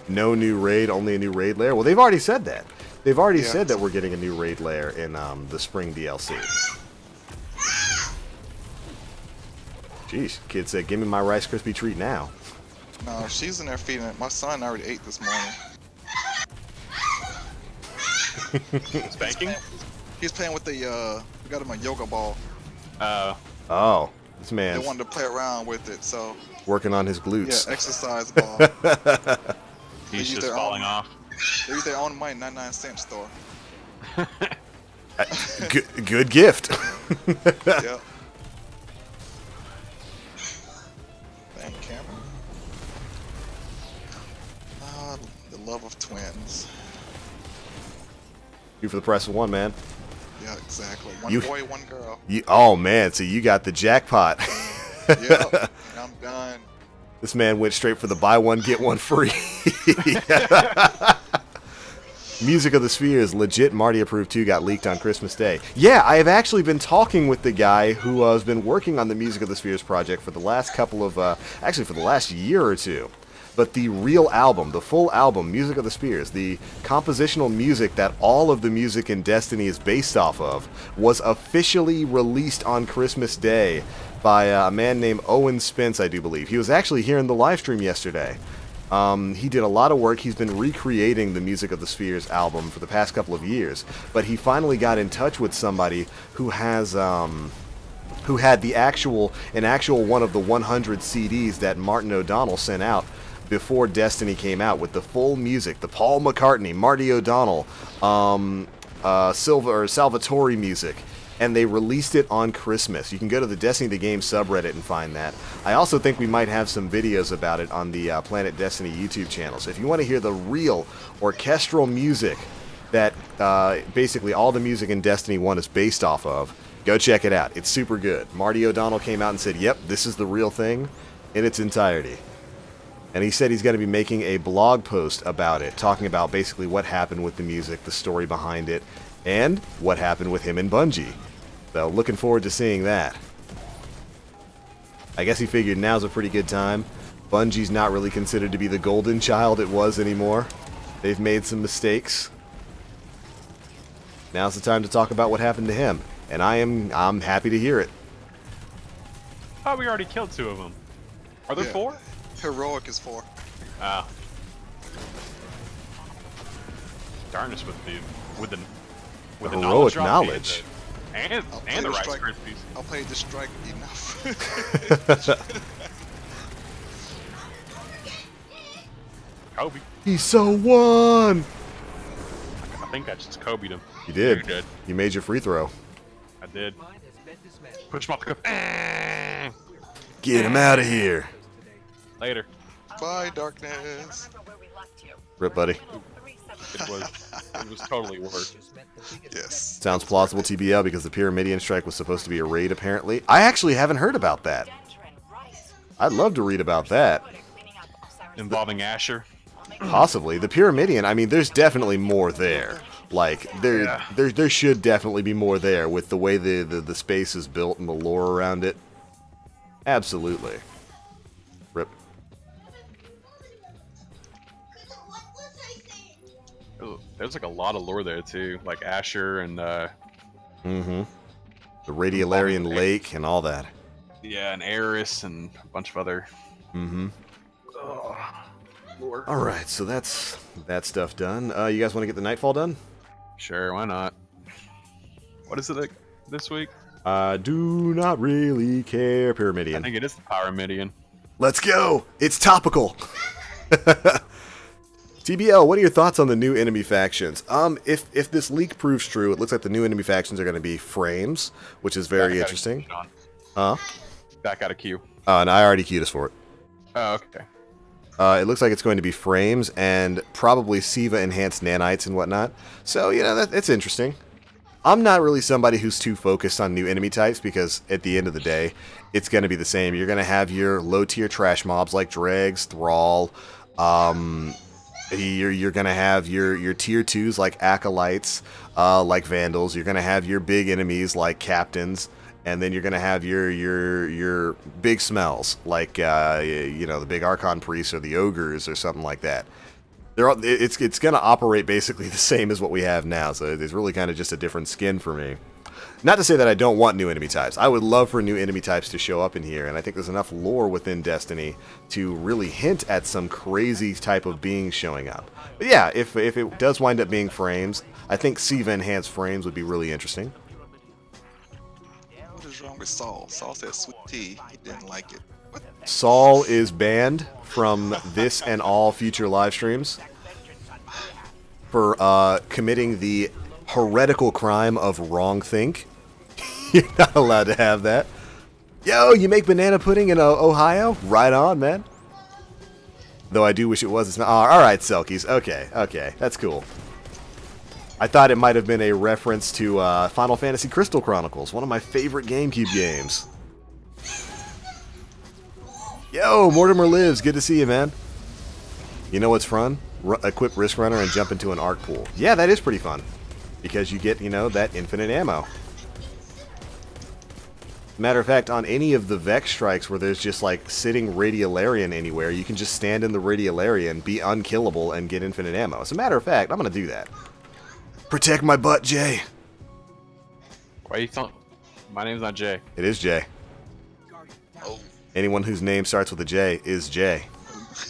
[SPEAKER 1] no new raid, only a new raid layer. Well, they've already said that. They've already said that we're getting a new raid layer in the spring DLC. Jeez, kid said, "Give me my Rice Krispie treat now."
[SPEAKER 6] No, she's in there feeding it. My son already ate this morning.
[SPEAKER 2] Spanking?
[SPEAKER 6] He's playing with the we got him a yoga ball.
[SPEAKER 1] Oh, this
[SPEAKER 6] They
[SPEAKER 1] man's
[SPEAKER 6] wanted to play around with it, so
[SPEAKER 1] working on his
[SPEAKER 6] yeah,
[SPEAKER 1] glutes.
[SPEAKER 6] exercise ball.
[SPEAKER 2] He's
[SPEAKER 6] use
[SPEAKER 2] just
[SPEAKER 6] their
[SPEAKER 2] falling
[SPEAKER 6] own-
[SPEAKER 2] off.
[SPEAKER 6] They use their own money, 99-cent store.
[SPEAKER 1] Good gift.
[SPEAKER 6] Yeah. Thank camera. The love of twins.
[SPEAKER 1] You for the price of one, man.
[SPEAKER 6] Yeah, exactly. One
[SPEAKER 1] You-
[SPEAKER 6] boy, one girl.
[SPEAKER 1] Oh man, so you got the jackpot.
[SPEAKER 6] Yeah, I'm done.
[SPEAKER 1] This man went straight for the buy one get one free. Music of the Spheres, legit Marty approved 2 got leaked on Christmas Day. Yeah, I have actually been talking with the guy who has been working on the Music of the Spheres project for the last couple of, actually for the last year or two. But the real album, the full album, Music of the Spheres, the compositional music that all of the music in Destiny is based off of, was officially released on Christmas Day by a man named Owen Spence, I do believe. He was actually here in the live stream yesterday. He did a lot of work. He's been recreating the Music of the Spheres album for the past couple of years, but he finally got in touch with somebody who has who had an actual one of the 100 CDs that Martin O'Donnell sent out before Destiny came out, with the full music, the Paul McCartney, Marty O'Donnell, Salvatore music, and they released it on Christmas. You can go to the Destiny the Game subreddit and find that. I also think we might have some videos about it on the Planet Destiny YouTube channel. So if you want to hear the real orchestral music that basically all the music in Destiny 1 is based off of, go check it out. It's super good. Marty O'Donnell came out and said, yep, this is the real thing in its entirety. And he said he's going to be making a blog post about it, talking about basically what happened with the music, the story behind it, and what happened with him and Bungie. So looking forward to seeing that. I guess he figured now's a pretty good time. Bungie's not really considered to be the golden child it was anymore. They've made some mistakes. Now's the time to talk about what happened to him. And I'm happy to hear it.
[SPEAKER 2] Oh, we already killed 2 of them. Are there 4?
[SPEAKER 6] Heroic is 4.
[SPEAKER 2] Oh. Darn us with the
[SPEAKER 1] heroic knowledge.
[SPEAKER 2] And the Rice Krispies.
[SPEAKER 6] I'll play the strike enough.
[SPEAKER 2] Kobe.
[SPEAKER 1] He so won!
[SPEAKER 2] I think I just Kobe'd him.
[SPEAKER 1] You did.
[SPEAKER 2] You did.
[SPEAKER 1] You made your free throw.
[SPEAKER 2] I did. Push him off the cup.
[SPEAKER 1] Get him out of here.
[SPEAKER 2] Later.
[SPEAKER 6] Bye, darkness.
[SPEAKER 1] Rip, buddy.
[SPEAKER 2] It was totally worth it.
[SPEAKER 6] Yes.
[SPEAKER 1] Sounds plausible, TBL, because the Pyramidion strike was supposed to be a raid, apparently. I actually haven't heard about that. I'd love to read about that.
[SPEAKER 2] Involving Asher?
[SPEAKER 1] Possibly. The Pyramidion, I mean, there's definitely more there. Like, there should definitely be more there with the way the space is built and the lore around it. Absolutely. Rip.
[SPEAKER 2] There's like a lot of lore there too, like Asher and
[SPEAKER 1] the Radiolarian Lake and all that.
[SPEAKER 2] Yeah, and Eris and a bunch of other lore.
[SPEAKER 1] All right, so that's that stuff done. You guys want to get the Nightfall done?
[SPEAKER 2] Sure, why not? What is it like this week?
[SPEAKER 1] Do not really care,
[SPEAKER 2] I
[SPEAKER 1] Pyramidion.
[SPEAKER 2] think it is the Pyramidion.
[SPEAKER 1] Let's go! It's topical! TBL, what are your thoughts on the new enemy factions? If this leak proves true, it looks like the new enemy factions are going to be frames, which is very interesting. Huh?
[SPEAKER 2] Back out of queue.
[SPEAKER 1] And I already queued us for it.
[SPEAKER 2] Oh, okay.
[SPEAKER 1] It looks like it's going to be frames and probably SIVA enhanced nanites and whatnot. So, you know, it's interesting. I'm not really somebody who's too focused on new enemy types because at the end of the day, it's going to be the same. You're going to have your low-tier trash mobs like Dregs, Thrall. You're going to have your tier 2s like Acolytes, like Vandals. You're going to have your big enemies like Captains. And then you're going to have your big smells, like, you know, the big Archon Priests or the Ogres or something like that. It's going to operate basically the same as what we have now, so it's really kind of just a different skin for me. Not to say that I don't want new enemy types. I would love for new enemy types to show up in here, and I think there's enough lore within Destiny to really hint at some crazy type of being showing up. But yeah, if it does wind up being frames, I think SIVA enhanced frames would be really interesting.
[SPEAKER 6] What is wrong with Saul? Saul said sweet tea. He didn't like it. What?
[SPEAKER 1] Saul is banned from this and all future live streams for committing the heretical crime of wrongthink. You're not allowed to have that. Yo, you make banana pudding in Ohio? Right on, man. Though I do wish it was. It's not. Oh, all right, Selkies. Okay, that's cool. I thought it might have been a reference to Final Fantasy Crystal Chronicles, one of my favorite GameCube games. Yo, Mortimer lives. Good to see you, man. You know what's fun? Equip Risk Runner and jump into an arc pool. Yeah, that is pretty fun. Because you get, you know, that infinite ammo. Matter of fact, on any of the Vex strikes where there's just like sitting Radiolarian anywhere, you can just stand in the Radiolarian, be unkillable, and get infinite ammo. As a matter of fact, I'm going to do that. Protect my butt, Jay.
[SPEAKER 2] Why you thought? My name's not Jay.
[SPEAKER 1] It is Jay.
[SPEAKER 6] Oh.
[SPEAKER 1] Anyone whose name starts with a J is Jay.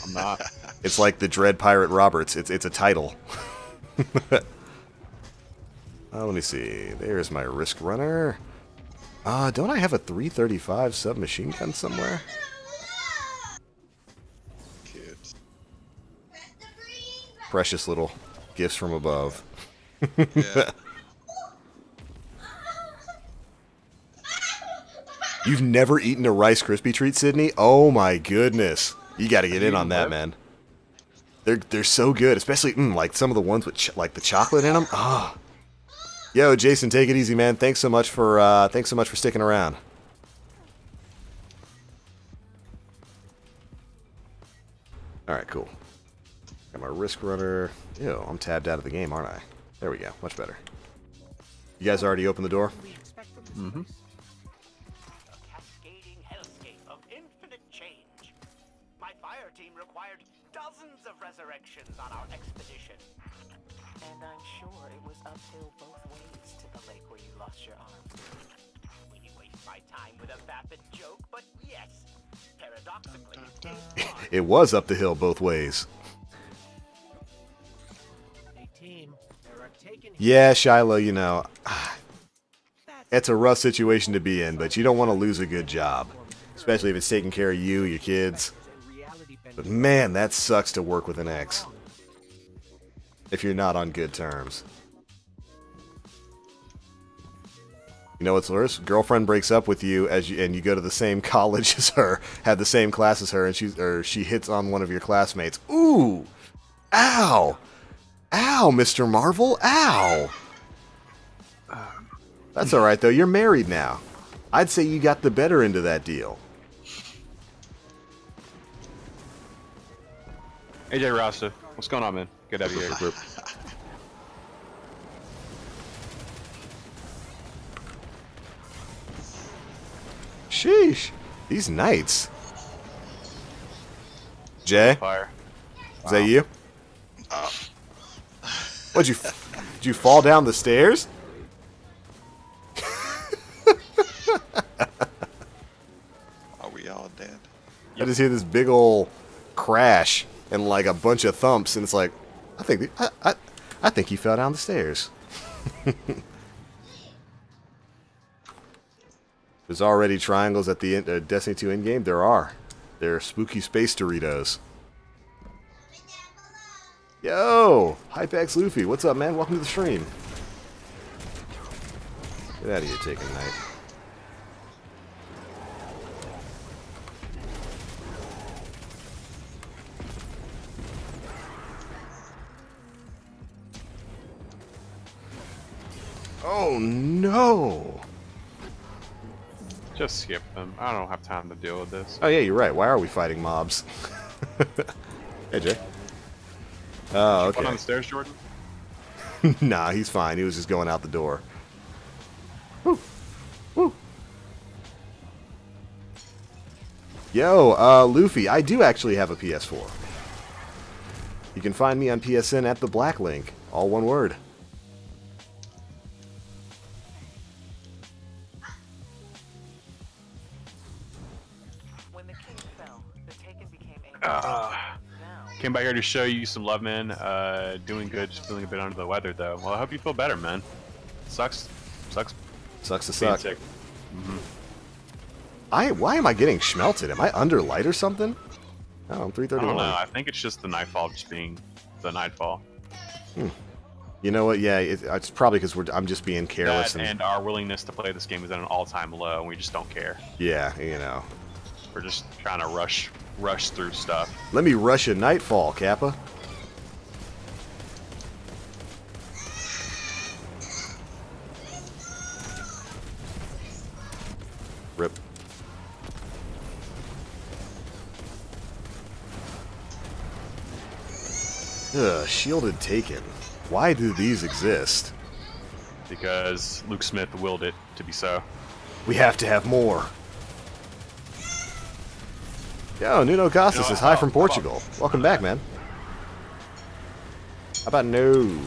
[SPEAKER 2] I'm not.
[SPEAKER 1] It's like the Dread Pirate Roberts. It's a title. Let me see. There's my Risk Runner. Don't I have a 335 submachine gun somewhere?
[SPEAKER 6] Kids.
[SPEAKER 1] Precious little gifts from above.
[SPEAKER 6] Yeah.
[SPEAKER 1] You've never eaten a Rice Krispie treat, Sydney? Oh my goodness. You got to get in on that, man. They're so good, especially like some of the ones with like the chocolate in them. Ah. Yo, Jason, take it easy, man. Thanks so much for sticking around. Alright, cool. Got my Risk Runner. Ew, I'm tabbed out of the game, aren't I? There we go. Much better. You guys already opened the door?
[SPEAKER 2] Mm-hmm.
[SPEAKER 7] A cascading hellscape of infinite change. My fire team required dozens of resurrections on our expedition.
[SPEAKER 3] And I'm sure it was uphill both ways to the lake where you lost your arm.
[SPEAKER 7] Will you waste my time with a vapid joke? But yes, paradoxically, it was.
[SPEAKER 1] It was up the hill both ways.
[SPEAKER 5] Hey team, there are taken.
[SPEAKER 1] Yeah, Shiloh, you know, it's a rough situation to be in, but you don't want to lose a good job. Especially if it's taking care of you, your kids. But man, that sucks to work with an ex. If you're not on good terms. You know what's worse? Girlfriend breaks up with you and you go to the same college as her, have the same class as her, and she hits on one of your classmates. Ooh! Ow! Ow, Mr. Marvel! Ow! That's alright though, you're married now. I'd say you got the better end of that deal.
[SPEAKER 2] AJ Rasta, what's going on, man? Good to have you here.
[SPEAKER 1] Sheesh. These knights. Jay?
[SPEAKER 2] Fire.
[SPEAKER 1] Is that you? Did you fall down the stairs?
[SPEAKER 6] Are we all dead?
[SPEAKER 1] I just hear this big ol' crash and like a bunch of thumps, and it's like, I think he fell down the stairs. There's already triangles at the end, Destiny 2 endgame. There are. They're spooky space Doritos. Yo! Hypex Luffy, what's up, man? Welcome to the stream. Get out of here, Taken Knight. Oh no!
[SPEAKER 2] Just skip them. I don't have time to deal with this.
[SPEAKER 1] Oh yeah, you're right. Why are we fighting mobs? Hey, Jay. Oh,
[SPEAKER 2] One on
[SPEAKER 1] okay.
[SPEAKER 2] the stairs, Jordan?
[SPEAKER 1] Nah, he's fine. He was just going out the door. Woo. Woo. Yo, Luffy, I do actually have a PS4. You can find me on PSN at TheBlackLink. All one word.
[SPEAKER 3] When the king fell, the Taken became able now.
[SPEAKER 2] Came by here to show you some love, man. Doing good, just feeling a bit under the weather, though. Well, I hope you feel better, man. Sucks
[SPEAKER 1] Sucks to
[SPEAKER 2] being
[SPEAKER 1] suck.
[SPEAKER 2] sick.
[SPEAKER 1] Why am I getting schmelted? Am I under light or something? Oh, I'm
[SPEAKER 2] I
[SPEAKER 1] 331.
[SPEAKER 2] don't know. I think it's just the nightfall just being the nightfall.
[SPEAKER 1] You know what? Yeah, it's probably because I'm just being careless.
[SPEAKER 2] That and our willingness to play this game is at an all-time low, and we just don't care.
[SPEAKER 1] Yeah, you know.
[SPEAKER 2] We're just trying to rush through stuff.
[SPEAKER 1] Let me rush a Nightfall, Kappa. Rip. Ugh, shielded Taken. Why do these exist?
[SPEAKER 2] Because Luke Smith willed it to be so.
[SPEAKER 1] We have to have more. Yo, Nuno Costas says hi from Portugal. Welcome back, man. How about no?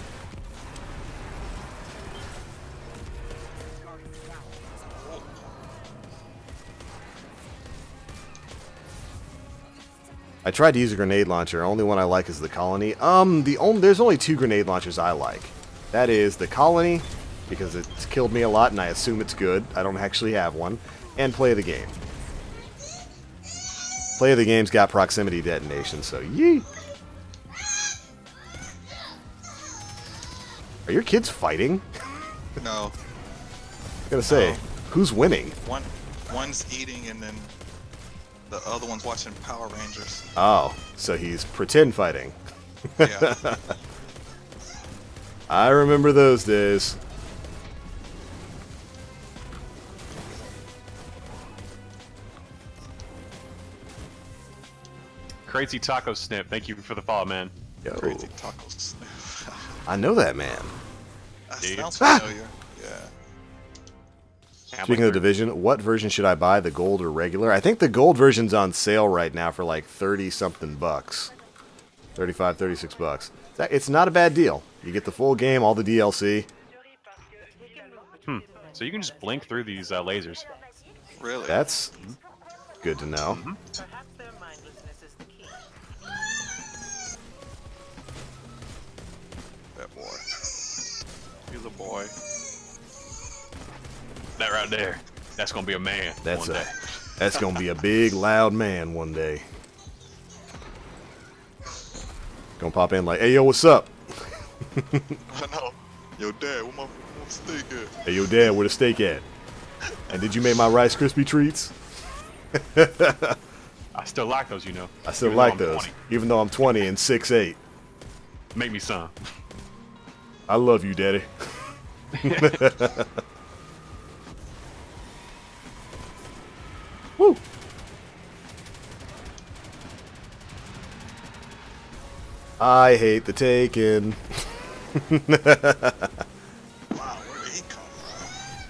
[SPEAKER 1] I tried to use a grenade launcher. Only one I like is the Colony. There's only two grenade launchers I like. That is the Colony, because it's killed me a lot and I assume it's good. I don't actually have one. And Play the Game. Play of the Game's got proximity detonation, so yee. Are your kids fighting?
[SPEAKER 6] No.
[SPEAKER 1] I gotta say, who's winning?
[SPEAKER 6] One's eating and then the other one's watching Power Rangers.
[SPEAKER 1] Oh, so he's pretend fighting.
[SPEAKER 6] Yeah.
[SPEAKER 1] I remember those days.
[SPEAKER 2] Crazy Taco Snip, thank you for the follow, man.
[SPEAKER 1] Yo,
[SPEAKER 6] Crazy tacos.
[SPEAKER 1] I know that man.
[SPEAKER 6] That
[SPEAKER 2] Dude.
[SPEAKER 6] sounds familiar. Yeah.
[SPEAKER 1] Speaking of the Division, what version should I buy, the gold or regular? I think the gold version's on sale right now for like 30-something bucks. 35, 36 bucks. It's not a bad deal. You get the full game, all the DLC.
[SPEAKER 2] So you can just blink through these lasers.
[SPEAKER 6] Really?
[SPEAKER 1] That's good to know.
[SPEAKER 4] Perhaps their mindlessness is the key.
[SPEAKER 6] That boy. He's a boy.
[SPEAKER 2] That right there. That's gonna be a man.
[SPEAKER 1] That's
[SPEAKER 2] one day.
[SPEAKER 1] that's gonna be a big, loud man one day. Gonna pop in like, hey, yo, what's up?
[SPEAKER 6] I know. Yo, Dad, where my steak at?
[SPEAKER 1] Hey, yo, Dad, where the steak at? And did you make my Rice Krispie treats?
[SPEAKER 2] I still like those, you know.
[SPEAKER 1] I still
[SPEAKER 2] even though
[SPEAKER 1] like
[SPEAKER 2] I'm
[SPEAKER 1] those,
[SPEAKER 2] 20.
[SPEAKER 1] even though I'm 20 and 6'8".
[SPEAKER 2] Make me some.
[SPEAKER 1] I love you, Daddy. Woo! I hate the Taken.
[SPEAKER 6] Wow, where did he come from?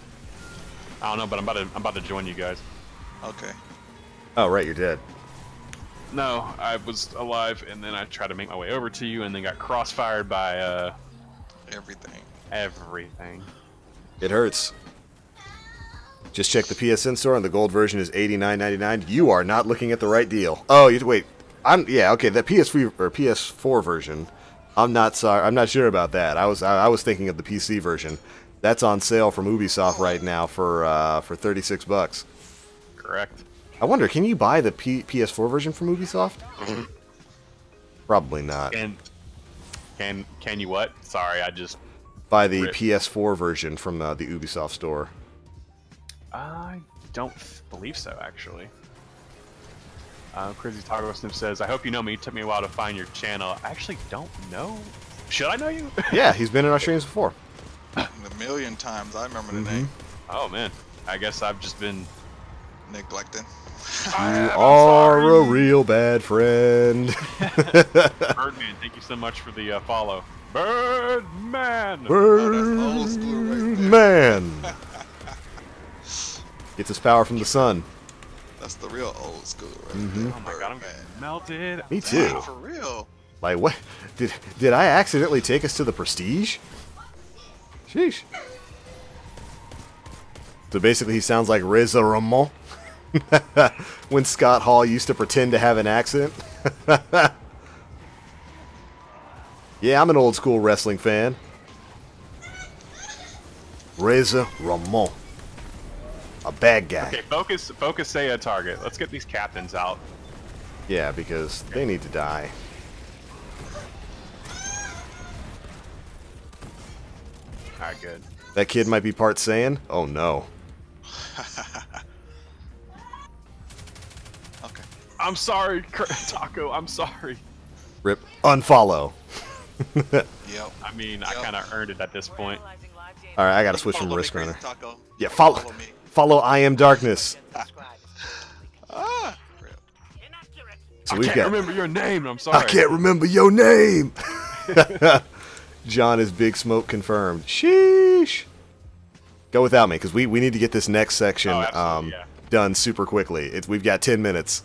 [SPEAKER 2] I don't know, but I'm about to join you guys.
[SPEAKER 6] Okay.
[SPEAKER 1] Oh, right, you're dead.
[SPEAKER 2] No, I was alive, and then I tried to make my way over to you, and then got crossfired by
[SPEAKER 6] Everything.
[SPEAKER 2] everything.
[SPEAKER 1] It hurts. Just check the PSN store, and the gold version is $89.99. You are not looking at the right deal. Oh, you wait. Yeah, okay. The PS3 or PS4 version. I'm not sorry. I'm not sure about that. I was thinking of the PC version. That's on sale from Ubisoft right now for 36 bucks.
[SPEAKER 2] Correct.
[SPEAKER 1] I wonder, can you buy the PS4 version from Ubisoft? Probably not.
[SPEAKER 2] Can you what? Sorry, I just
[SPEAKER 1] Buy the
[SPEAKER 2] Rip.
[SPEAKER 1] PS4 version from the Ubisoft store.
[SPEAKER 2] I don't believe so, actually. Crazy Taco Snip says, I hope you know me. It took me a while to find your channel. I actually don't know. Should I know you?
[SPEAKER 1] Yeah, he's been in our streams before.
[SPEAKER 6] A million times. I remember the name.
[SPEAKER 2] Oh, man. I guess I've just been...
[SPEAKER 6] Neglecting.
[SPEAKER 1] You are a real bad friend.
[SPEAKER 2] Birdman, thank you so much for the follow. Birdman!
[SPEAKER 6] Oh, that's old school right there.
[SPEAKER 1] Man. Gets his power from the sun.
[SPEAKER 6] That's the real old school right
[SPEAKER 1] Mhm.
[SPEAKER 6] there.
[SPEAKER 2] Oh my god, I'm getting melted.
[SPEAKER 1] Me too.
[SPEAKER 6] Damn, for real.
[SPEAKER 1] Like, what? Did I accidentally take us to the Prestige? Sheesh. So basically, he sounds like Reza Ramon when Scott Hall used to pretend to have an accent. Yeah, I'm an old school wrestling fan. Reza Ramon. A bad guy.
[SPEAKER 2] Okay, focus, say a target. Let's get these captains out.
[SPEAKER 1] Yeah, because they need to die.
[SPEAKER 2] Alright, good.
[SPEAKER 1] That kid might be part Saiyan. Oh no.
[SPEAKER 6] Okay.
[SPEAKER 2] I'm sorry, Taco, I'm sorry.
[SPEAKER 1] Rip. Unfollow.
[SPEAKER 6] Yep.
[SPEAKER 2] I mean, I kind of earned it at this point.
[SPEAKER 1] Alright, I gotta switch from
[SPEAKER 6] Follow me,
[SPEAKER 1] Risk
[SPEAKER 6] Crazy
[SPEAKER 1] Runner.
[SPEAKER 6] Taco.
[SPEAKER 1] Yeah,
[SPEAKER 6] Follow
[SPEAKER 1] follow.
[SPEAKER 6] me.
[SPEAKER 1] Follow I Am Darkness.
[SPEAKER 6] Ah. Rip.
[SPEAKER 7] Inaccurate.
[SPEAKER 1] So
[SPEAKER 2] I
[SPEAKER 1] we've
[SPEAKER 2] can't
[SPEAKER 1] got.
[SPEAKER 2] remember your name, I'm sorry.
[SPEAKER 1] I can't remember your name. John is Big Smoke confirmed. Sheesh. Go without me, because we need to get this next section
[SPEAKER 2] Oh, absolutely, yeah.
[SPEAKER 1] done super quickly. We've got 10 minutes.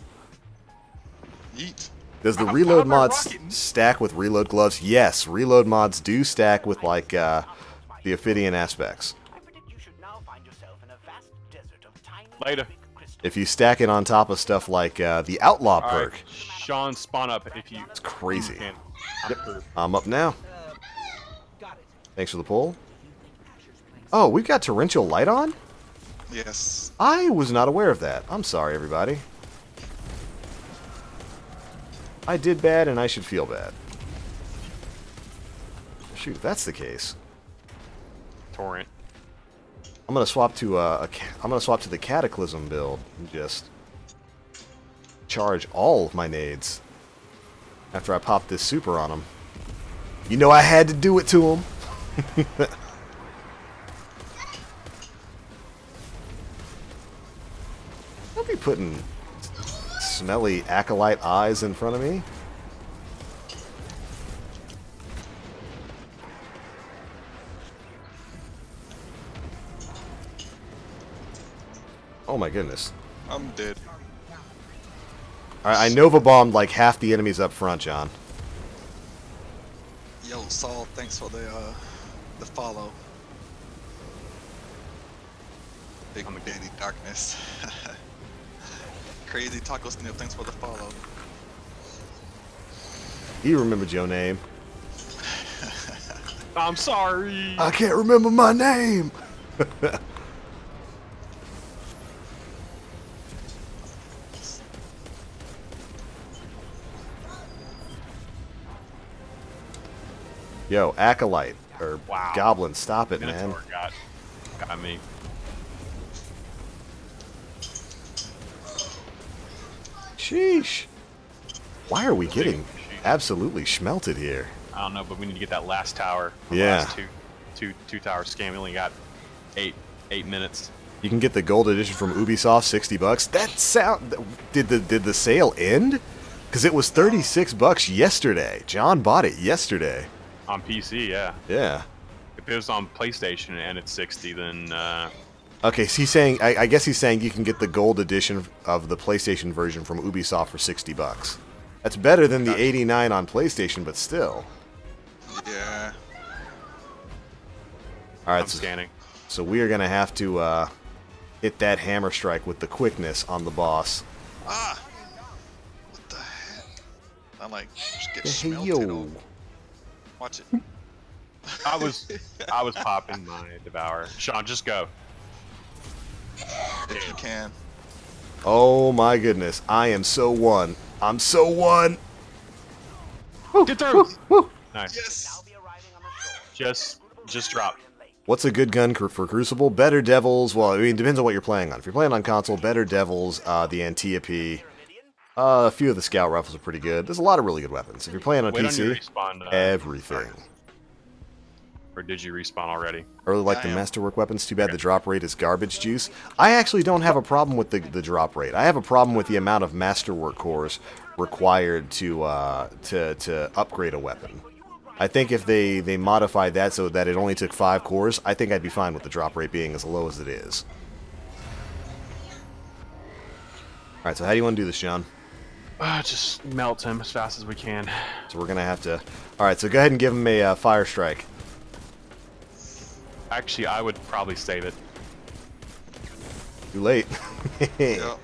[SPEAKER 6] Yeet.
[SPEAKER 1] Does the
[SPEAKER 2] How
[SPEAKER 1] reload
[SPEAKER 2] am I
[SPEAKER 1] mods
[SPEAKER 2] rocking?
[SPEAKER 1] stack with reload gloves? Yes, reload mods do stack with like the Ophidian aspects.
[SPEAKER 7] I predict you should now find yourself in a vast desert of tiny
[SPEAKER 2] Later.
[SPEAKER 7] big crystals.
[SPEAKER 1] If you stack it on top of stuff like the Outlaw
[SPEAKER 2] All right,
[SPEAKER 1] perk,
[SPEAKER 2] Sean, spawn up if you. It's
[SPEAKER 1] crazy.
[SPEAKER 2] Can.
[SPEAKER 1] I'm up now.
[SPEAKER 5] Got it.
[SPEAKER 1] Thanks for the poll. Oh, we've got torrential light on?
[SPEAKER 6] Yes.
[SPEAKER 1] I was not aware of that. I'm sorry, everybody. I did bad, and I should feel bad. Shoot, if that's the case.
[SPEAKER 2] Torrent.
[SPEAKER 1] I'm gonna swap to the Cataclysm build and just charge all of my nades after I pop this super on them. You know I had to do it to him. Don't be putting smelly acolyte eyes in front of me. Oh my goodness.
[SPEAKER 6] I'm dead.
[SPEAKER 1] I Nova bombed like half the enemies up front, John.
[SPEAKER 6] Yo, Saul, thanks for the follow. Big Daddy Darkness. Crazy Taco Snip, thanks for the follow.
[SPEAKER 1] He remembered your name.
[SPEAKER 2] I'm sorry.
[SPEAKER 1] I can't remember my name. Yo, Acolyte, or
[SPEAKER 2] Wow.
[SPEAKER 1] Goblin, stop it, man.
[SPEAKER 2] Minotaur got me.
[SPEAKER 1] Sheesh. Why are we getting
[SPEAKER 2] Sheesh.
[SPEAKER 1] absolutely schmelted here?
[SPEAKER 2] I don't know, but we need to get that last tower. The
[SPEAKER 1] Yeah.
[SPEAKER 2] Last two tower scam. We only got eight minutes.
[SPEAKER 1] You can get the gold edition from Ubisoft, $60. That sound. Did the sale end? Because it was $36 yesterday. John bought it yesterday.
[SPEAKER 2] On PC, yeah.
[SPEAKER 1] Yeah.
[SPEAKER 2] If it was on PlayStation and it's 60, then
[SPEAKER 1] Okay, so he's saying. I guess he's saying you can get the gold edition of the PlayStation version from Ubisoft for $60. That's better than the 89 on PlayStation, but still.
[SPEAKER 6] Yeah.
[SPEAKER 1] All right,
[SPEAKER 2] I'm scanning.
[SPEAKER 1] so we are gonna have to hit that hammer strike with the quickness on the boss.
[SPEAKER 6] Ah! What the heck? I like just get
[SPEAKER 1] Hey,
[SPEAKER 6] smelted
[SPEAKER 1] yo.
[SPEAKER 6] on. Watch it.
[SPEAKER 2] I was popping my Devour. Sean, just go.
[SPEAKER 6] If you can.
[SPEAKER 1] Oh my goodness, I am so one. I'm so one.
[SPEAKER 2] Get through. Nice.
[SPEAKER 6] Yes!
[SPEAKER 7] Be arriving on the shore.
[SPEAKER 2] Just drop.
[SPEAKER 1] What's a good gun for Crucible? Better Devils. Well, I mean, it depends on what you're playing on. If you're playing on console, Better Devils, the Antiope. A few of the Scout Rifles are pretty good. There's a lot of really good weapons. If you're playing on
[SPEAKER 2] Wait on your
[SPEAKER 1] PC,
[SPEAKER 2] respawn.
[SPEAKER 1] everything.
[SPEAKER 2] Or did you respawn already?
[SPEAKER 1] I really like
[SPEAKER 6] I
[SPEAKER 1] the
[SPEAKER 6] am.
[SPEAKER 1] Masterwork weapons. Too bad the drop rate is garbage juice. I actually don't have a problem with the drop rate. I have a problem with the amount of Masterwork cores required to upgrade a weapon. I think if they modified that so that it only took 5 cores, I think I'd be fine with the drop rate being as low as it is. Alright, so how do you want to do this, John?
[SPEAKER 2] Just melt him as fast as we can.
[SPEAKER 1] So we're going to have to... Alright, so go ahead and give him a fire strike.
[SPEAKER 2] Actually, I would probably save it.
[SPEAKER 1] Too late.
[SPEAKER 6] Yep.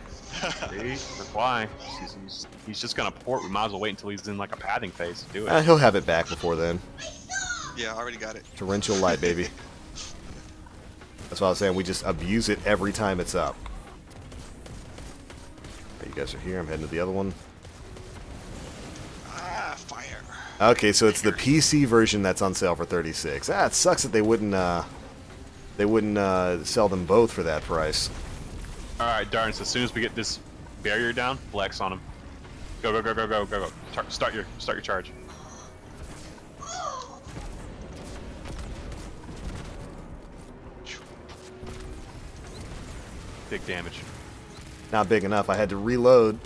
[SPEAKER 2] See? That's why. He's just gonna port. We might as well wait until he's in like a padding phase to do it.
[SPEAKER 1] He'll have it back before then.
[SPEAKER 6] Yeah, I already got it.
[SPEAKER 1] Torrential light, baby. That's what I was saying. We just abuse it every time it's up. Okay, you guys are here. I'm heading to the other one.
[SPEAKER 6] Ah, fire.
[SPEAKER 1] Okay, so it's the PC version that's on sale for $36. Ah, it sucks that they wouldn't sell them both for that price.
[SPEAKER 2] All right, Darns. As soon as we get this barrier down, flex on him. Go, go, go, go, go, go, go. Start your charge. Big damage.
[SPEAKER 1] Not big enough. I had to reload.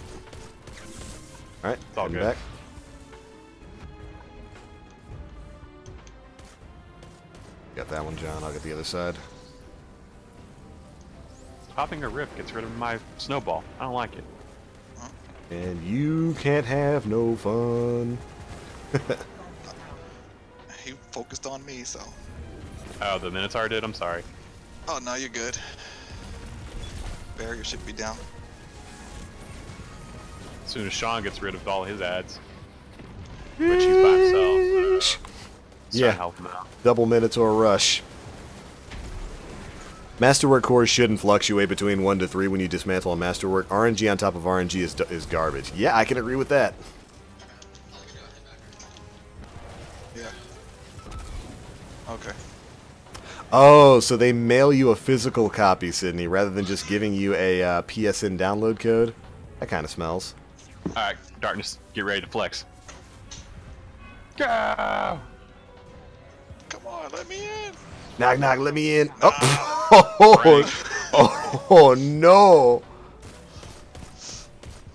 [SPEAKER 1] All right,
[SPEAKER 2] all
[SPEAKER 1] heading
[SPEAKER 2] good.
[SPEAKER 1] back. Got that one, John. I'll get the other side.
[SPEAKER 2] Popping a rip gets rid of my snowball. I don't like it.
[SPEAKER 1] And you can't have no fun.
[SPEAKER 6] He focused on me, so.
[SPEAKER 2] Oh, the Minotaur did? I'm sorry.
[SPEAKER 6] Oh, no, you're good. Barrier should be down.
[SPEAKER 2] As soon as Sean gets rid of all his ads, which he's by himself, so
[SPEAKER 1] Yeah.
[SPEAKER 2] help him out.
[SPEAKER 1] Double Minotaur rush. Masterwork cores shouldn't fluctuate between 1 to 3 when you dismantle a Masterwork. RNG on top of RNG is garbage. Yeah, I can agree with that.
[SPEAKER 6] Yeah. Okay.
[SPEAKER 1] Oh, so they mail you a physical copy, Sydney, rather than just giving you a PSN download code? That kind of smells.
[SPEAKER 2] Alright, Darkness, get ready to flex. Go!
[SPEAKER 6] Come on, let me in.
[SPEAKER 1] Knock, knock, let me in. Oh, oh, no.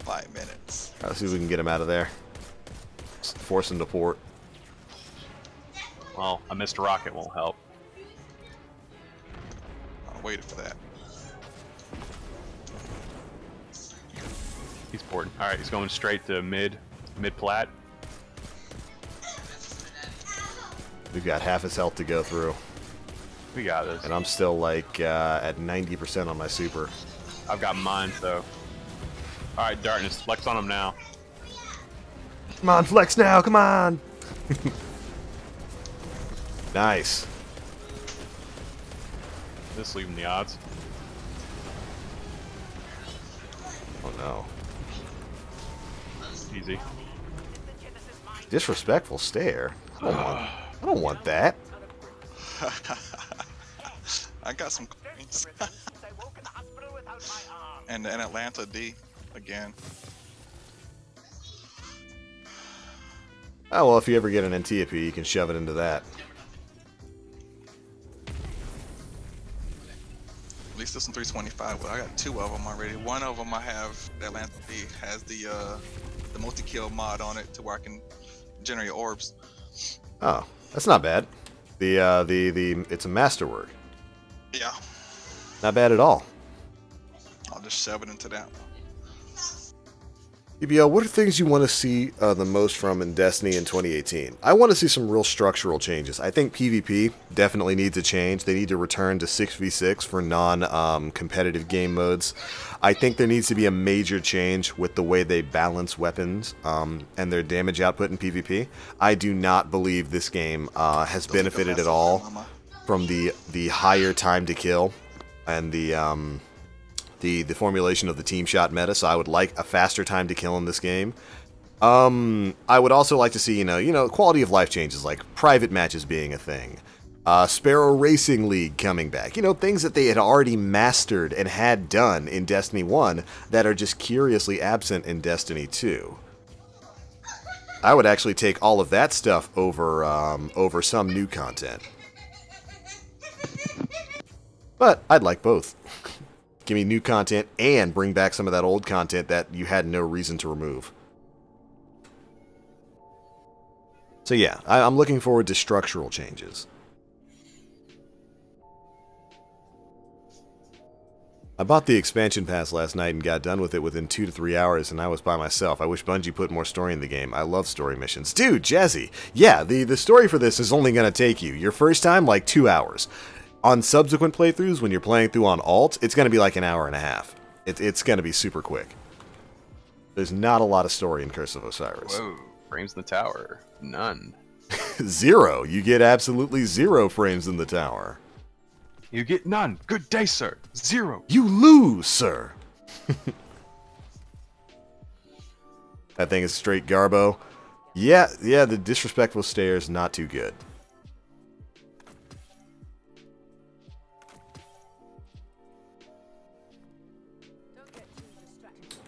[SPEAKER 6] 5 minutes.
[SPEAKER 1] Let's see if we can get him out of there. Force him to port.
[SPEAKER 2] Well, a missed rocket won't help.
[SPEAKER 6] I waited for that.
[SPEAKER 2] He's porting. All right, he's going straight to mid plat.
[SPEAKER 1] We've got half his health to go through.
[SPEAKER 2] We got this.
[SPEAKER 1] And I'm still like at 90% on my super.
[SPEAKER 2] I've got mine, so. All right, Darkness, flex on him now.
[SPEAKER 1] Come on, flex now, come on! Nice.
[SPEAKER 2] Just leave him the odds.
[SPEAKER 1] Oh no.
[SPEAKER 2] Easy.
[SPEAKER 1] Disrespectful stare. I don't want that.
[SPEAKER 6] I got some coins. And Atlanta D again.
[SPEAKER 1] Oh well, if you ever get an Antiope, you can shove it into that.
[SPEAKER 6] At least this one 325. Well, I got 2 of them already. One of them I have. Atlanta D has the multi-kill mod on it to where I can generate orbs.
[SPEAKER 1] Oh, that's not bad. It's a masterwork.
[SPEAKER 6] Yeah.
[SPEAKER 1] Not bad at all.
[SPEAKER 6] I'll just shove it into that one.
[SPEAKER 1] EBL, what are things you want to see the most from in Destiny in 2018? I want to see some real structural changes. I think PvP definitely needs a change. They need to return to 6v6 for non-competitive game modes. I think there needs to be a major change with the way they balance weapons and their damage output in PvP. I do not believe this game has benefited at all from the higher time to kill and the formulation of the team shot meta, so I would like a faster time to kill in this game. I would also like to see, you know, quality of life changes, like private matches being a thing. Sparrow Racing League coming back. You know, things that they had already mastered and had done in Destiny 1 that are just curiously absent in Destiny 2. I would actually take all of that stuff over, over some new content. But I'd like both. Give me new content and bring back some of that old content that you had no reason to remove. So yeah, I'm looking forward to structural changes. I bought the expansion pass last night and got done with it within 2 to 3 hours, and I was by myself. I wish Bungie put more story in the game. I love story missions. Dude, Jazzy! Yeah, the story for this is only going to take you, your first time, like 2 hours. On subsequent playthroughs, when you're playing through on alt, it's going to be like an hour and a half. It's going to be super quick. There's not a lot of story in Curse of Osiris.
[SPEAKER 2] Whoa, frames in the tower. None.
[SPEAKER 1] 0. You get absolutely 0 frames in the tower.
[SPEAKER 2] You get none. Good day, sir. 0.
[SPEAKER 1] You lose, sir. That thing is straight garbo. Yeah, the disrespectful stare is not too good.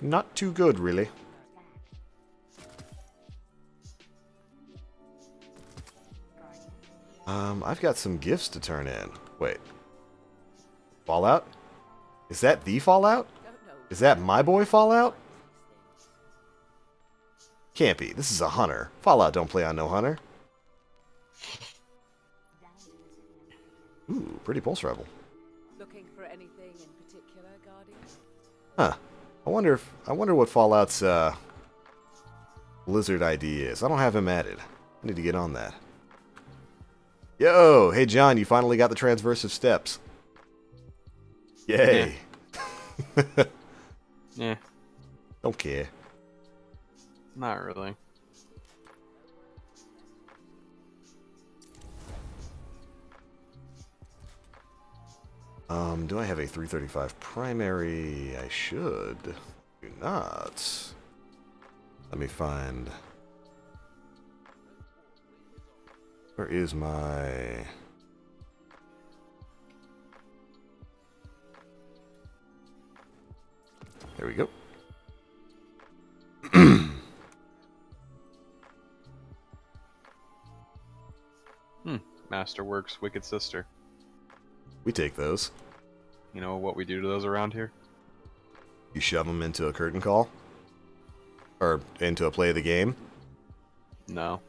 [SPEAKER 1] Not too good, really. I've got some gifts to turn in. Wait. Fallout? Is that the Fallout? Is that my boy Fallout? Can't be. This is a hunter. Fallout don't play on no hunter. Ooh, pretty pulse rifle.
[SPEAKER 8] Looking for anything in particular, Guardian?
[SPEAKER 1] Huh. I wonder what Fallout's Blizzard ID is. I don't have him added. I need to get on that. Yo, hey John, you finally got the transversive steps. Yay.
[SPEAKER 2] Yeah.
[SPEAKER 1] Don't care.
[SPEAKER 2] Not really.
[SPEAKER 1] Do I have a 335 primary? I should. Do not. Let me find. Where is my... There we go.
[SPEAKER 2] Masterworks, Wicked Sister.
[SPEAKER 1] We take those.
[SPEAKER 2] You know what we do to those around here?
[SPEAKER 1] You shove them into a curtain call? Or into a play of the game?
[SPEAKER 2] No.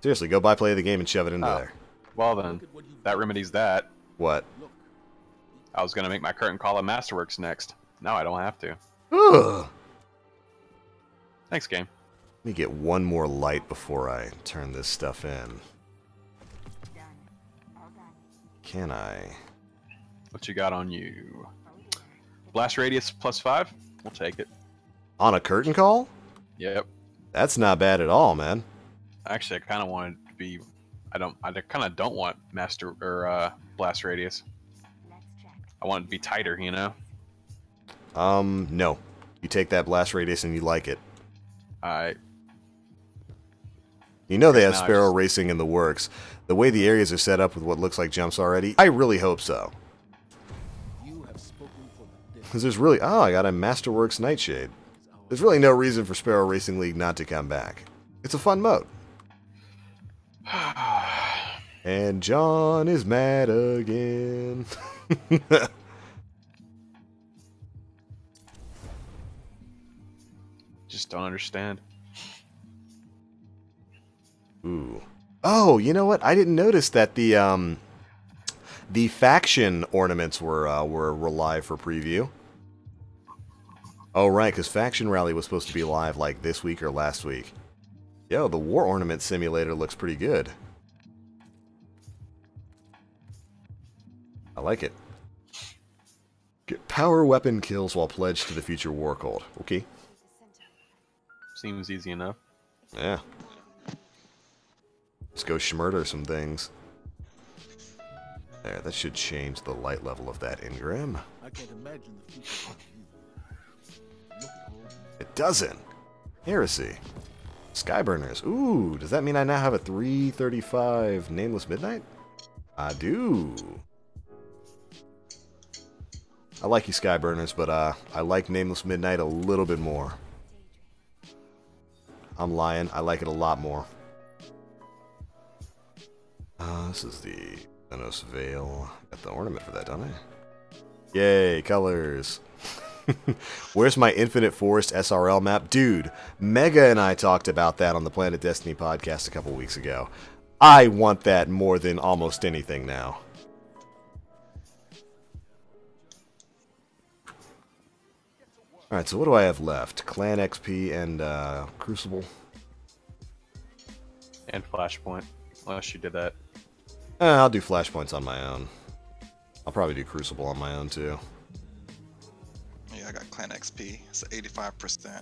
[SPEAKER 1] Seriously, go buy play of the game and shove it into there.
[SPEAKER 2] Well then, that remedies that.
[SPEAKER 1] What?
[SPEAKER 2] I was gonna make my curtain call at Masterworks next. Now I don't have to.
[SPEAKER 1] Ugh.
[SPEAKER 2] Thanks, game.
[SPEAKER 1] Let me get one more light before I turn this stuff in. Can I?
[SPEAKER 2] What you got on you? Blast radius +5? We'll take it.
[SPEAKER 1] On a curtain call?
[SPEAKER 2] Yep.
[SPEAKER 1] That's not bad at all, man.
[SPEAKER 2] Actually, I kind of want it to be. I kind of don't want master or blast radius. I want it to be tighter, you know.
[SPEAKER 1] No. You take that blast radius and you like it. You know they have Sparrow Racing in the works. The way the areas are set up with what looks like jumps already, I really hope so. Because there's really... Oh, I got a Masterworks Nightshade. There's really no reason for Sparrow Racing League not to come back. It's a fun mode. And John is mad again.
[SPEAKER 2] Just don't understand.
[SPEAKER 1] Ooh. Oh, you know what? I didn't notice that the faction ornaments were live for preview. Oh, right, because Faction Rally was supposed to be live like this week or last week. Yo, the War Ornament Simulator looks pretty good. I like it. Get power weapon kills while pledged to the future war cult. Okay.
[SPEAKER 2] Seems easy enough.
[SPEAKER 1] Yeah. Let's go schmurder some things. There, that should change the light level of that engram.
[SPEAKER 5] I can't imagine the future of you.
[SPEAKER 1] It doesn't. Heresy. Skyburners. Ooh, does that mean I now have a 335 Nameless Midnight? I do. I like you Skyburners, but I like Nameless Midnight a little bit more. I'm lying. I like it a lot more. This is the Thanos Veil. Got the ornament for that, don't I? Yay, colors. Where's my Infinite Forest SRL map? Dude, Mega and I talked about that on the Planet Destiny podcast a couple weeks ago. I want that more than almost anything now. Alright, so what do I have left? Clan XP and Crucible.
[SPEAKER 2] And Flashpoint, unless you did that.
[SPEAKER 1] I'll do Flashpoints on my own. I'll probably do Crucible on my own too.
[SPEAKER 6] Yeah, I got Clan XP. It's 85%.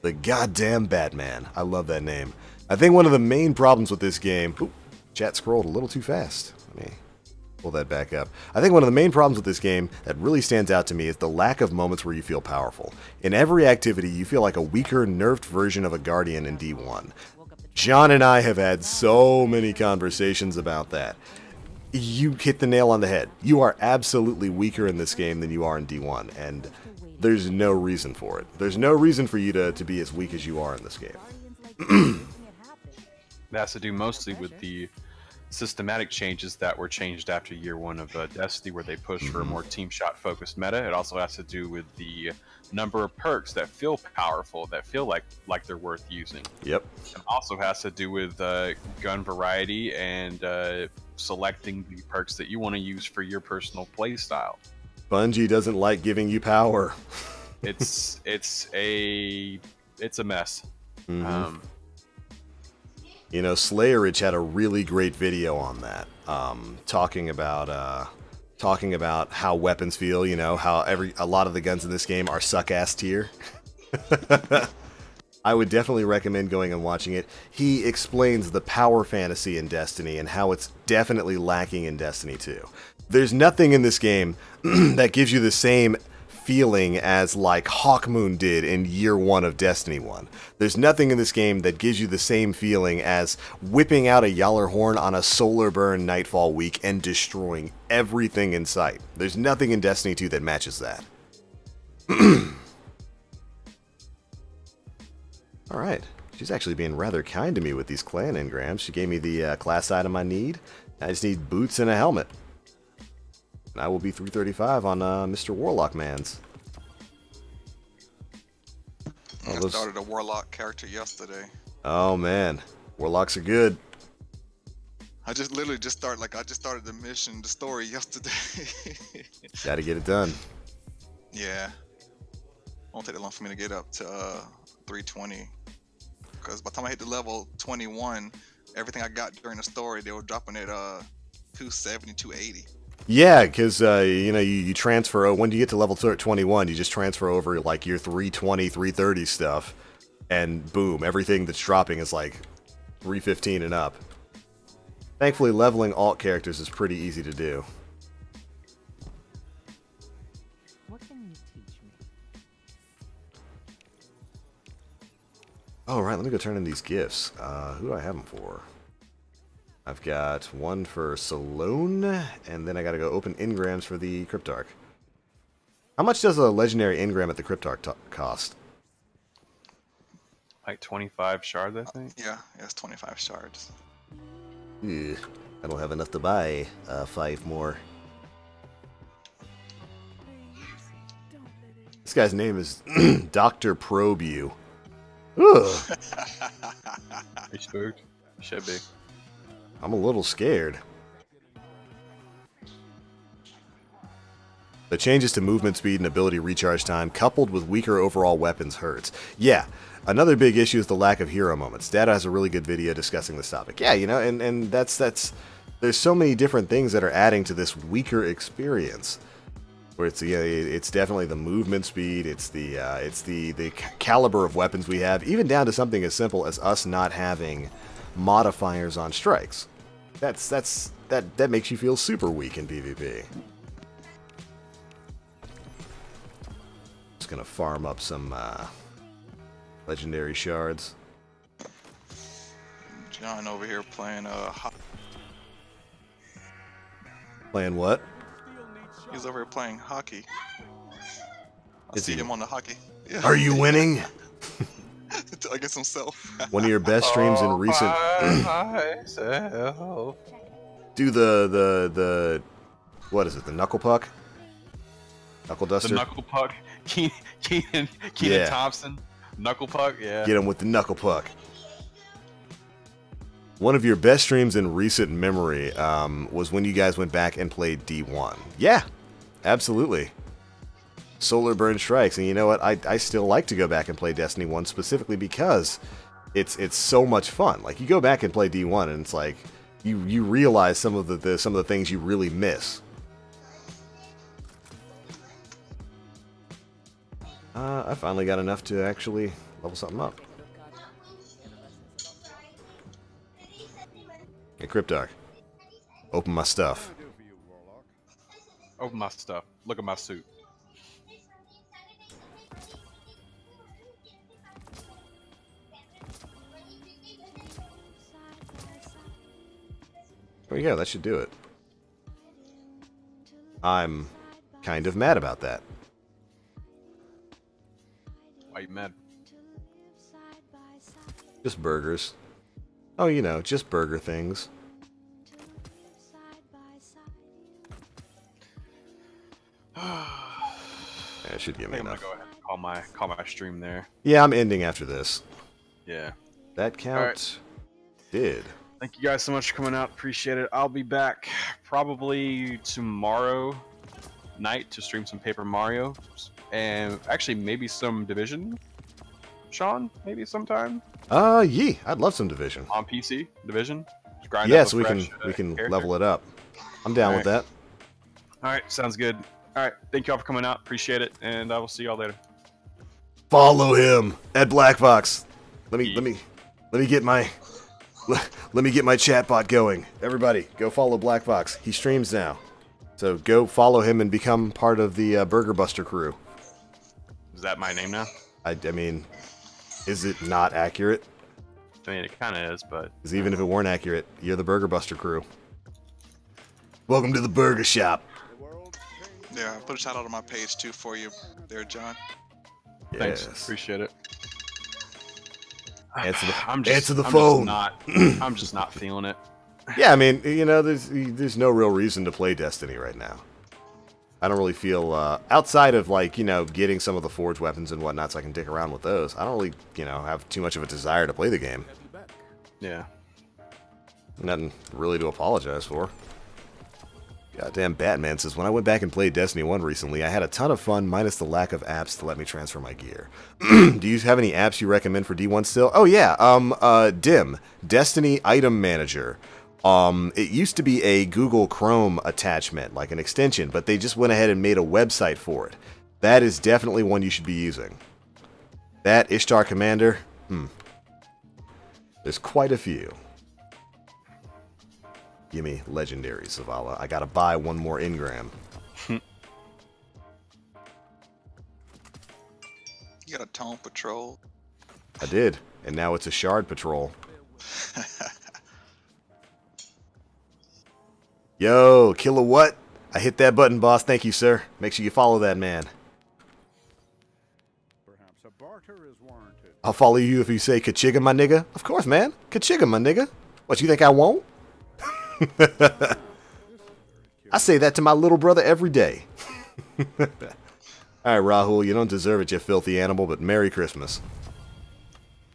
[SPEAKER 1] The goddamn Batman. I love that name. I think one of the main problems with this game... Oop, chat scrolled a little too fast. Let me pull that back up. I think one of the main problems with this game that really stands out to me is the lack of moments where you feel powerful. In every activity, you feel like a weaker, nerfed version of a Guardian in D1. John and I have had so many conversations about that. You hit the nail on the head. You are absolutely weaker in this game than you are in D1, and there's no reason for it. There's no reason for you to be as weak as you are in this game.
[SPEAKER 2] That has to do mostly with the systematic changes that were changed after year one of Destiny, where they pushed for a more team shot focused meta. It also has to do with the number of perks that feel powerful, that feel like they're worth using.
[SPEAKER 1] Yep.
[SPEAKER 2] It also has to do with gun variety and selecting the perks that you want to use for your personal play style.
[SPEAKER 1] Bungie doesn't like giving you power.
[SPEAKER 2] It's a mess.
[SPEAKER 1] Mm-hmm. You know, Slayerich had a really great video on that, talking about how weapons feel. You know, how a lot of the guns in this game are suck-ass tier. I would definitely recommend going and watching it. He explains the power fantasy in Destiny and how it's definitely lacking in Destiny 2. There's nothing in this game that gives you the same feeling as like Hawkmoon did in year one of Destiny 1. There's nothing in this game that gives you the same feeling as whipping out a Yallarhorn on a solar burn Nightfall week and destroying everything in sight. There's nothing in Destiny 2 that matches that. Alright, she's actually being rather kind to me with these clan engrams. She gave me the class item I need. I just need boots and a helmet. And I will be 335 on Mr. Warlock Man's. Oh,
[SPEAKER 6] I started a Warlock character yesterday.
[SPEAKER 1] Oh man, Warlocks are good.
[SPEAKER 6] I just literally just started the mission, the story yesterday.
[SPEAKER 1] Got to get it done.
[SPEAKER 6] Yeah. Won't take that long for me to get up to 320. Because by the time I hit the level 21, everything I got during the story, they were dropping it 270, 280.
[SPEAKER 1] Yeah, because you transfer. When you get to level 21, you just transfer over like your 320, 330 stuff, and boom, everything that's dropping is like 315 and up. Thankfully, leveling alt characters is pretty easy to do.
[SPEAKER 4] What can you teach me?
[SPEAKER 1] All right, let me go turn in these gifts. Who do I have them for? I've got one for Salone, and then I got to go open engrams for the Cryptarch. How much does a legendary engram at the Cryptarch cost?
[SPEAKER 2] Like 25 shards, I think.
[SPEAKER 6] Yeah, it's 25 shards.
[SPEAKER 1] Ugh, I don't have enough to buy 5 more. This guy's name is Dr. Probe You. Ugh.
[SPEAKER 2] You spooked? Should be.
[SPEAKER 1] I'm a little scared. The changes to movement speed and ability recharge time, coupled with weaker overall weapons, hurts. Yeah, another big issue is the lack of hero moments. Data has a really good video discussing this topic. Yeah, and that's there's so many different things that are adding to this weaker experience. Where it's definitely the movement speed, it's the caliber of weapons we have, even down to something as simple as us not having modifiers on strikes. That makes you feel super weak in PvP. Just gonna farm up some legendary shards.
[SPEAKER 6] John over here playing
[SPEAKER 1] Playing what?
[SPEAKER 6] He's over here playing hockey. I
[SPEAKER 1] Is
[SPEAKER 6] see
[SPEAKER 1] he?
[SPEAKER 6] him on the hockey. Yeah.
[SPEAKER 1] Are you winning?
[SPEAKER 6] Against himself.
[SPEAKER 1] One of your best streams in recent. Do the what is it? The knuckle puck? Knuckle duster.
[SPEAKER 2] The knuckle puck. Keenan
[SPEAKER 1] Yeah.
[SPEAKER 2] Thompson. Knuckle puck. Yeah.
[SPEAKER 1] Get him with the knuckle puck. One of your best streams in recent memory was when you guys went back and played D1. Yeah, absolutely. Solar Burn Strikes, and you know what? I still like to go back and play Destiny 1 specifically because it's so much fun. Like you go back and play D1, and it's like you realize some of the things you really miss. I finally got enough to actually level something up. Hey, Cryptarch, open my stuff.
[SPEAKER 2] Open my stuff. Look at my suit.
[SPEAKER 1] There you go, that should do it. I'm kind of mad about that.
[SPEAKER 2] Why you mad?
[SPEAKER 1] Just burgers. Oh, just burger things. Yeah, it should give
[SPEAKER 2] I
[SPEAKER 1] me
[SPEAKER 2] think I'm
[SPEAKER 1] enough.
[SPEAKER 2] gonna go ahead and call my stream there.
[SPEAKER 1] Yeah, I'm ending after this.
[SPEAKER 2] Yeah.
[SPEAKER 1] That count did.
[SPEAKER 2] Thank you guys so much for coming out. Appreciate it. I'll be back probably tomorrow night to stream some Paper Mario. And actually maybe some Division. Sean, maybe sometime?
[SPEAKER 1] Yeah, I'd love some Division.
[SPEAKER 2] On PC, Division. Just grind
[SPEAKER 1] Yeah,
[SPEAKER 2] up a
[SPEAKER 1] so we
[SPEAKER 2] fresh,
[SPEAKER 1] can
[SPEAKER 2] character.
[SPEAKER 1] level it up. I'm down with that.
[SPEAKER 2] Alright, sounds good. Alright, thank y'all for coming out. Appreciate it, and I will see y'all later.
[SPEAKER 1] Follow him at Blkvox. Let me get my chatbot going. Everybody, go follow Blkvox. He streams now, so go follow him and become part of the Burger Buster crew.
[SPEAKER 2] Is that my name now?
[SPEAKER 1] I mean, is it not accurate?
[SPEAKER 2] I mean, it kind of is, but...
[SPEAKER 1] Because even if it weren't accurate, you're the Burger Buster crew. Welcome to the burger shop.
[SPEAKER 6] Yeah, put a shout out on my page too for you there, John.
[SPEAKER 2] Thanks,
[SPEAKER 1] Yes.
[SPEAKER 2] appreciate it.
[SPEAKER 1] Answer the phone.
[SPEAKER 2] I'm just not feeling it.
[SPEAKER 1] Yeah, I mean, there's no real reason to play Destiny right now. I don't really feel, outside of, like, you know, getting some of the forge weapons and whatnot so I can dick around with those, I don't really, you know, have too much of a desire to play the game.
[SPEAKER 2] Yeah.
[SPEAKER 1] Nothing really to apologize for. Goddamn Batman says, when I went back and played Destiny 1 recently, I had a ton of fun minus the lack of apps to let me transfer my gear. Do you have any apps you recommend for D1 still? Oh yeah, DIM, Destiny Item Manager. It used to be a Google Chrome attachment, like an extension, but they just went ahead and made a website for it. That is definitely one you should be using. That, Ishtar Commander, there's quite a few. Gimme Legendary, Zavala. I gotta buy one more engram.
[SPEAKER 6] You got a Tone Patrol.
[SPEAKER 1] I did, and now it's a Shard Patrol. Yo, Kilowatt. I hit that button, boss. Thank you, sir. Make sure you follow that man.
[SPEAKER 9] Perhaps a barter is warranted.
[SPEAKER 1] I'll follow you if you say Kachiga, my nigga. Of course, man. Kachiga, my nigga. What, you think I won't? I say that to my little brother every day. Alright, Rahul, you don't deserve it, you filthy animal, but Merry Christmas.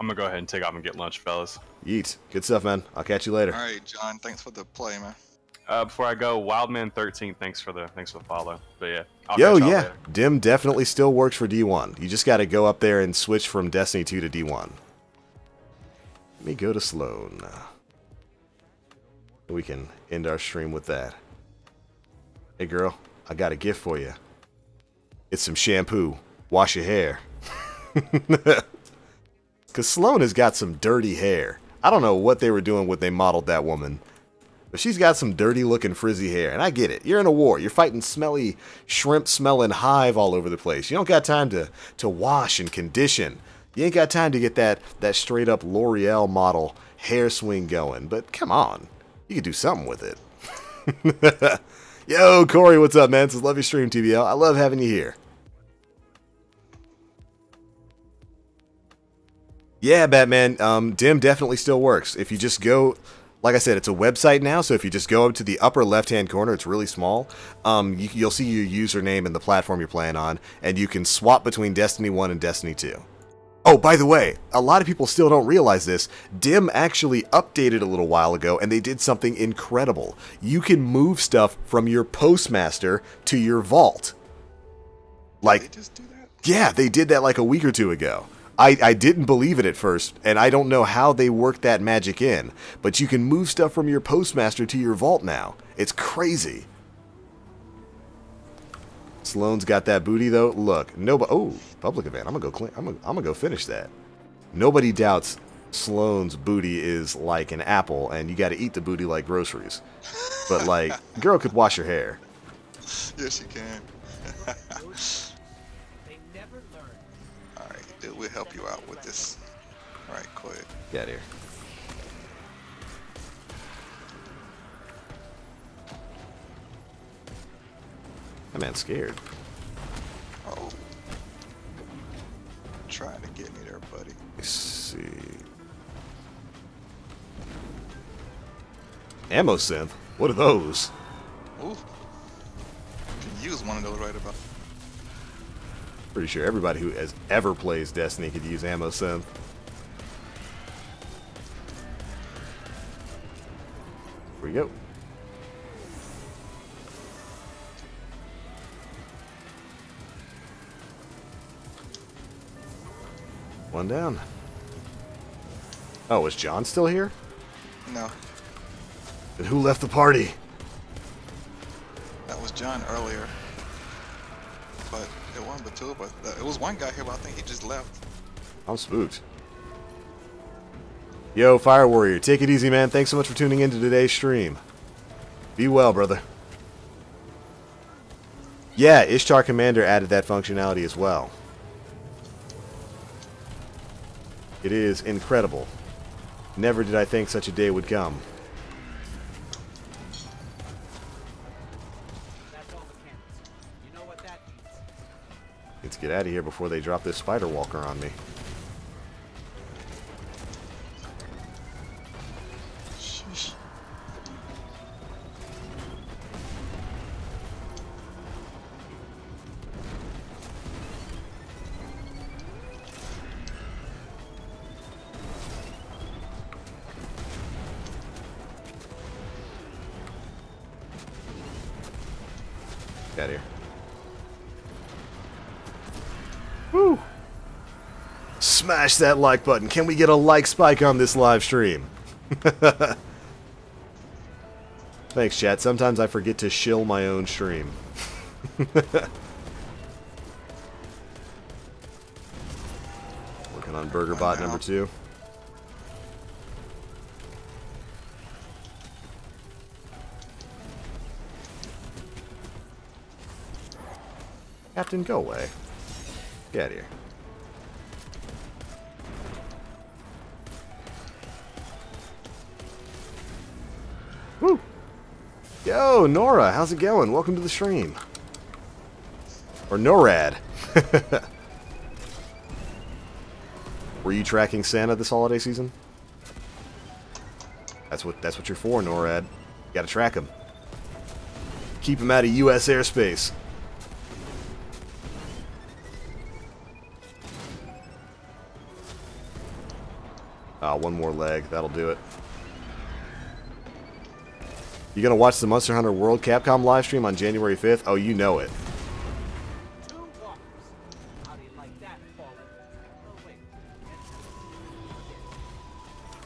[SPEAKER 2] I'm gonna go ahead and take off and get lunch, fellas.
[SPEAKER 1] Yeet. Good stuff, man. I'll catch you later.
[SPEAKER 6] Alright, John, thanks for the play, man.
[SPEAKER 2] Before I go, Wildman13, thanks for the follow. But yeah, I'll
[SPEAKER 1] Yo,
[SPEAKER 2] catch y'all
[SPEAKER 1] yeah,
[SPEAKER 2] later.
[SPEAKER 1] Dim definitely still works for D1. You just got to go up there and switch from Destiny 2 to D1. Let me go to Sloan. We can end our stream with that. Hey, girl, I got a gift for you. It's some shampoo. Wash your hair. Because Sloan has got some dirty hair. I don't know what they were doing when they modeled that woman. But she's got some dirty-looking frizzy hair, and I get it. You're in a war. You're fighting smelly, shrimp-smelling hive all over the place. You don't got time to wash and condition. You ain't got time to get that straight-up L'Oreal model hair swing going. But come on. You could do something with it. Yo, Corey, what's up, man? Says, love your stream, TBL. I love having you here. Yeah, Batman. Dim definitely still works. If you just go... Like I said, it's a website now, so if you just go up to the upper left-hand corner, it's really small, you'll see your username and the platform you're playing on, and you can swap between Destiny 1 and Destiny 2. Oh, by the way, a lot of people still don't realize this. Dim actually updated a little while ago, and they did something incredible. You can move stuff from your Postmaster to your vault. Like,
[SPEAKER 6] They just do that?
[SPEAKER 1] Yeah, they did that like a week or two ago. I didn't believe it at first, and I don't know how they worked that magic in, but you can move stuff from your Postmaster to your vault now. It's crazy. Sloan's got that booty though. Look, nobody. Oh, public event. I'm gonna go finish that. Nobody doubts Sloan's booty is like an apple, and you got to eat the booty like groceries. But like, girl could wash her hair.
[SPEAKER 6] Yes, you can.
[SPEAKER 5] They never learn.
[SPEAKER 6] Alright, dude, we'll help you out with this. Alright, quick.
[SPEAKER 1] Get out of here. That man's scared.
[SPEAKER 6] Oh. Trying to get me there, buddy.
[SPEAKER 1] Let's see. Ammo synth? What are those?
[SPEAKER 6] Ooh. Can use one of those right about.
[SPEAKER 1] Pretty sure everybody who has ever plays Destiny could use ammo synth. Here we go. One down. Oh, is John still here?
[SPEAKER 6] No,
[SPEAKER 1] And who left the party?
[SPEAKER 6] that was John earlier. But it wasn't but two, but it was one guy here, but I think he just left.
[SPEAKER 1] I'm spooked. Yo, Fire Warrior, take it easy, man. Thanks so much for tuning in to today's stream. Be well, brother. Yeah, Ishtar Commander added that functionality as well. It is incredible. Never did I think such a day would come.
[SPEAKER 5] That's all mechanics. You know what that means.
[SPEAKER 1] Let's get out of here before they drop this Spider Walker on me. Get out of here. Woo! Smash that like button. Can we get a like spike on this live stream? Thanks, chat. Sometimes I forget to shill my own stream. Working on Burger Bot number 2. Captain, go away. Get out of here. Woo! Yo, Nora, how's it going? Welcome to the stream. Or NORAD. Were you tracking Santa this holiday season? That's what you're for, NORAD. You gotta track him. Keep him out of U.S. airspace. One more leg. That'll do it. You gonna watch the Monster Hunter World Capcom livestream on January 5th? Oh, you know it.
[SPEAKER 5] How do you like that, Fallen? Oh, wait.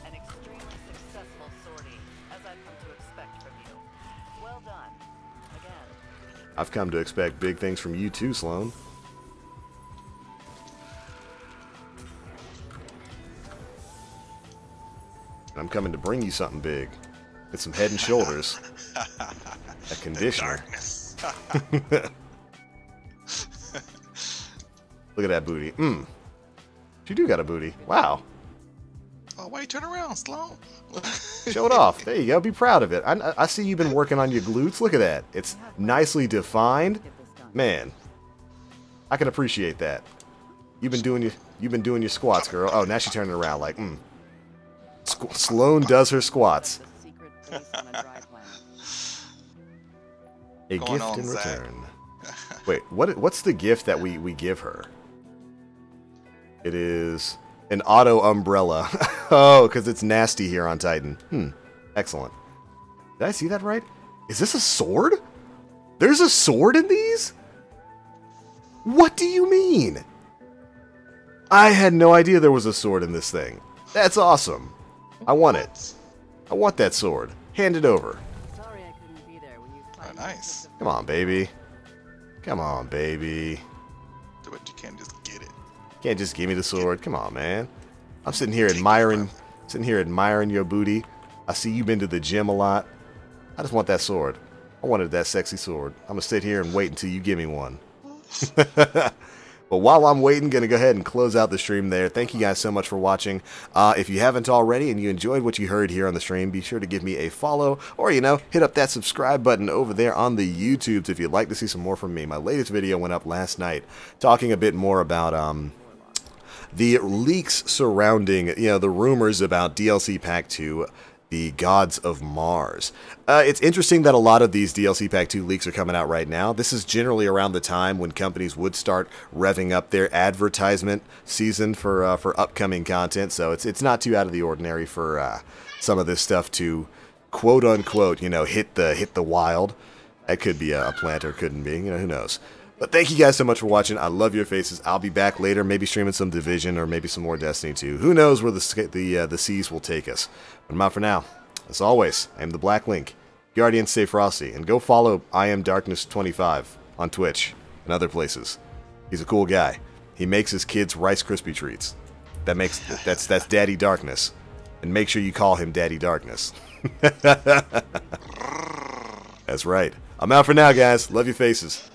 [SPEAKER 3] An extremely successful sortie, as I've come to expect from you. Well done. Again.
[SPEAKER 1] I've come to expect big things from you too, Sloan. I'm coming to bring you something big. It's some Head and Shoulders. A conditioner. Look at that booty. You do got a booty. Wow.
[SPEAKER 6] Oh, why you turn around, Sloan?
[SPEAKER 1] Show it off. There you go. Be proud of it. I see you've been working on your glutes. Look at that. It's nicely defined. Man, I can appreciate that. You've been doing your squats, girl. Oh, now she's turning around like, Sloan does her squats. A gift in return. Wait, what's the gift that we give her? It is an auto umbrella. Oh, because it's nasty here on Titan. Excellent. Did I see that right? Is this a sword? There's a sword in these? What do you mean? I had no idea there was a sword in this thing. That's awesome. I want it. I want that sword. Hand it over.
[SPEAKER 8] Sorry I couldn't be there when you
[SPEAKER 6] Oh, nice.
[SPEAKER 1] Come on, baby. Come on, baby.
[SPEAKER 6] Do it. You can't just get it.
[SPEAKER 1] Can't just give me the sword. Come on, man. I'm sitting here admiring your booty. I see you've been to the gym a lot. I just want that sword. I wanted that sexy sword. I'm gonna sit here and wait until you give me one. But while I'm waiting, going to go ahead and close out the stream there. Thank you guys so much for watching. If you haven't already and you enjoyed what you heard here on the stream, be sure to give me a follow or, hit up that subscribe button over there on the YouTubes if you'd like to see some more from me. My latest video went up last night talking a bit more about the leaks surrounding, the rumors about DLC Pack 2, the Gods of Mars. It's interesting that a lot of these DLC Pack 2 leaks are coming out right now. This is generally around the time when companies would start revving up their advertisement season for upcoming content, so it's not too out of the ordinary for some of this stuff to quote unquote, hit the wild. That could be a plant or couldn't be, who knows. But thank you guys so much for watching. I love your faces. I'll be back later, maybe streaming some Division or maybe some more Destiny 2. Who knows where the seas will take us. But I'm out for now. As always, I am TheBlackLink. Guardian, stay frosty, and go follow I Am Darkness 25 on Twitch and other places. He's a cool guy. He makes his kids Rice Krispie treats. That's Daddy Darkness. And make sure you call him Daddy Darkness. That's right. I'm out for now, guys. Love your faces.